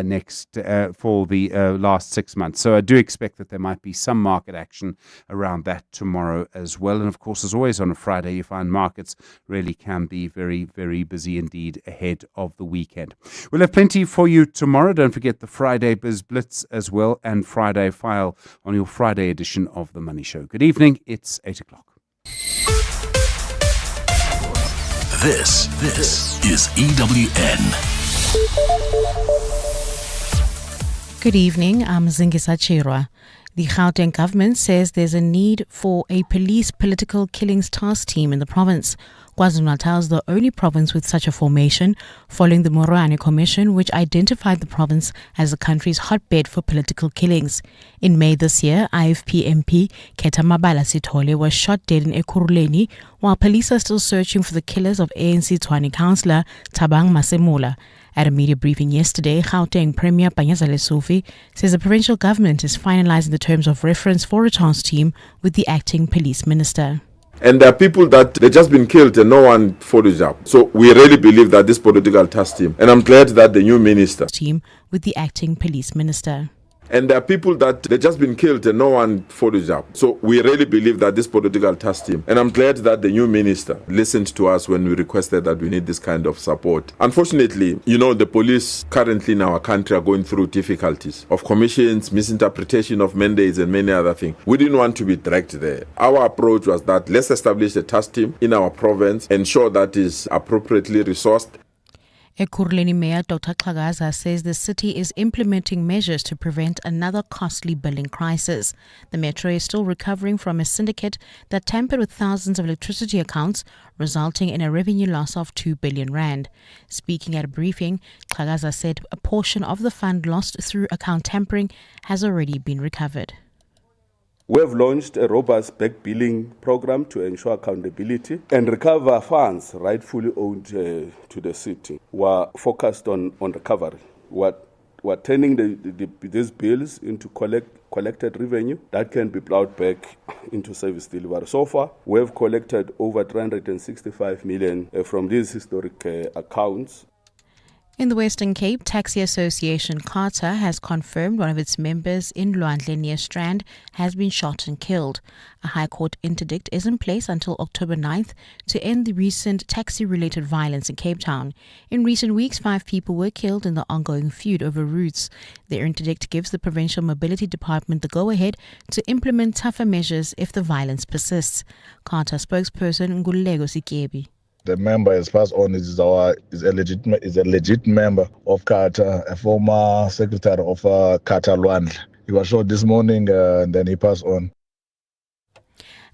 next for the last 6 months. So I do expect that there might be some market action around that tomorrow as well. And of course, as always on a Friday, you find markets really can be very, very busy indeed ahead of the weekend. We'll have plenty for you tomorrow. Don't forget the Friday Biz Blitz as well and Friday File on your Friday edition of The Money Show. Good evening. It's 8 o'clock. This is EWN. Good evening, I'm Zingisa Chirwa. The Gauteng government says there's a need for a police political killings task team in the province. KwaZulu-Natal is the only province with such a formation, following the Morane Commission, which identified the province as the country's hotbed for political killings. In May this year, IFP MP Keta Mabala Sithole was shot dead in Ekurhuleni, while police are still searching for the killers of ANC Tshwane councillor Thabang Masemola. At a media briefing yesterday, Gauteng Premier Panyaza Lesufi says the provincial government is finalizing the terms of reference for a task team with the acting police minister. And there are people that they've just been killed and no one follows up. So we really believe that this political task team, and I'm glad that the new minister team with the acting police minister. And there are people that they've just been killed and no one follows up. So we really believe that this political task team, and I'm glad that the new minister listened to us when we requested that we need this kind of support. Unfortunately, the police currently in our country are going through difficulties of commissions, misinterpretation of mandates and many other things. We didn't want to be dragged there. Our approach was that let's establish a task team in our province, ensure that is appropriately resourced. Ekurhuleni Mayor Dr. Xhagaza says the city is implementing measures to prevent another costly billing crisis. The metro is still recovering from a syndicate that tampered with thousands of electricity accounts, resulting in a revenue loss of 2 billion rand. Speaking at a briefing, Xhagaza said a portion of the fund lost through account tampering has already been recovered. We have launched a robust back billing program to ensure accountability and recover funds rightfully owed to the city. We are focused on recovery. We're turning these bills into collected revenue that can be plowed back into service delivery. So far, we have collected over 365 million from these historic accounts. In the Western Cape, Taxi Association CARTA has confirmed one of its members in Lwandle near Strand has been shot and killed. A High Court interdict is in place until October 9th to end the recent taxi-related violence in Cape Town. In recent weeks, 5 people were killed in the ongoing feud over routes. The interdict gives the Provincial Mobility Department the go-ahead to implement tougher measures if the violence persists. CARTA spokesperson Ngulego Sikebi. The member has passed on is a legit member of CARTA, a former secretary of CARTA Lwandle. He was shot this morning and then he passed on.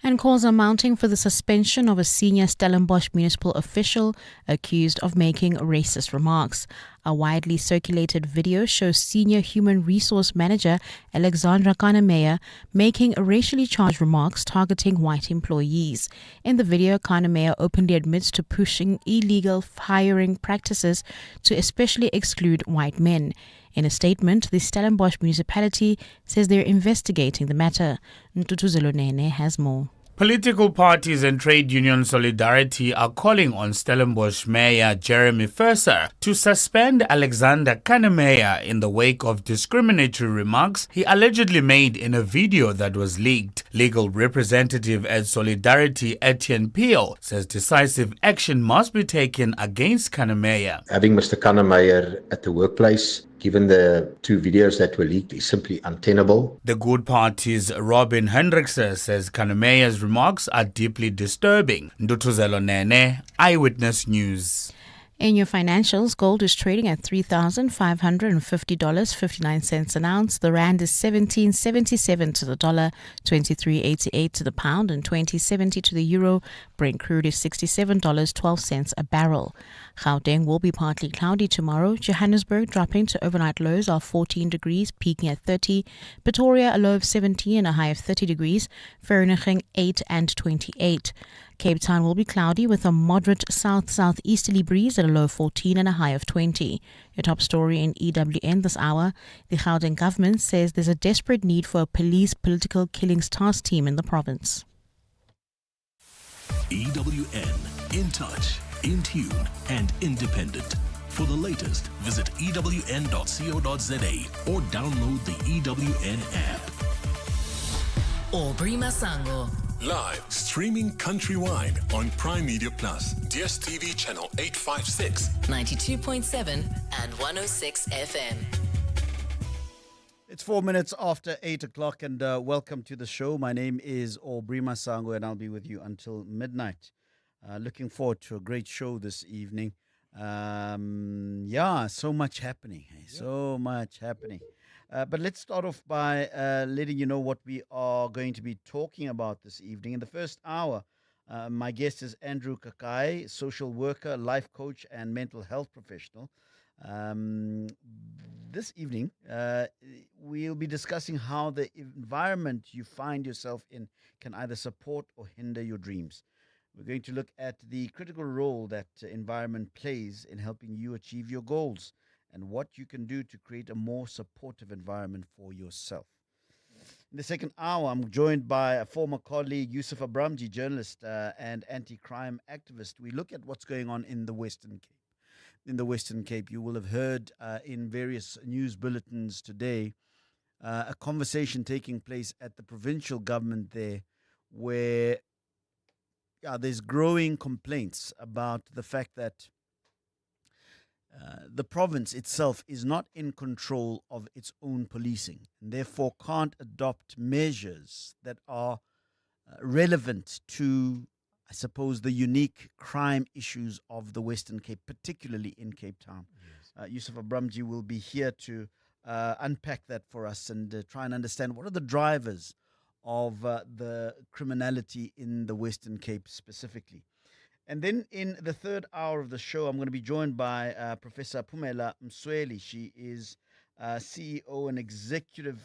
And calls are mounting for the suspension of a senior Stellenbosch municipal official accused of making racist remarks. A widely circulated video shows Senior Human Resource Manager Alexandra Kannemeyer making racially charged remarks targeting white employees. In the video, Kannemeyer openly admits to pushing illegal hiring practices to especially exclude white men. In a statement, the Stellenbosch municipality says they're investigating the matter. Ntutuzelo Nene has more. Political parties and trade union solidarity are calling on Stellenbosch Mayor Jeremy Furser to suspend Alexander Kannemeyer in the wake of discriminatory remarks he allegedly made in a video that was leaked. Legal representative at Solidarity Etienne Peel says decisive action must be taken against Kannemeyer. Having Mr. Kannemeyer at the workplace, given the 2 videos that were leaked, is simply untenable. The Good Party's Robin Hendrickse says Kannemeyer's remarks are deeply disturbing. Ndutuzelo Nene, Eyewitness News. In your financials, gold is trading at $3,550.59 an ounce. The rand is 17.77 to the dollar, 23.88 to the pound, and 20.70 to the euro. Brent crude is $67.12 a barrel. Gauteng will be partly cloudy tomorrow. Johannesburg dropping to overnight lows of 14 degrees, peaking at 30. Pretoria a low of 17 and a high of 30 degrees. Vereeniging 8 and 28. Cape Town will be cloudy with a moderate south-southeasterly breeze at a low of 14 and a high of 20. Your top story in EWN this hour. The Gauteng government says there's a desperate need for a police political killings task team in the province. EWN, in touch, in tune, and independent. For the latest, visit ewn.co.za or download the EWN app. Aubrey Masango. Live, streaming countrywide on Prime Media Plus, DSTV channel 856, 92.7 and 106 FM. It's 4 minutes after 8 o'clock and welcome to the show. My name is Aubrey Masango and I'll be with you until midnight. Looking forward to a great show this evening. So much happening. So much happening. But let's start off by letting you know what we are going to be talking about this evening. In the first hour, my guest is Andrew Kakai, social worker, life coach, and mental health professional. This evening, we'll be discussing how the environment you find yourself in can either support or hinder your dreams. We're going to look at the critical role that environment plays in helping you achieve your goals, and what you can do to create a more supportive environment for yourself. In the second hour, I'm joined by a former colleague, Yusuf Abramji, journalist and anti-crime activist. We look at what's going on in the Western Cape. In the Western Cape, you will have heard in various news bulletins today a conversation taking place at the provincial government there where there's growing complaints about the fact that the province itself is not in control of its own policing and therefore can't adopt measures that are relevant to, I suppose, the unique crime issues of the Western Cape, particularly in Cape Town. Yes. Yusuf Abramji will be here to unpack that for us and try and understand what are the drivers of the criminality in the Western Cape specifically. And then in the third hour of the show, I'm going to be joined by Professor Phumela Msweli. She is CEO and Executive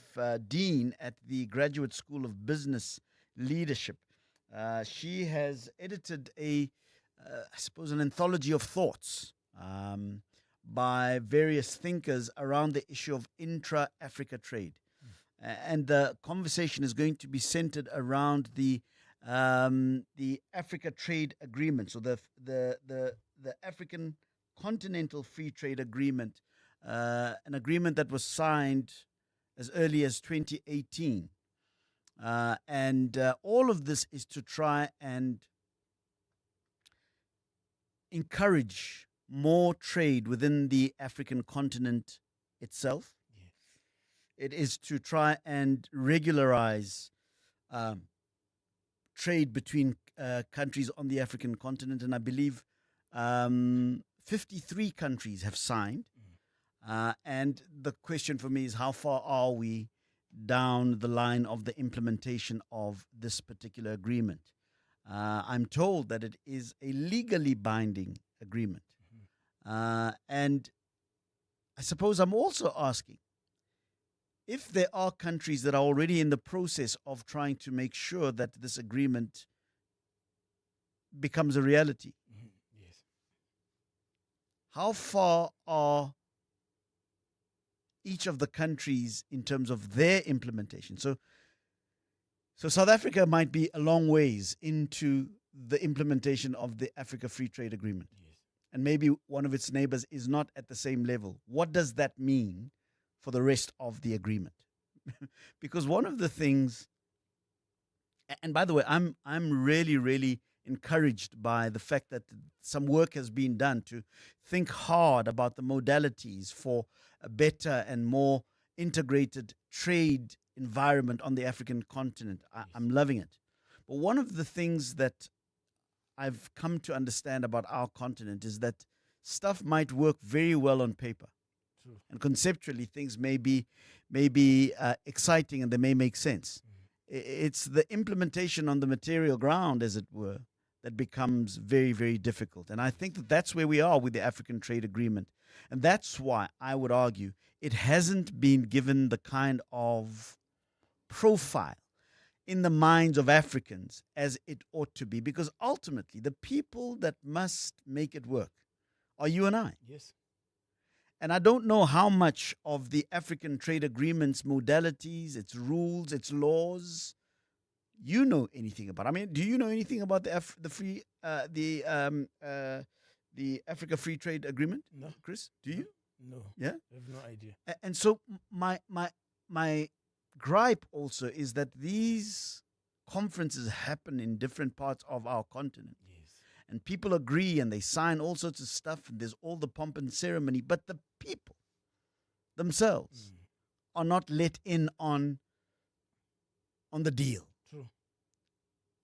Dean at the Graduate School of Business Leadership. She has edited an anthology of thoughts by various thinkers around the issue of intra-Africa trade. And the conversation is going to be centered around the Africa Trade Agreement, so the African Continental Free Trade Agreement, an agreement that was signed as early as 2018, and all of this is to try and encourage more trade within the African continent itself. Yes. It is to try and regularize trade between countries on the African continent, and I believe 53 countries have signed. And the question for me is, how far are we down the line of the implementation of this particular agreement? I'm told that it is a legally binding agreement. And I suppose I'm also asking, if there are countries that are already in the process of trying to make sure that this agreement becomes a reality, how far are each of the countries in terms of their implementation? So South Africa might be a long ways into the implementation of the Africa Free Trade Agreement. And maybe one of its neighbors is not at the same level. What does that mean for the rest of the agreement? Because one of the things, and by the way, I'm really, really encouraged by the fact that some work has been done to think hard about the modalities for a better and more integrated trade environment on the African continent. I'm loving it. But one of the things that I've come to understand about our continent is that stuff might work very well on paper. True. And conceptually, things may be exciting and they may make sense. It's the implementation on the material ground, as it were, that becomes very, very difficult. And I think that that's where we are with the African Trade Agreement. And that's why I would argue it hasn't been given the kind of profile in the minds of Africans as it ought to be, because ultimately the people that must make it work are you and I. Yes. And I don't know how much of the African Trade Agreement's modalities, its rules, its laws, you know anything about. I mean, do you know anything about the Africa Free Trade Agreement? No. Chris, do you? No. Yeah? I have no idea. And so my gripe also is that these conferences happen in different parts of our continent. Yes. And people agree and they sign all sorts of stuff and there's all the pomp and ceremony, but the people themselves are not let in on the deal. True.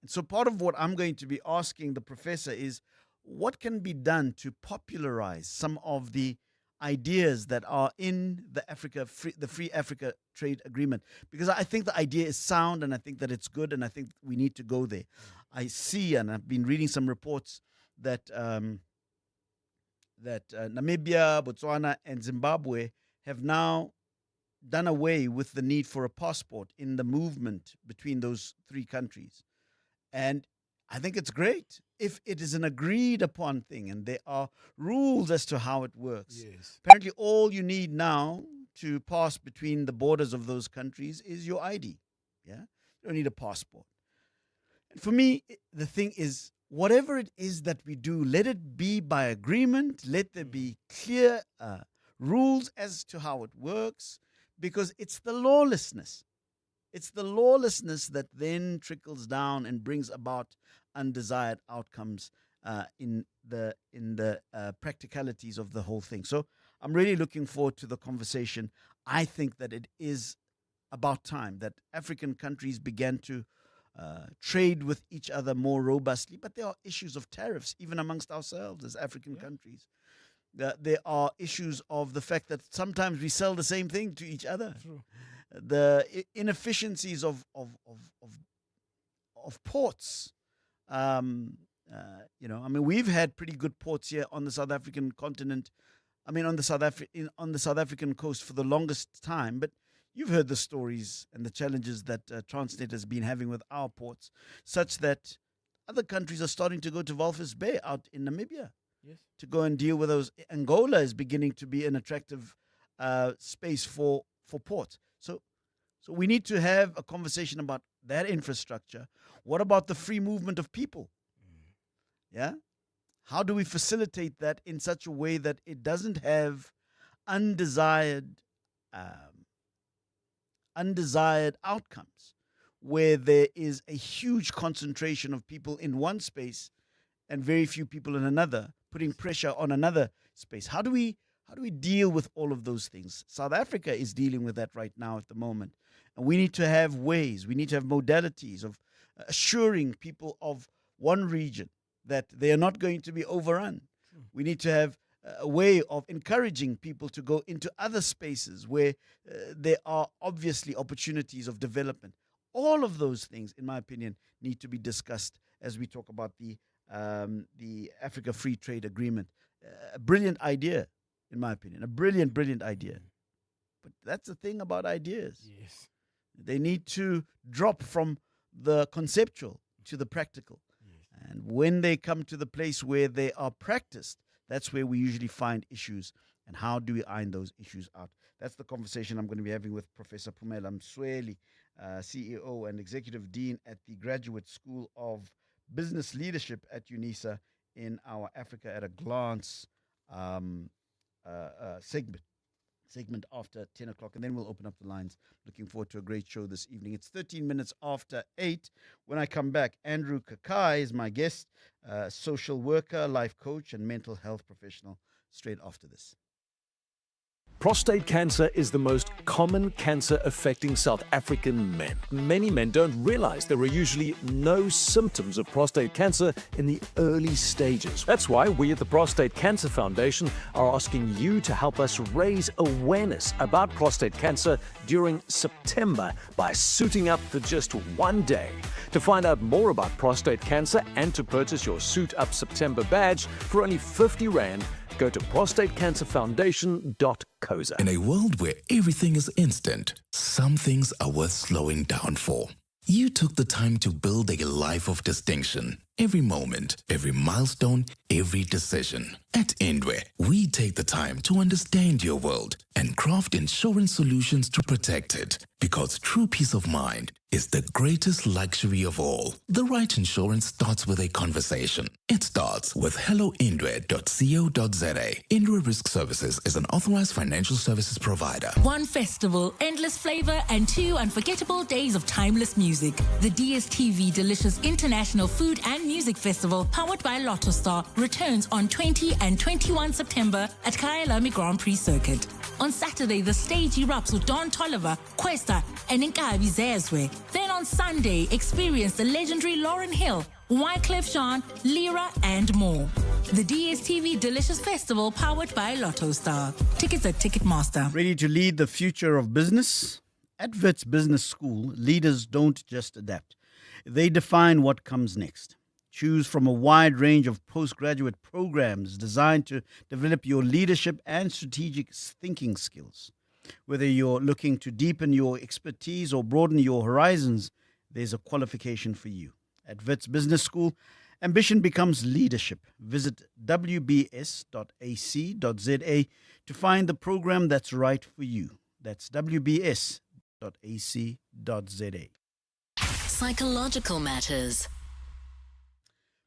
And so part of what I'm going to be asking the professor is, what can be done to popularize some of the ideas that are in the Free Africa Trade Agreement? Because I think the idea is sound and I think that it's good and I think we need to go there. I see, and I've been reading some reports that Namibia, Botswana, and Zimbabwe have now done away with the need for a passport in the movement between those three countries. And I think it's great if it is an agreed upon thing and there are rules as to how it works. Yes. Apparently, all you need now to pass between the borders of those countries is your ID. Yeah, you don't need a passport. And for me, the thing is, whatever it is that we do, let it be by agreement. Let there be clear rules as to how it works, because it's the lawlessness. It's the lawlessness that then trickles down and brings about undesired outcomes in the practicalities of the whole thing. So I'm really looking forward to the conversation. I think that it is about time that African countries began to trade with each other more robustly. But there are issues of tariffs even amongst ourselves as African countries. There are issues of the fact that sometimes we sell the same thing to each other. True. The inefficiencies of ports. I mean, we've had pretty good ports here on the South African continent. I mean, on the South African coast for the longest time. But you've heard the stories and the challenges that Transnet has been having with our ports, such that other countries are starting to go to Walvis Bay out in Namibia. Yes. To go and deal with those. Angola is beginning to be an attractive space for ports. So we need to have a conversation about that infrastructure. What about the free movement of people? Yeah? How do we facilitate that in such a way that it doesn't have undesired outcomes, where there is a huge concentration of people in one space and very few people in another, putting pressure on another space? How do we deal with all of those things? South Africa is dealing with that right now at the moment. And we need to have ways, we need to have modalities of assuring people of one region that they are not going to be overrun. We need to have a way of encouraging people to go into other spaces where there are obviously opportunities of development. All of those things, in my opinion, need to be discussed as we talk about the Africa Free Trade Agreement. A brilliant idea, in my opinion. A brilliant, brilliant idea. But that's the thing about ideas. Yes. They need to drop from the conceptual to the practical. And when they come to the place where they are practiced, that's where we usually find issues. And how do we iron those issues out? That's the conversation I'm going to be having with Professor Phumela Msweli, CEO and Executive Dean at the Graduate School of Business Leadership at UNISA, in our Africa at a Glance segment after 10 o'clock, and then we'll open up the lines. Looking forward to a great show this evening. It's 13 minutes after 8. When I come back, Andrew Kakai is my guest, social worker, life coach, and mental health professional, straight after this. Prostate cancer is the most common cancer affecting South African men. Many men don't realize there are usually no symptoms of prostate cancer in the early stages. That's why we at the Prostate Cancer Foundation are asking you to help us raise awareness about prostate cancer during September by suiting up for just one day. To find out more about prostate cancer and to purchase your Suit Up September badge for only 50 Rand, go to prostatecancerfoundation.coza. In a world where everything is instant, some things are worth slowing down for. You took the time to build a life of distinction. Every moment, every milestone, every decision. At Indwe, we take the time to understand your world and craft insurance solutions to protect it. Because true peace of mind is the greatest luxury of all. The right insurance starts with a conversation. It starts with helloindwe.co.za. Indwe Risk Services is an authorized financial services provider. One festival, endless flavor, and 2 unforgettable days of timeless music. The DSTV Delicious International Food and Music Festival, powered by Lotto Star, returns on 20 and 21 September at Kyalami Grand Prix Circuit. On Saturday, the stage erupts with Don Tolliver, Questa, and Nkabi Zezwe. Then on Sunday, experience the legendary Lauryn Hill, Wyclef Jean, Lyra, and more. The DSTV Delicious Festival, powered by Lotto Star. Tickets at Ticketmaster. Ready to lead the future of business? At Wits Business School, leaders don't just adapt. They define what comes next. Choose from a wide range of postgraduate programs designed to develop your leadership and strategic thinking skills. Whether you're looking to deepen your expertise or broaden your horizons, there's a qualification for you. At Wits Business School, ambition becomes leadership. Visit wbs.ac.za to find the program that's right for you. That's wbs.ac.za. Psychological Matters.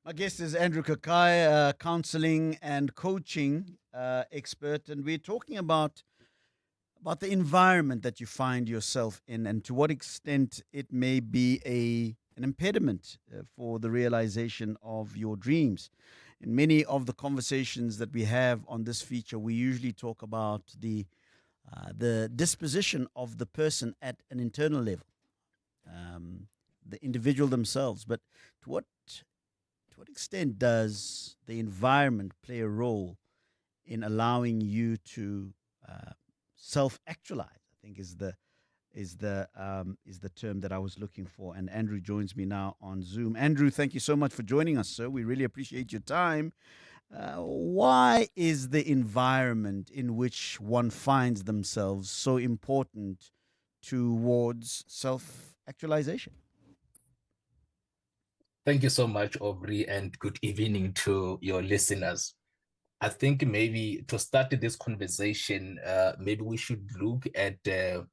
My guest is Andrew Kakai, counseling and coaching expert, and we're talking about the environment that you find yourself in and to what extent it may be an impediment for the realization of your dreams. In many of the conversations that we have on this feature, we usually talk about the disposition of the person at an internal level, the individual themselves. But to what extent does the environment play a role in allowing you to self-actualize? I think is the term that I was looking for. And Andrew joins me now on Zoom. Andrew, thank you so much for joining us, sir. We really appreciate your time. Why is the environment in which one finds themselves so important towards self-actualization? Thank you so much, Aubrey, and good evening to your listeners. I think maybe to start this conversation, maybe we should look at a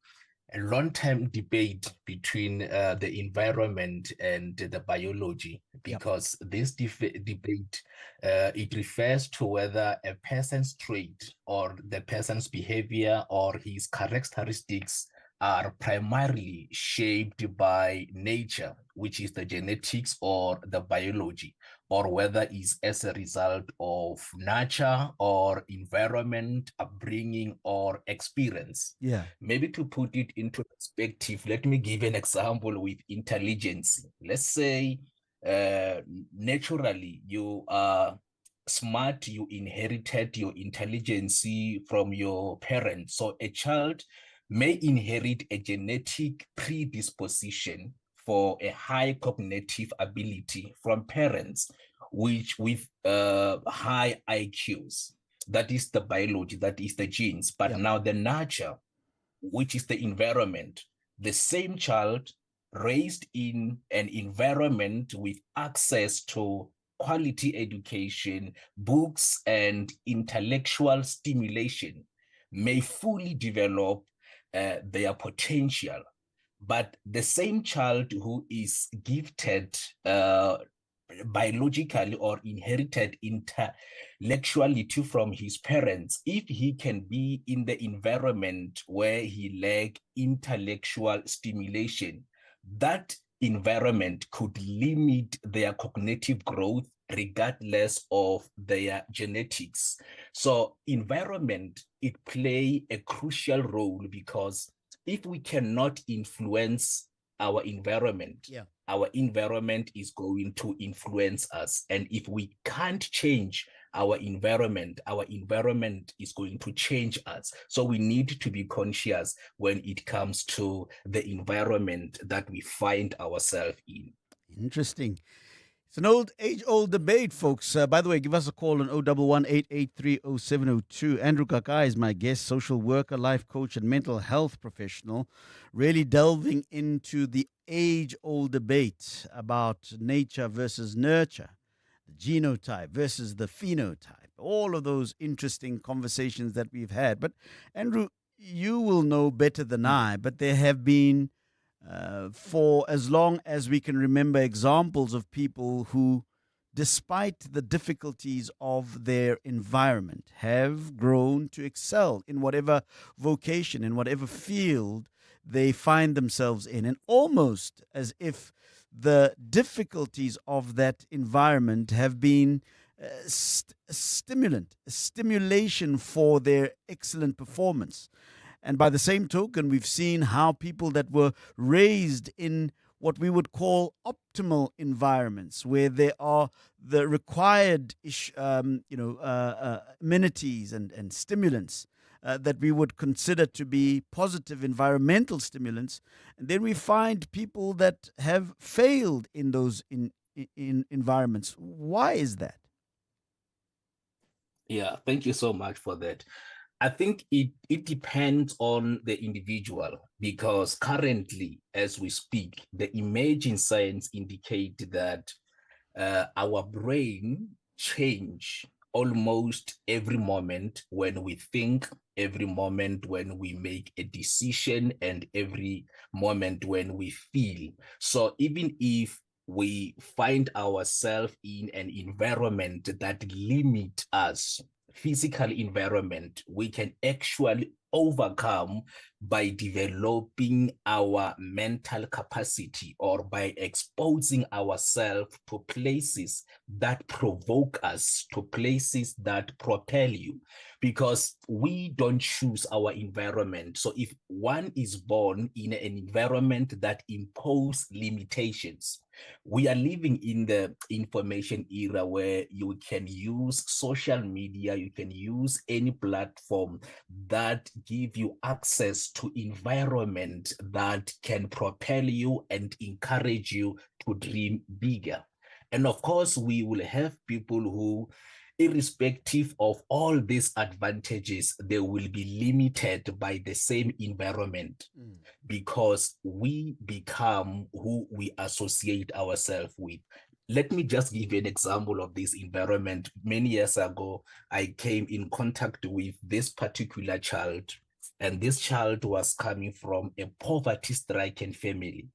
long-term debate between the environment and the biology, because this debate, it refers to whether a person's trait or the person's behavior or his characteristics are primarily shaped by nature, which is the genetics or the biology, or whether it's as a result of nature or environment, upbringing, or experience. Yeah. Maybe to put it into perspective, let me give an example with intelligence. Let's say naturally you are smart, you inherited your intelligence from your parents. So a child may inherit a genetic predisposition for a high cognitive ability from parents with high IQs. that is the biology, that is the genes. But now the nurture, which is the environment, the same child raised in an environment with access to quality education, books, and intellectual stimulation may fully develop their potential. But the same child who is gifted biologically or inherited intellectuality from his parents, if he can be in the environment where he lack intellectual stimulation, that environment could limit their cognitive growth regardless of their genetics. So environment, it play a crucial role, because if we cannot influence our environment, our environment is going to influence us. And if we can't change our environment is going to change us. So we need to be conscious when it comes to the environment that we find ourselves in. Interesting. It's an age-old debate, folks. By the way, give us a call on 011-883-0702. Andrew Kakai is my guest, social worker, life coach, and mental health professional, really delving into the age-old debate about nature versus nurture, the genotype versus the phenotype, all of those interesting conversations that we've had. But, Andrew, you will know better than I, but there have been for as long as we can remember, examples of people who, despite the difficulties of their environment, have grown to excel in whatever vocation, in whatever field they find themselves in. And almost as if the difficulties of that environment have been a stimulation for their excellent performance. And by the same token, we've seen how people that were raised in what we would call optimal environments, where there are the required amenities and stimulants that we would consider to be positive environmental stimulants. And then we find people that have failed in those in environments. Why is that? Yeah, thank you so much for that. I think it depends on the individual, because currently, as we speak, the imaging science indicate that our brain change almost every moment when we think, every moment when we make a decision, and every moment when we feel. So even if we find ourselves in an environment that limits us, physical environment, we can actually overcome by developing our mental capacity, or by exposing ourselves to places that provoke us, to places that propel you, because we don't choose our environment. So if one is born in an environment that imposes limitations, we are living in the information era where you can use social media, you can use any platform that give you access to environment that can propel you and encourage you to dream bigger. And of course, we will have people who, irrespective of all these advantages, they will be limited by the same environment, because we become who we associate ourselves with. Let me just give you an example of this environment. Many years ago, I came in contact with this particular child, and this child was coming from a poverty-stricken family.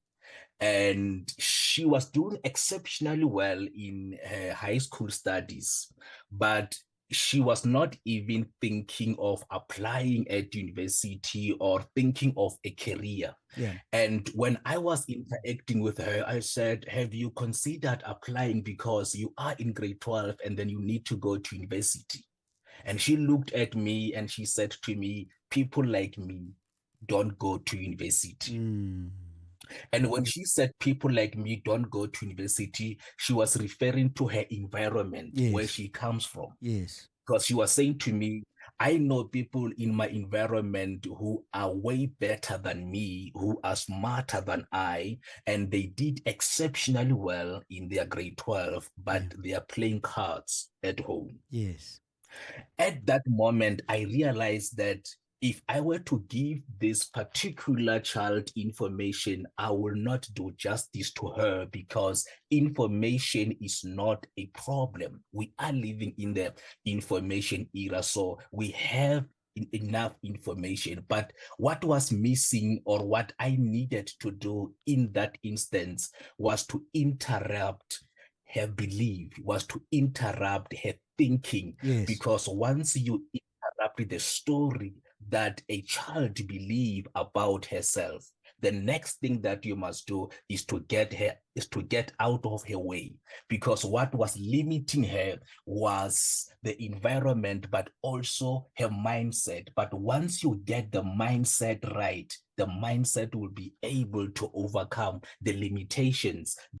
And she was doing exceptionally well in her high school studies, but she was not even thinking of applying at university or thinking of a career. Yeah. And when I was interacting with her, I said, have you considered applying, because you are in grade 12 and then you need to go to university? And she looked at me and she said to me, people like me don't go to university. And when she said people like me don't go to university, she was referring to her environment, where she comes from. Yes. Because she was saying to me, I know people in my environment who are way better than me, who are smarter than I, and they did exceptionally well in their grade 12, but they are playing cards at home. Yes. At that moment, I realized that if I were to give this particular child information, I will not do justice to her because information is not a problem. We are living in the information era, so we have enough information. But what was missing, or what I needed to do in that instance, was to interrupt her belief, was to interrupt her thinking. Yes. Because once you interrupt the story that a child believe about herself, the next thing that you must do is to get out of her way, because what was limiting her was the environment, but also her mindset. But once you get the mindset right, the mindset will be able to overcome the limitations